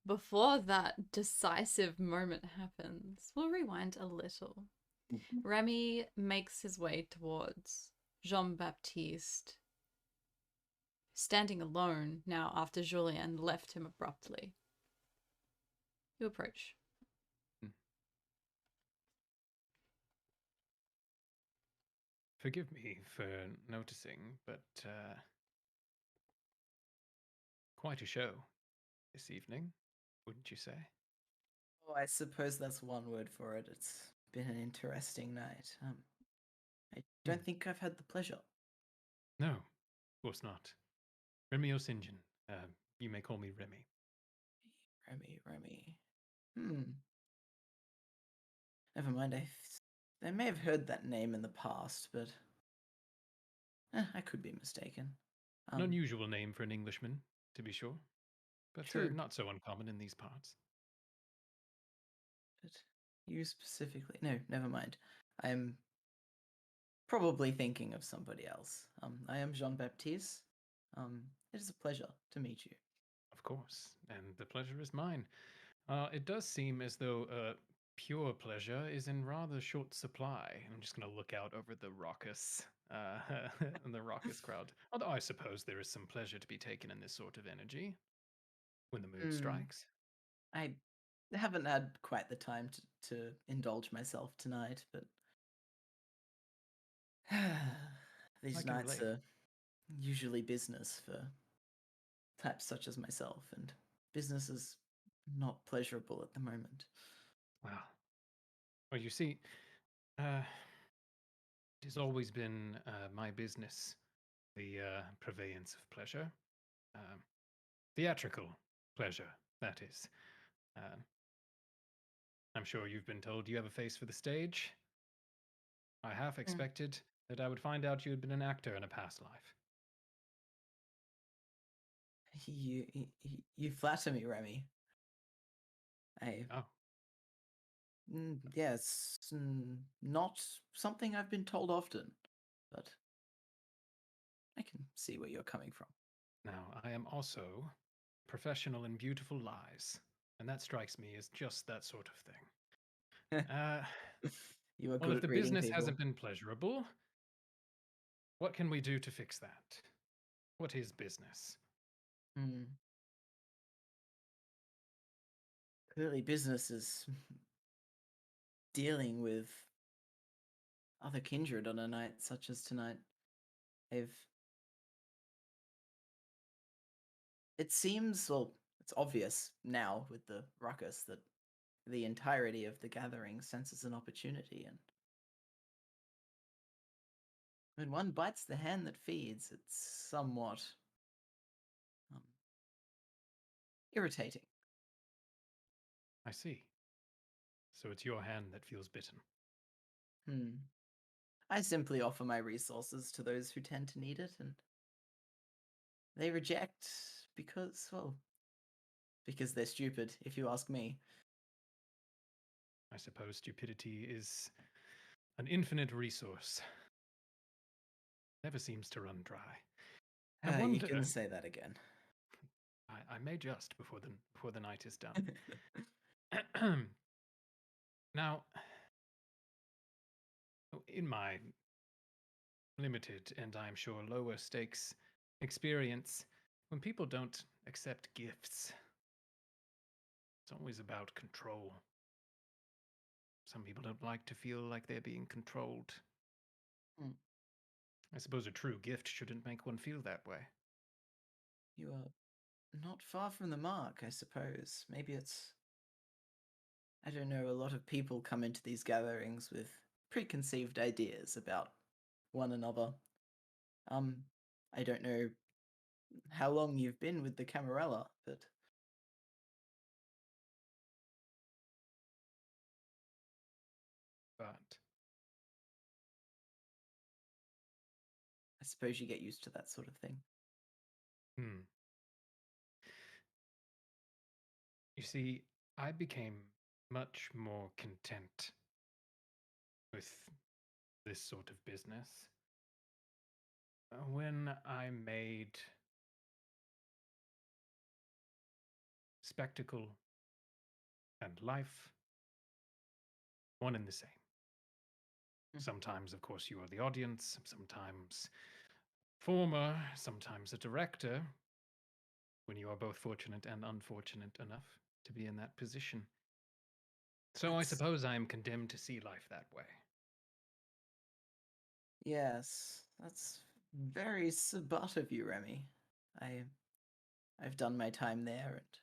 Speaker 1: Before that decisive moment happens, we'll rewind a little.
Speaker 3: Mhm.
Speaker 1: Remy makes his way towards Jean Baptiste, standing alone now after Julien left him abruptly. You approach.
Speaker 2: Forgive me for noticing, but quite a show this evening, wouldn't you say?
Speaker 6: Oh, I suppose that's one word for it. It's been an interesting night. I don't think I've had the pleasure.
Speaker 2: No, of course not. Remy O'Sinjin. You may call me Remy.
Speaker 6: Remy. Never mind. I may have heard that name in the past, but I could be mistaken.
Speaker 2: An unusual name for an Englishman, to be sure, but
Speaker 6: True.
Speaker 2: not so uncommon in these parts.
Speaker 6: But you specifically? No, never mind. I'm probably thinking of somebody else. I am Jean Baptiste. It is a pleasure to meet you.
Speaker 2: Of course, and the pleasure is mine. It does seem as though a pure pleasure is in rather short supply. I'm just going to look out over the raucous, the raucous crowd. Although I suppose there is some pleasure to be taken in this sort of energy when the mood
Speaker 6: Hmm.
Speaker 2: strikes.
Speaker 6: I haven't had quite the time to indulge myself tonight, but these
Speaker 2: I can
Speaker 6: nights
Speaker 2: relate.
Speaker 6: are usually business for types such as myself, and business is not pleasurable at the moment.
Speaker 2: Wow. Well, you see, it has always been my business, the purveyance of pleasure. Um, theatrical pleasure, that is. I'm sure you've been told you have a face for the stage. I half expected that I would find out you had been an actor in a past life.
Speaker 6: You flatter me, Remy.
Speaker 2: Oh,
Speaker 6: Yeah, it's not something I've been told often, but I can see where you're coming from.
Speaker 2: now I am also professional in beautiful lies, and that strikes me as just that sort of thing.
Speaker 6: You are
Speaker 2: Well,
Speaker 6: good
Speaker 2: if
Speaker 6: at
Speaker 2: the
Speaker 6: reading
Speaker 2: business
Speaker 6: people.
Speaker 2: hasn't been pleasurable, what can we do to fix that? What is business?
Speaker 6: Hmm. Clearly, business is dealing with other kindred on a night such as tonight. They've. It seems, well, it's obvious now with the ruckus that the entirety of the gathering senses an opportunity, and when one bites the hand that feeds, it's somewhat um, irritating.
Speaker 2: I see. So it's your hand that feels bitten.
Speaker 6: Hmm. I simply offer my resources to those who tend to need it, and they reject because, well, because they're stupid, if you ask me.
Speaker 2: I suppose stupidity is an infinite resource. Never seems to run dry. I
Speaker 6: You
Speaker 2: wonder.
Speaker 6: can say that again.
Speaker 2: I may just before the night is done. Now, in my limited and I'm sure lower stakes experience, when people don't accept gifts, it's always about control. Some people don't like to feel like they're being controlled.
Speaker 6: Hmm.
Speaker 2: I suppose a true gift shouldn't make one feel that way.
Speaker 6: You are not far from the mark, I suppose. Maybe it's. I don't know, a lot of people come into these gatherings with preconceived ideas about one another. Um, I don't know how long you've been with the Camarilla, but
Speaker 2: But
Speaker 6: I suppose you get used to that sort of thing.
Speaker 2: You see, I became much more content with this sort of business when I made spectacle and life one and the same. Sometimes, of course, you are the audience, sometimes former, sometimes a director, when you are both fortunate and unfortunate enough to be in that position. So I
Speaker 6: That's-
Speaker 2: suppose I am condemned to see life that way.
Speaker 6: Yes, that's very Sabat of you, Remy. I, I've done my time there, and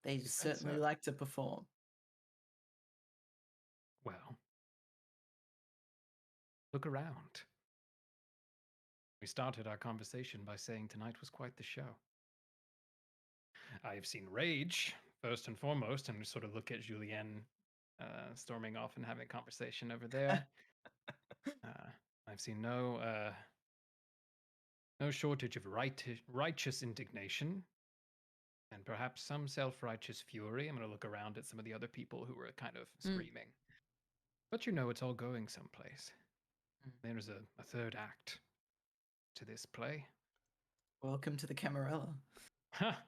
Speaker 6: they
Speaker 2: Is that
Speaker 6: certainly
Speaker 2: so?
Speaker 6: like to perform.
Speaker 2: Well, look around. We started our conversation by saying tonight was quite the show. I have seen rage, first and foremost, and we sort of look at Julienne storming off and having a conversation over there. I've seen no shortage of righteous indignation and perhaps some self-righteous fury. I'm going to look around at some of the other people who were kind of screaming. But you know, it's all going someplace. There is a third act to this play.
Speaker 6: Welcome to the Camarilla.
Speaker 2: Ha!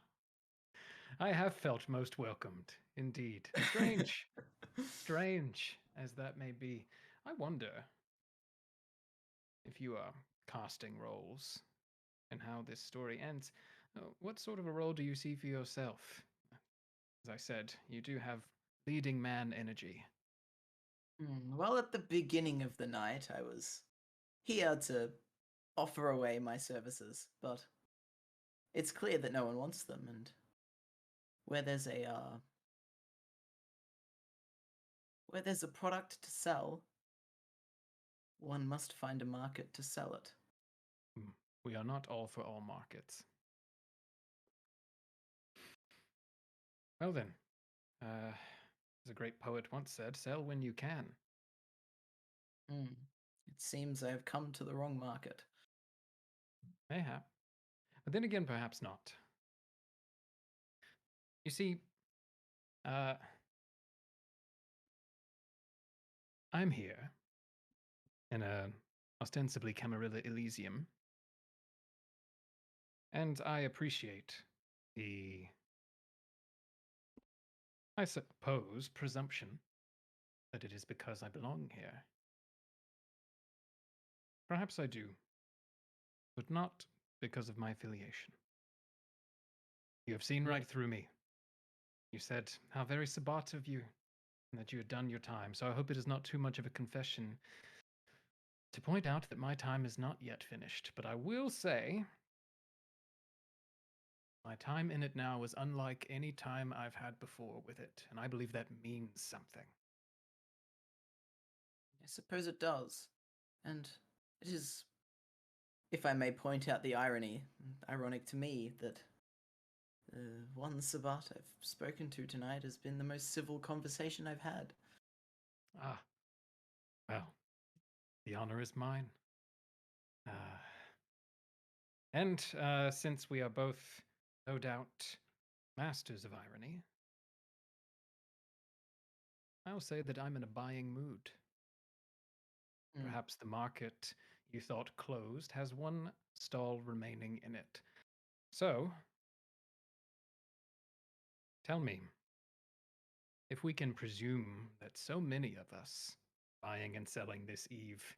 Speaker 2: I have felt most welcomed, indeed. Strange. Strange as that may be, I wonder if you are casting roles and how this story ends. What sort of a role do you see for yourself? As I said, you do have leading man energy.
Speaker 6: Well, at the beginning of the night, I was here to offer away my services, but it's clear that no one wants them, and where there's a product to sell, one must find a market to sell it.
Speaker 2: We are not all for all markets. Well then, as a great poet once said, sell when you can.
Speaker 6: It seems I have come to the wrong market.
Speaker 2: Mayhap. But then again, perhaps not. You see, I'm here in a ostensibly Camarilla Elysium, and I appreciate the, I suppose, presumption that it is because I belong here. Perhaps I do, but not because of my affiliation. You have seen right through me. You said how very Sabbat of you, and that you had done your time, so I hope it is not too much of a confession to point out that my time is not yet finished. But I will say, my time in it now is unlike any time I've had before with it, and I believe that means something.
Speaker 6: I suppose it does. And it is, if I may point out the irony, ironic to me that the one Sabbat I've spoken to tonight has been the most civil conversation I've had.
Speaker 2: Ah, well, the honor is mine. And since we are both, no doubt, masters of irony, I'll say that I'm in a buying mood. Perhaps the market you thought closed has one stall remaining in it. So, tell me, if we can presume that so many of us buying and selling this eve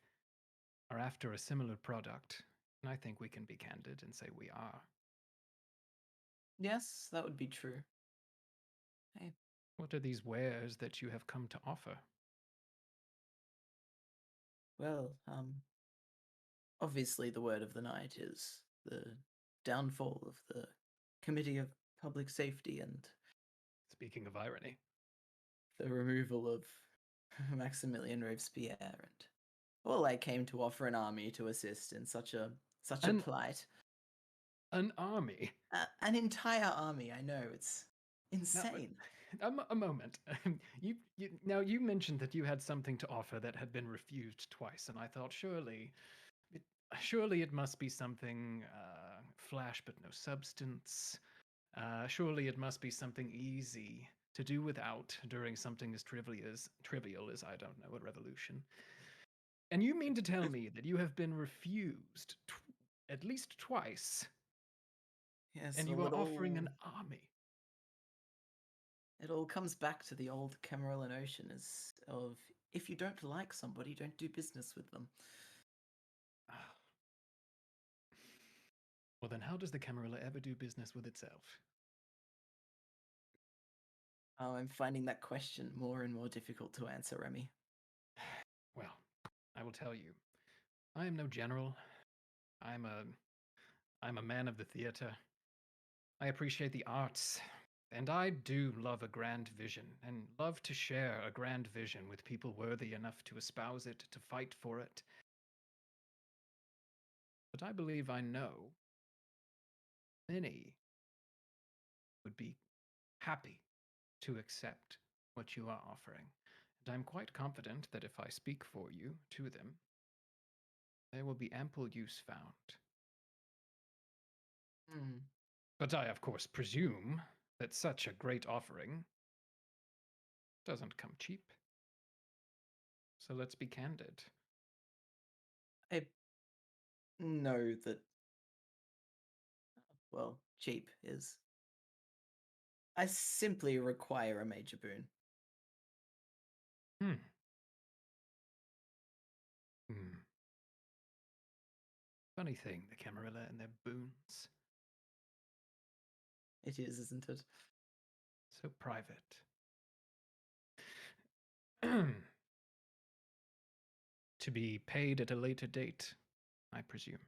Speaker 2: are after a similar product, and I think we can be candid and say we are.
Speaker 6: Yes, that would be true. Hey.
Speaker 2: What are these wares that you have come to offer?
Speaker 6: Well, obviously the word of the night is the downfall of the Committee of Public Safety and
Speaker 2: Speaking of irony,
Speaker 6: the removal of Maximilian Robespierre, and well, I came to offer an army to assist in such a plight.
Speaker 2: An army?
Speaker 6: An entire army, I know, it's insane.
Speaker 2: A moment. You mentioned that you had something to offer that had been refused twice, and I thought surely it must be something flash but no substance. Surely it must be something easy to do without during something as trivial as, I don't know, a revolution. And you mean to tell me that you have been refused at least twice?
Speaker 6: Yes,
Speaker 2: and you
Speaker 6: well,
Speaker 2: are offering an army?
Speaker 6: It all comes back to the old Camarilla notion of if you don't like somebody, don't do business with them.
Speaker 2: Well, then how does the Camarilla ever do business with itself?
Speaker 6: Oh, I'm finding that question more and more difficult to answer, Remy.
Speaker 2: Well, I will tell you. I am no general. I'm a man of the theater. I appreciate the arts, and I do love a grand vision, and love to share a grand vision with people worthy enough to espouse it, to fight for it. But I believe I know many would be happy to accept what you are offering. And I'm quite confident that if I speak for you to them, there will be ample use found. But I, of course, presume that such a great offering doesn't come cheap. So let's be candid.
Speaker 6: I know that, well, cheap is. I simply require a major boon.
Speaker 2: Hmm. Hmm. Funny thing, the Camarilla and their boons.
Speaker 6: It is, isn't it?
Speaker 2: So private. To be paid at a later date, I presume.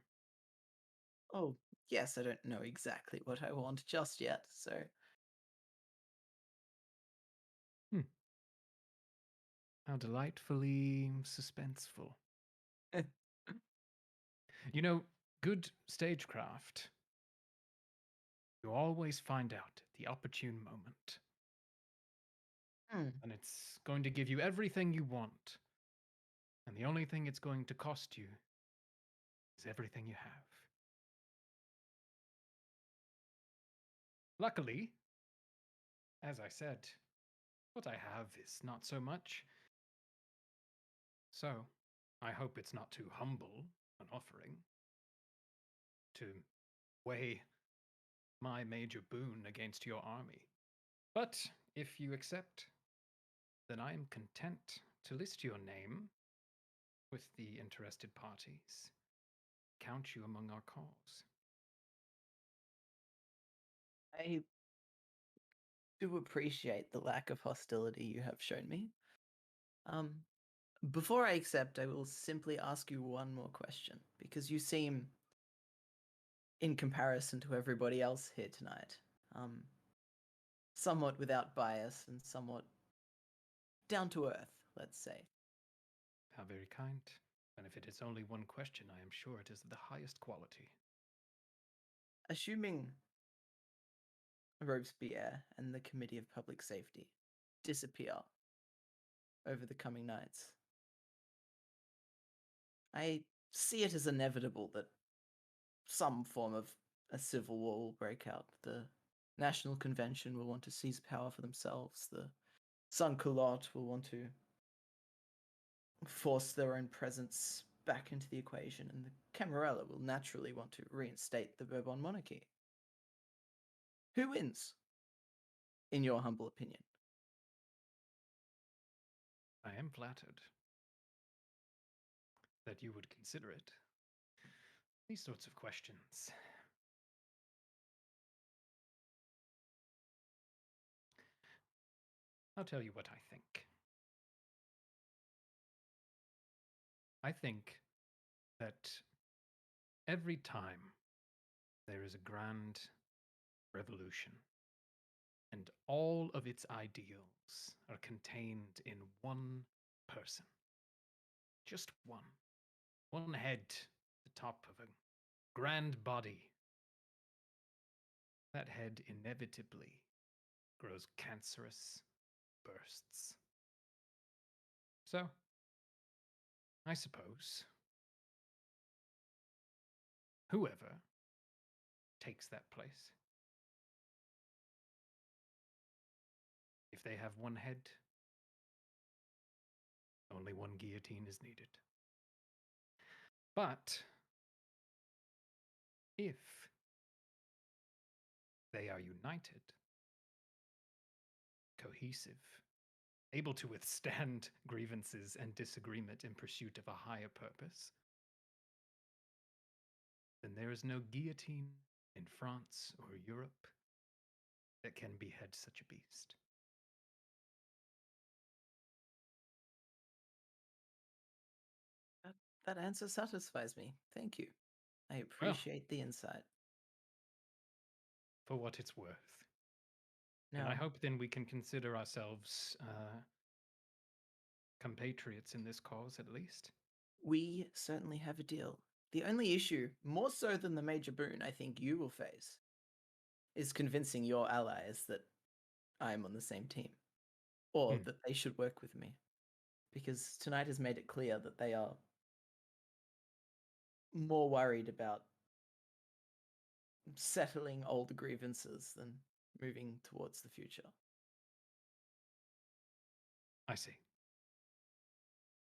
Speaker 6: Oh, yes, I don't know exactly what I want just yet, so.
Speaker 2: How delightfully suspenseful. You know, good stagecraft. You always find out at the opportune moment. And it's going to give you everything you want. And the only thing it's going to cost you is everything you have. Luckily, as I said, what I have is not so much. So, I hope it's not too humble an offering to weigh my major boon against your army. But if you accept, then I am content to list your name with the interested parties, count you among our cause.
Speaker 6: I do appreciate the lack of hostility you have shown me. Before I accept, I will simply ask you one more question, because you seem, in comparison to everybody else here tonight, somewhat without bias and somewhat down to earth, let's say.
Speaker 2: How very kind. And if it is only one question, I am sure it is of the highest quality.
Speaker 6: Assuming Robespierre and the Committee of Public Safety disappear over the coming nights, I see it as inevitable that some form of a civil war will break out. The National Convention will want to seize power for themselves. The Sans-Culottes will want to force their own presence back into the equation, and the Camarilla will naturally want to reinstate the Bourbon monarchy. Who wins, in your humble opinion?
Speaker 2: I am flattered that you would consider it. These sorts of questions. I'll tell you what I think. I think that every time there is a grand revolution and all of its ideals are contained in one person, just one, one head, the top of a grand body, that head inevitably grows cancerous, bursts. So, I suppose, whoever takes that place, if they have one head, only one guillotine is needed. But if they are united, cohesive, able to withstand grievances and disagreement in pursuit of a higher purpose, then there is no guillotine in France or Europe that can behead such a beast.
Speaker 6: That answer satisfies me. Thank you. I appreciate the insight.
Speaker 2: For what it's worth.
Speaker 6: Now,
Speaker 2: And I hope then we can consider ourselves compatriots in this cause, at least.
Speaker 6: we certainly have a deal. The only issue, more so than the major boon I think you will face, is convincing your allies that I'm on the same team, or that they should work with me. Because tonight has made it clear that they are more worried about settling old grievances than moving towards the future.
Speaker 2: I see.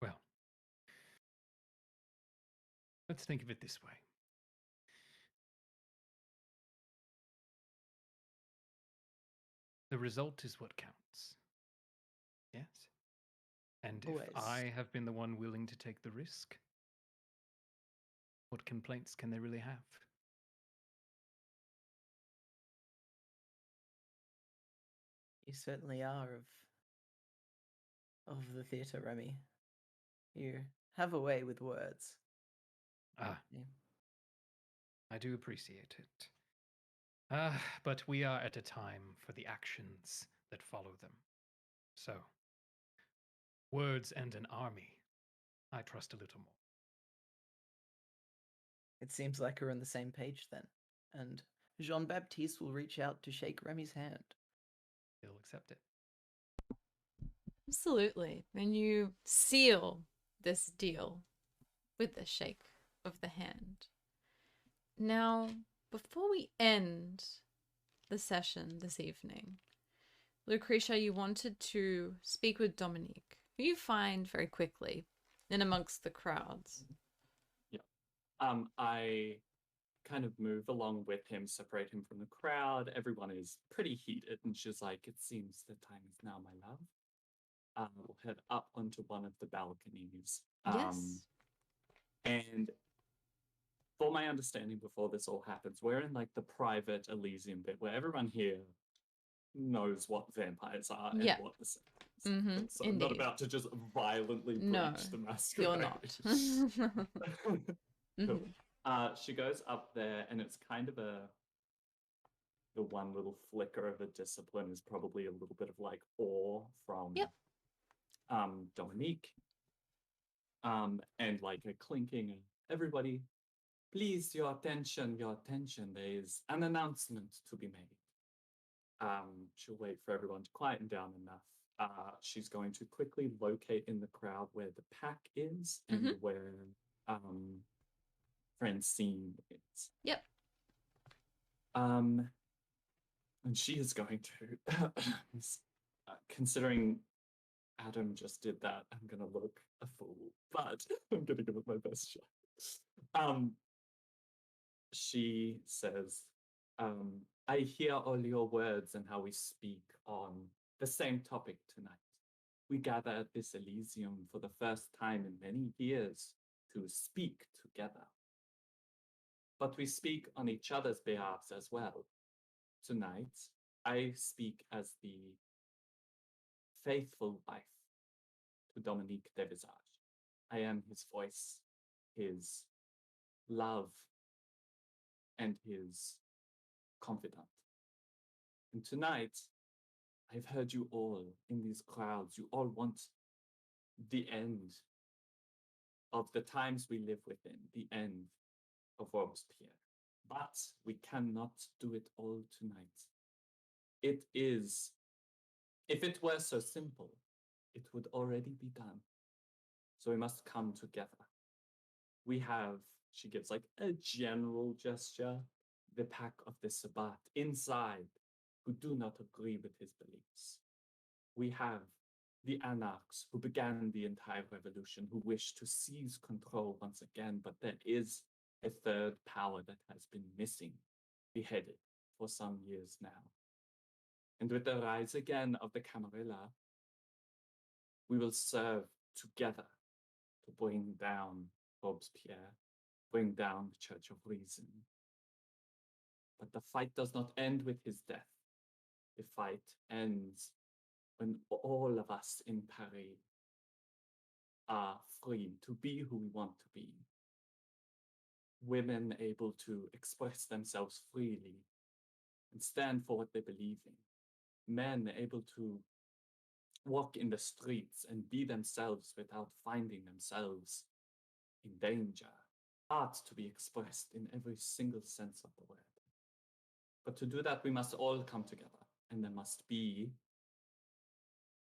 Speaker 2: Well, let's think of it this way. The result is what counts. Yes? And
Speaker 6: Always.
Speaker 2: if I have been the one willing to take the risk, what complaints can they really have?
Speaker 6: You certainly are of the theatre, Remy. You have a way with words.
Speaker 2: Ah,
Speaker 6: Yeah.
Speaker 2: I do appreciate it. But we are at a time for the actions that follow them. So, words and an army, I trust a little more.
Speaker 6: It seems like we're on the same page then. And Jean-Baptiste will reach out to shake Remy's hand.
Speaker 2: He'll accept it.
Speaker 1: Absolutely. And you seal this deal with the shake of the hand. Now, before we end the session this evening, Lucretia, you wanted to speak with Dominique, who you find very quickly in amongst the crowds.
Speaker 3: Yeah. I kind of move along with him, separate him from the crowd. Everyone is pretty heated, and she's like, "It seems the time is now, my love." We'll head up onto one of the balconies.
Speaker 1: Yes.
Speaker 3: And for my understanding, before this all happens, we're in like the private Elysium bit where everyone here knows what vampires are
Speaker 1: Yeah.
Speaker 3: and what the set is.
Speaker 1: Mm-hmm.
Speaker 3: So I'm not
Speaker 1: Indeed.
Speaker 3: about to just violently breach
Speaker 1: No,
Speaker 3: the masquerade.
Speaker 1: You're not.
Speaker 3: Cool.
Speaker 1: Mhm.
Speaker 3: She goes up there, and it's kind of the one little flicker of a discipline is probably a little bit of like awe from
Speaker 1: Yep.
Speaker 3: Dominique. And like a clinking of everybody, please, your attention, there is an announcement to be made. She'll wait for everyone to quieten down enough. She's going to quickly locate in the crowd where the pack is and where Francine is.
Speaker 1: Yep.
Speaker 3: And she is going to, considering Adam just did that, I'm gonna look a fool, but I'm gonna give it my best shot. She says, I hear all your words and how we speak on the same topic tonight. We gather at this Elysium for the first time in many years to speak together. But we speak on each other's behalves as well. Tonight, I speak as the faithful wife to Dominique de Visage. I am his voice, his love, and his confidant. And tonight, I've heard you all in these crowds. You all want the end of the times we live within, the end of Robespierre. But we cannot do it all tonight. It is, if it were so simple, it would already be done. So we must come together. We have, she gives like a general gesture, the pack of the Sabbat inside who do not agree with his beliefs. We have the anarchs who began the entire revolution, who wish to seize control once again, but there is a third power that has been missing, beheaded for some years now. And with the rise again of the Camarilla, we will serve together to bring down Robespierre, bring down the Church of Reason. But the fight does not end with his death. The fight ends when all of us in Paris are free to be who we want to be. Women able to express themselves freely and stand for what they believe in. Men able to walk in the streets and be themselves without finding themselves in danger. Art to be expressed in every single sense of the word. But to do that, we must all come together, and there must be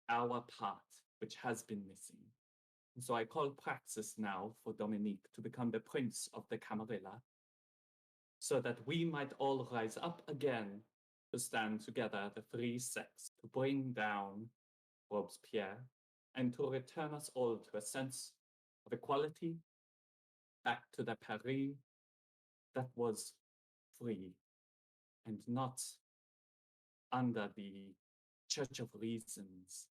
Speaker 3: our part, which has been missing. And so I call praxis now for Dominique to become the prince of the Camarilla, so that we might all rise up again to stand together, the three sects, to bring down Robespierre and to return us all to a sense of equality, back to the Paris that was free and not under the Church of Reason's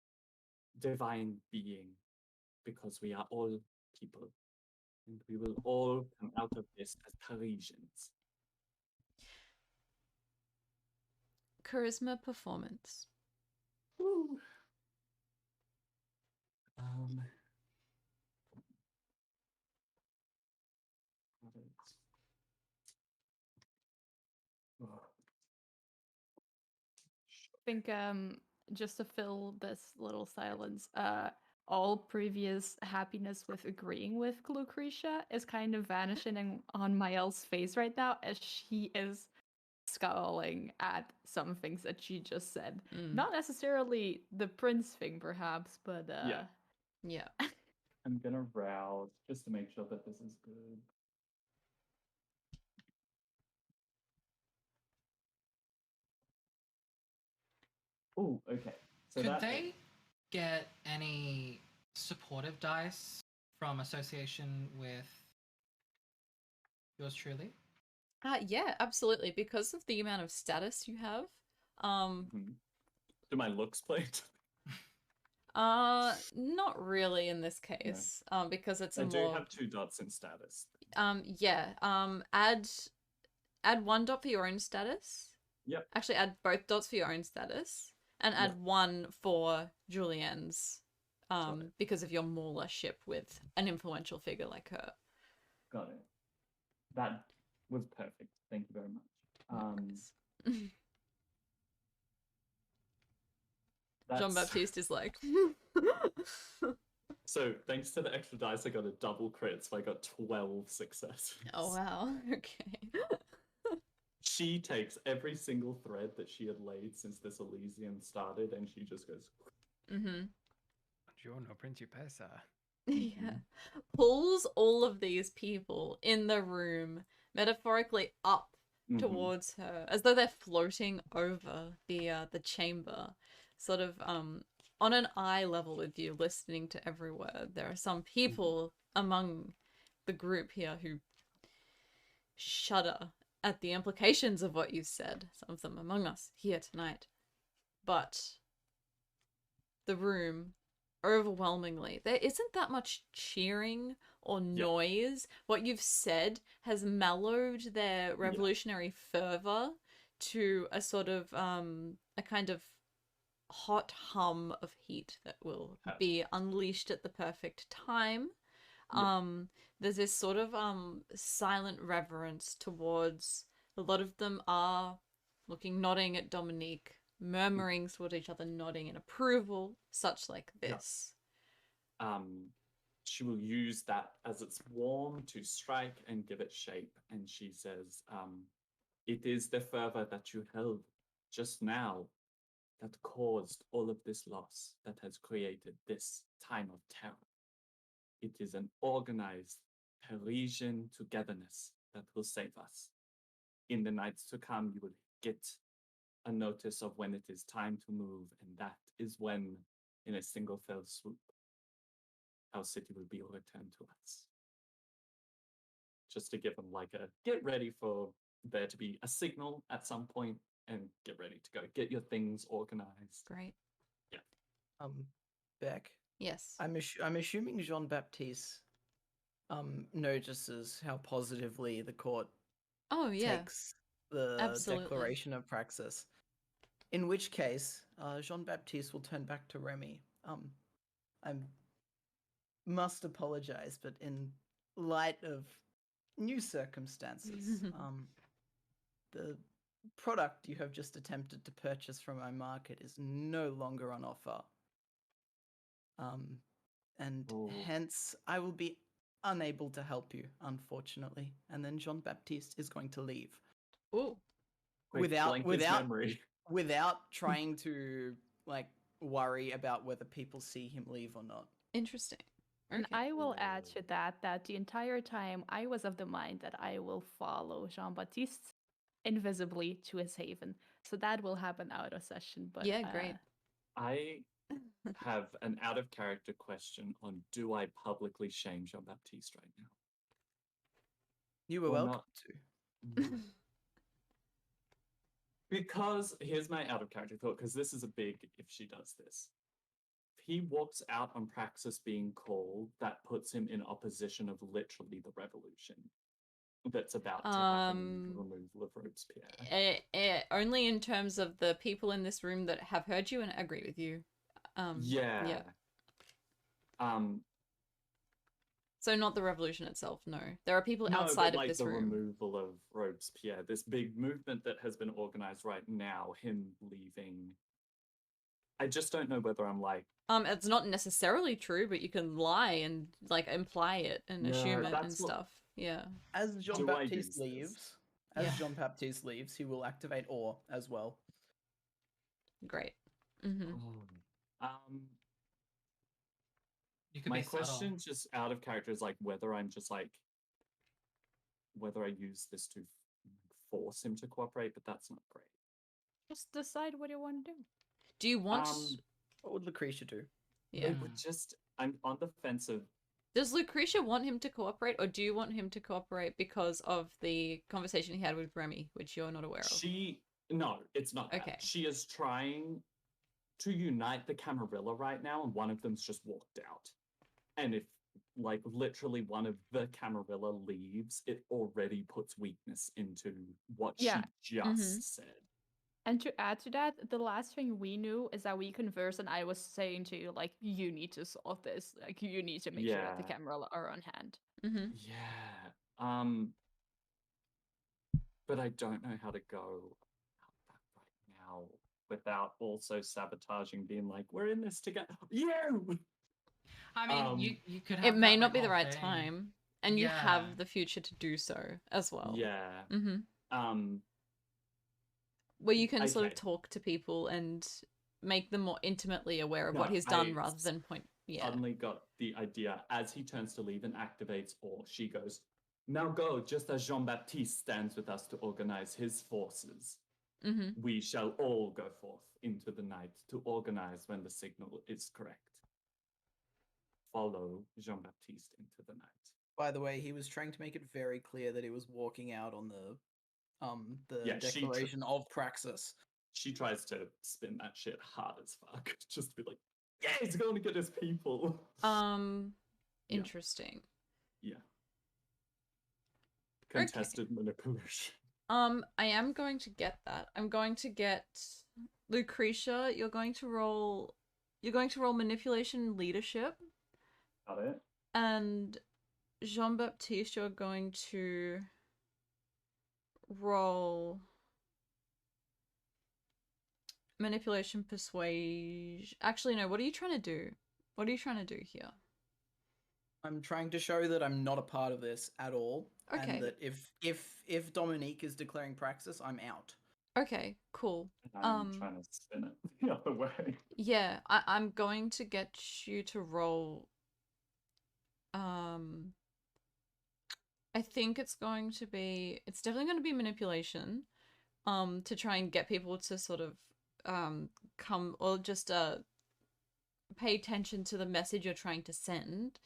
Speaker 3: divine being because we are all people, and we will all come out of this as Parisians.
Speaker 1: Charisma performance.
Speaker 3: Woo.
Speaker 4: I think just to fill this little silence, all previous happiness with agreeing with Lucretia is kind of vanishing on Mael's face right now as she is scowling at some things that she just said. Not necessarily the prince thing, perhaps, but
Speaker 1: Yeah.
Speaker 3: I'm gonna rouse just to make sure that this is good. Oh, okay. So
Speaker 5: Could
Speaker 3: that
Speaker 5: they get any supportive dice from association with yours truly?
Speaker 1: Yeah, absolutely. Because of the amount of status you have.
Speaker 3: Do my looks play?
Speaker 1: Not really in this case. Because it's
Speaker 3: I
Speaker 1: a
Speaker 3: do
Speaker 1: more
Speaker 3: have 2 dots in status.
Speaker 1: yeah. Add 1 dot for your own status.
Speaker 3: Yep.
Speaker 1: Actually, add both dots for your own status, and add
Speaker 3: Yep.
Speaker 1: 1 for Julienne's,
Speaker 3: Got it.
Speaker 1: because of your maulership with an influential figure like her.
Speaker 3: Got it. That was perfect. Thank you very much.
Speaker 1: Jean-Baptiste is like...
Speaker 3: So thanks to the extra dice, I got a double crit, so I got 12 successes.
Speaker 1: Oh, wow. Okay.
Speaker 3: She takes every single thread that she had laid since this Elysium started, and she just goes...
Speaker 2: Buongiorno, principessa.
Speaker 1: Yeah. Pulls all of these people in the room metaphorically up towards her, as though they're floating over the chamber, sort of on an eye level with you, listening to every word. There are some people among the group here who shudder at the implications of what you said, some of them among us here tonight. But the room, overwhelmingly, there isn't that much cheering or noise. What you've said has mellowed their revolutionary fervor to a sort of a kind of hot hum of heat that will be unleashed at the perfect time. There's this sort of silent reverence towards... A lot of them are looking, nodding at Dominique, murmuring toward each other, nodding in approval, such like this.
Speaker 3: She will use that as its warm to strike and give it shape, and she says, it is the fervor that you held just now that caused all of this loss, that has created this time of terror. It is an organized Parisian togetherness that will save us. In the nights to come, you will get a notice of when it is time to move, and that is when, in a single fell swoop, our city will be returned to us. Just to give them like a get ready for there to be a signal at some point, and get ready to go. Get your things organized.
Speaker 1: Great.
Speaker 3: Yeah.
Speaker 6: Beck.
Speaker 1: Yes.
Speaker 6: I'm assuming Jean-Baptiste notices how positively the court takes the declaration of praxis. In which case, Jean-Baptiste will turn back to Remy. I must apologize, but in light of new circumstances, the product you have just attempted to purchase from my market is no longer on offer. And hence I will be unable to help you, unfortunately. And then Jean-Baptiste is going to leave.
Speaker 1: Ooh.
Speaker 6: Without trying to like worry about whether people see him leave or not.
Speaker 1: Interesting.
Speaker 4: Okay. And I will add to that the entire time I was of the mind that I will follow Jean-Baptiste invisibly to his haven. So that will happen out of session. But
Speaker 1: yeah, great.
Speaker 3: I have an out of character question on do I publicly shame Jean-Baptiste right now?
Speaker 6: You were welcome to.
Speaker 3: Because here's my out of character thought, because this is a big if she does this. he walks out on Praxis being called, that puts him in opposition of literally the revolution that's about to happen with the removal of Robespierre.
Speaker 1: Only in terms of the people in this room that have heard you and agree with you.
Speaker 3: Yeah.
Speaker 1: So not the revolution itself, no. There are people
Speaker 3: No,
Speaker 1: outside
Speaker 3: but
Speaker 1: of
Speaker 3: like
Speaker 1: this
Speaker 3: the
Speaker 1: room.
Speaker 3: removal of Robespierre, this big movement that has been organized right now, him leaving. I just don't know whether I'm like,
Speaker 1: It's not necessarily true, but you can lie and like imply it and
Speaker 3: Yeah,
Speaker 1: assume it and
Speaker 3: that's what-
Speaker 1: stuff. Yeah.
Speaker 6: As
Speaker 3: Do
Speaker 6: Jean
Speaker 3: I use
Speaker 6: Baptiste
Speaker 3: this?
Speaker 6: leaves,
Speaker 1: Yeah.
Speaker 6: he will activate Awe as well.
Speaker 1: Great. Mm-hmm.
Speaker 5: You could
Speaker 3: My
Speaker 5: be subtle.
Speaker 3: question, just out of character, is like whether I'm just like whether I use this to force him to cooperate, but that's not great.
Speaker 4: Just decide what you want to do.
Speaker 1: Do you want
Speaker 6: What would Lucretia do?
Speaker 1: Yeah.
Speaker 3: It would just, I'm on the fence of,
Speaker 1: Does Lucretia want him to cooperate, or do you want him to cooperate because of the conversation he had with Remy, which you're not aware of?
Speaker 3: no, it's not that.
Speaker 1: Okay.
Speaker 3: She is trying to unite the Camarilla right now, and one of them's just walked out. And if, like, literally one of the Camarilla leaves, it already puts weakness into what
Speaker 4: Yeah.
Speaker 3: she just said.
Speaker 4: And to add to that, the last thing we knew is that we conversed, and I was saying to you, like, you need to solve this. Like, you need to make sure that the
Speaker 3: Yeah.
Speaker 4: Camarilla are on hand.
Speaker 1: Mm-hmm.
Speaker 3: Yeah. But I don't know how to go about that right now without also sabotaging, being like, we're in this together. You!
Speaker 5: I mean, you could have
Speaker 1: It may
Speaker 5: that,
Speaker 1: not
Speaker 5: like,
Speaker 1: be the
Speaker 5: whole
Speaker 1: right
Speaker 5: thing.
Speaker 1: time, and you
Speaker 5: Yeah.
Speaker 1: have the future to do so as well.
Speaker 3: Yeah.
Speaker 1: Mm-hmm. Where you can sort of
Speaker 3: Okay.
Speaker 1: talk to people and make them more intimately aware of
Speaker 3: No,
Speaker 1: what he's done
Speaker 3: I
Speaker 1: rather than point. Yeah.
Speaker 3: Suddenly got the idea as he turns to leave and activates, or she goes, now go, just as Jean-Baptiste stands with us to organize his forces.
Speaker 1: Mm-hmm.
Speaker 3: We shall all go forth into the night to organize when the signal is correct. Follow Jean-Baptiste into the night.
Speaker 6: By the way, he was trying to make it very clear that he was walking out on the
Speaker 3: Yeah, she
Speaker 6: declaration of Praxis.
Speaker 3: She tries to spin that shit hard as fuck. Just be like, yeah, he's going to get his people.
Speaker 1: Interesting.
Speaker 3: Yeah. Contested manipulation.
Speaker 1: I am going to get that. I'm going to get Lucretia, you're going to roll manipulation leadership.
Speaker 3: Got it.
Speaker 1: And Jean-Baptiste, you're going to roll manipulation persuasion. Actually, no, what are you trying to do? What are you trying to do here?
Speaker 6: I'm trying to show that I'm not a part of this at all.
Speaker 1: Okay.
Speaker 6: And that if Dominique is declaring Praxis, I'm out.
Speaker 1: Okay, cool.
Speaker 3: I'm trying to spin it the other way.
Speaker 1: Yeah, I'm going to get you to roll. I think it's definitely going to be manipulation, to try and get people to sort of, come, or just, pay attention to the message you're trying to send,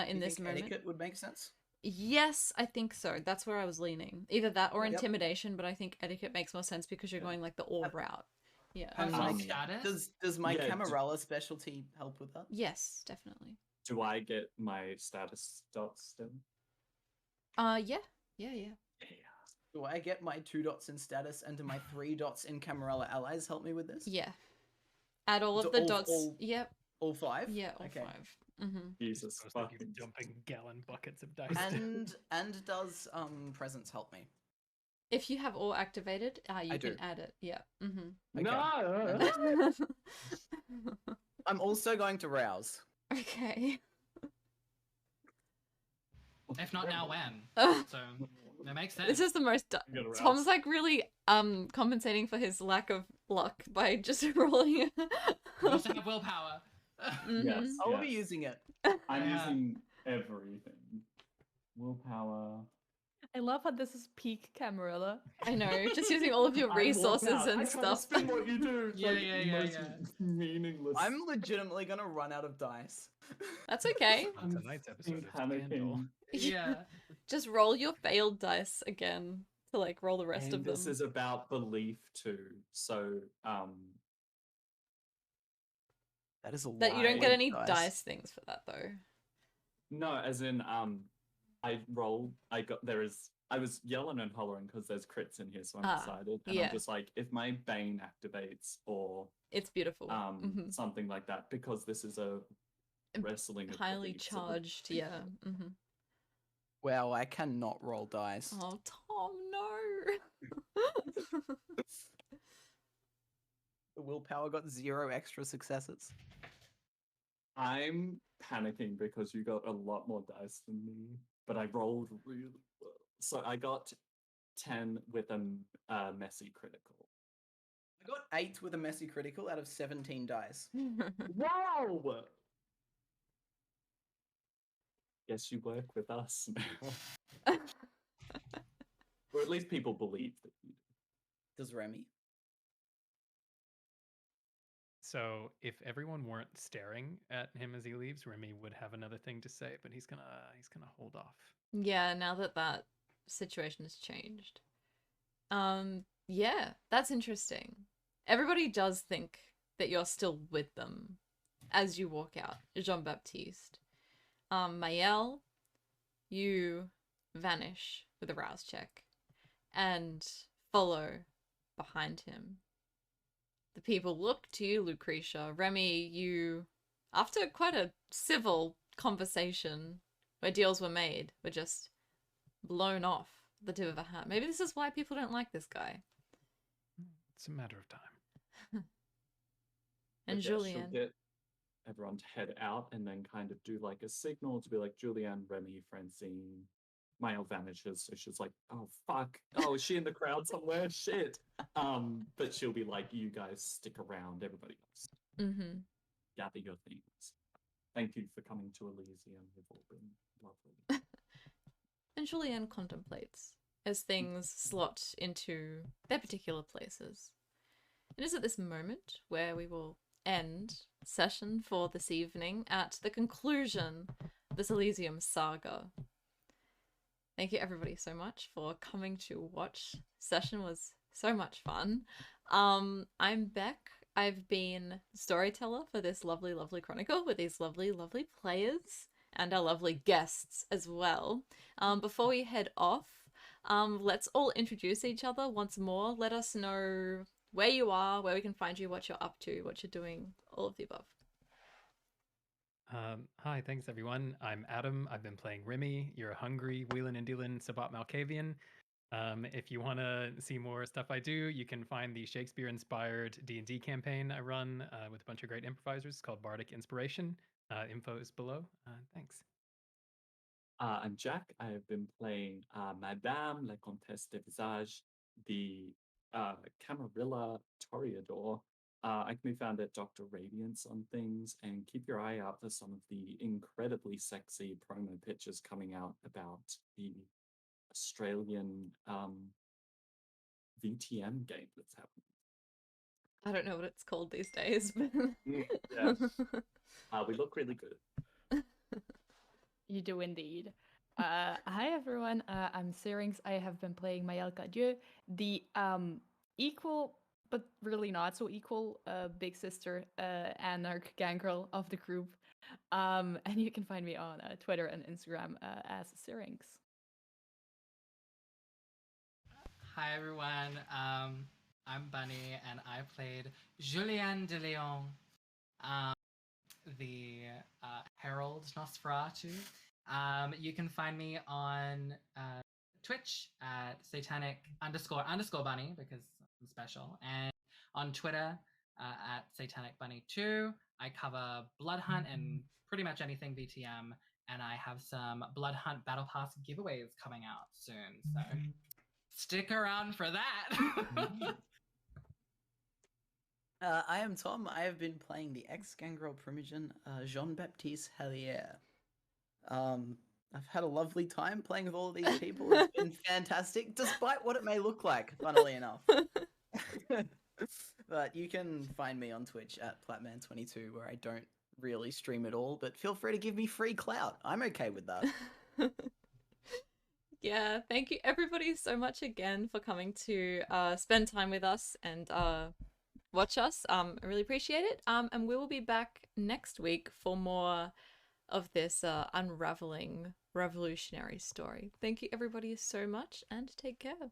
Speaker 1: in this moment.
Speaker 6: Etiquette would make sense?
Speaker 1: Yes, I think so. That's where I was leaning. Either that or
Speaker 6: Yep.
Speaker 1: intimidation, but I think etiquette makes more sense because you're going like the all route. Yeah.
Speaker 6: And
Speaker 5: Personal
Speaker 6: like,
Speaker 5: status?
Speaker 6: does my
Speaker 3: Yeah,
Speaker 6: Camarilla specialty help with that?
Speaker 1: Yes, definitely.
Speaker 3: Do I get my status dots still?
Speaker 1: Yeah. Yeah.
Speaker 3: Yeah.
Speaker 6: Do I get my 2 dots in status and do my 3 dots in Camarilla allies help me with this?
Speaker 1: Yeah. Add all
Speaker 6: So
Speaker 1: of the
Speaker 6: all-
Speaker 1: dots.
Speaker 6: all-
Speaker 1: Yep.
Speaker 6: All 5?
Speaker 1: Yeah, all
Speaker 6: Okay.
Speaker 1: 5. Mm-hmm.
Speaker 3: Jesus
Speaker 2: I was like,
Speaker 3: fucking.
Speaker 2: you're dumping gallon buckets of dice.
Speaker 6: And does presence help me?
Speaker 1: If you have all activated, you
Speaker 6: I
Speaker 1: can
Speaker 6: do.
Speaker 1: add it. Yeah. Mm-hmm.
Speaker 3: No!
Speaker 6: I'm also going to rouse.
Speaker 1: Okay.
Speaker 5: If not now, when?
Speaker 1: Ugh.
Speaker 5: So that makes sense.
Speaker 1: This is the most.
Speaker 3: You gotta
Speaker 1: Tom's
Speaker 3: rouse.
Speaker 1: like really compensating for his lack of luck by just rolling.
Speaker 5: We also have willpower.
Speaker 1: Mhm.
Speaker 3: Yes.
Speaker 6: I'll be
Speaker 3: yes.
Speaker 6: using it.
Speaker 3: I'm
Speaker 5: Yeah.
Speaker 3: using everything. Willpower.
Speaker 4: I love how this is peak Camarilla.
Speaker 1: I know, just using all of your resources and stuff.
Speaker 3: Spin what you do. It's
Speaker 5: Yeah,
Speaker 3: like
Speaker 5: yeah,
Speaker 3: the
Speaker 5: yeah,
Speaker 3: most
Speaker 5: yeah.
Speaker 3: Meaningless.
Speaker 6: I'm legitimately gonna run out of dice.
Speaker 1: That's okay.
Speaker 2: On tonight's episode of Scandal.
Speaker 3: panicking.
Speaker 5: Yeah.
Speaker 1: Just roll your failed dice again to like roll the rest
Speaker 3: And
Speaker 1: of them.
Speaker 3: this is about belief too. So
Speaker 6: That is a lot.
Speaker 1: That you don't get
Speaker 3: Why
Speaker 1: any dice things for that though.
Speaker 3: No, as in I rolled. I was yelling and hollering because there's crits in here, so I'm excited. And
Speaker 1: yeah.
Speaker 3: I'm just like, if my Bane activates or
Speaker 1: It's beautiful.
Speaker 3: something like that, because this is a wrestling of
Speaker 1: Highly
Speaker 3: beliefs, it would
Speaker 1: charged,
Speaker 3: be
Speaker 1: yeah.
Speaker 3: cool.
Speaker 6: Well, I cannot roll dice.
Speaker 1: Oh, Tom, no.
Speaker 6: The willpower got 0 extra successes.
Speaker 3: I'm panicking because you got a lot more dice than me, but I rolled really well. So I got 10 with a messy critical.
Speaker 6: I got 8 with a messy critical out of 17 dice.
Speaker 3: Wow! Yes, you work with us now. Or at least people believe that you do.
Speaker 6: Does Remy?
Speaker 2: So if everyone weren't staring at him as he leaves, Remy would have another thing to say, but he's gonna hold off.
Speaker 1: Yeah, now that situation has changed. Yeah, that's interesting. Everybody does think that you're still with them as you walk out, Jean-Baptiste. Maëlle, you vanish with a rouse check and follow behind him. The people look to you, Lucretia. Remy, you, after quite a civil conversation where deals were made, were just blown off the tip of a hat. Maybe this is why people don't like this guy.
Speaker 2: It's a matter of time.
Speaker 1: And
Speaker 3: But yeah, she'll
Speaker 1: Julien.
Speaker 3: get everyone to head out and then kind of do like a signal to be like Julianne, Remy, Francine. Maëlle vanishes, so she's like, oh fuck. Oh, is she in the crowd somewhere? Shit. But she'll be like, you guys stick around, everybody else. Gather your things. Thank you for coming to Elysium. You've all been lovely.
Speaker 1: And Julien contemplates as things slot into their particular places. It is at this moment where we will end session for this evening at the conclusion of this Elysium saga. Thank you everybody so much for coming to watch. Session was so much fun. I'm Beck. I've been storyteller for this lovely, lovely chronicle with these lovely, lovely players and our lovely guests as well. Before we head off, let's all introduce each other once more. Let us know where you are, where we can find you, what you're up to, what you're doing, all of the above.
Speaker 2: Hi, thanks everyone. I'm Adam. I've been playing Remy. You're hungry, wheelin' and dealin' Sabat Malkavian. If you want to see more stuff I do, you can find the Shakespeare-inspired D&D campaign I run with a bunch of great improvisers called Bardic Inspiration. Info is below. Thanks.
Speaker 3: I'm Jack. I have been playing Madame la Comtesse de Visage, the Camarilla Toreador. I can be found at Dr. Radiance on things, and keep your eye out for some of the incredibly sexy promo pictures coming out about the Australian VTM game that's happening.
Speaker 1: I don't know what it's called these days, but
Speaker 3: Yeah. We look really good.
Speaker 4: You do indeed. Hi everyone, I'm Syrinx. I have been playing Maëlle Cadieux, the equal but really not so equal big sister anarch gangrel of the group. And you can find me on Twitter and Instagram as Syrinx.
Speaker 5: Hi everyone, I'm Bunny and I played Julianne de Leon, the Herald Nosferatu. You can find me on Twitch at satanic__bunny because I'm special, and on Twitter at satanicbunny2. I cover Blood Hunt and pretty much anything VTM, and I have some Blood Hunt Battle Pass giveaways coming out soon, so stick around for that.
Speaker 6: I am Tom. I have been playing the ex-Gangrel Primogen, Jean-Baptiste Hallier. I've had a lovely time playing with all of these people. It's been fantastic, despite what it may look like, funnily enough. But you can find me on Twitch at Platman22, where I don't really stream at all, but feel free to give me free clout. I'm okay with that.
Speaker 1: Yeah, thank you everybody so much again for coming to spend time with us and watch us. I really appreciate it. And we will be back next week for more of this unraveling revolutionary story. Thank you everybody so much, and take care.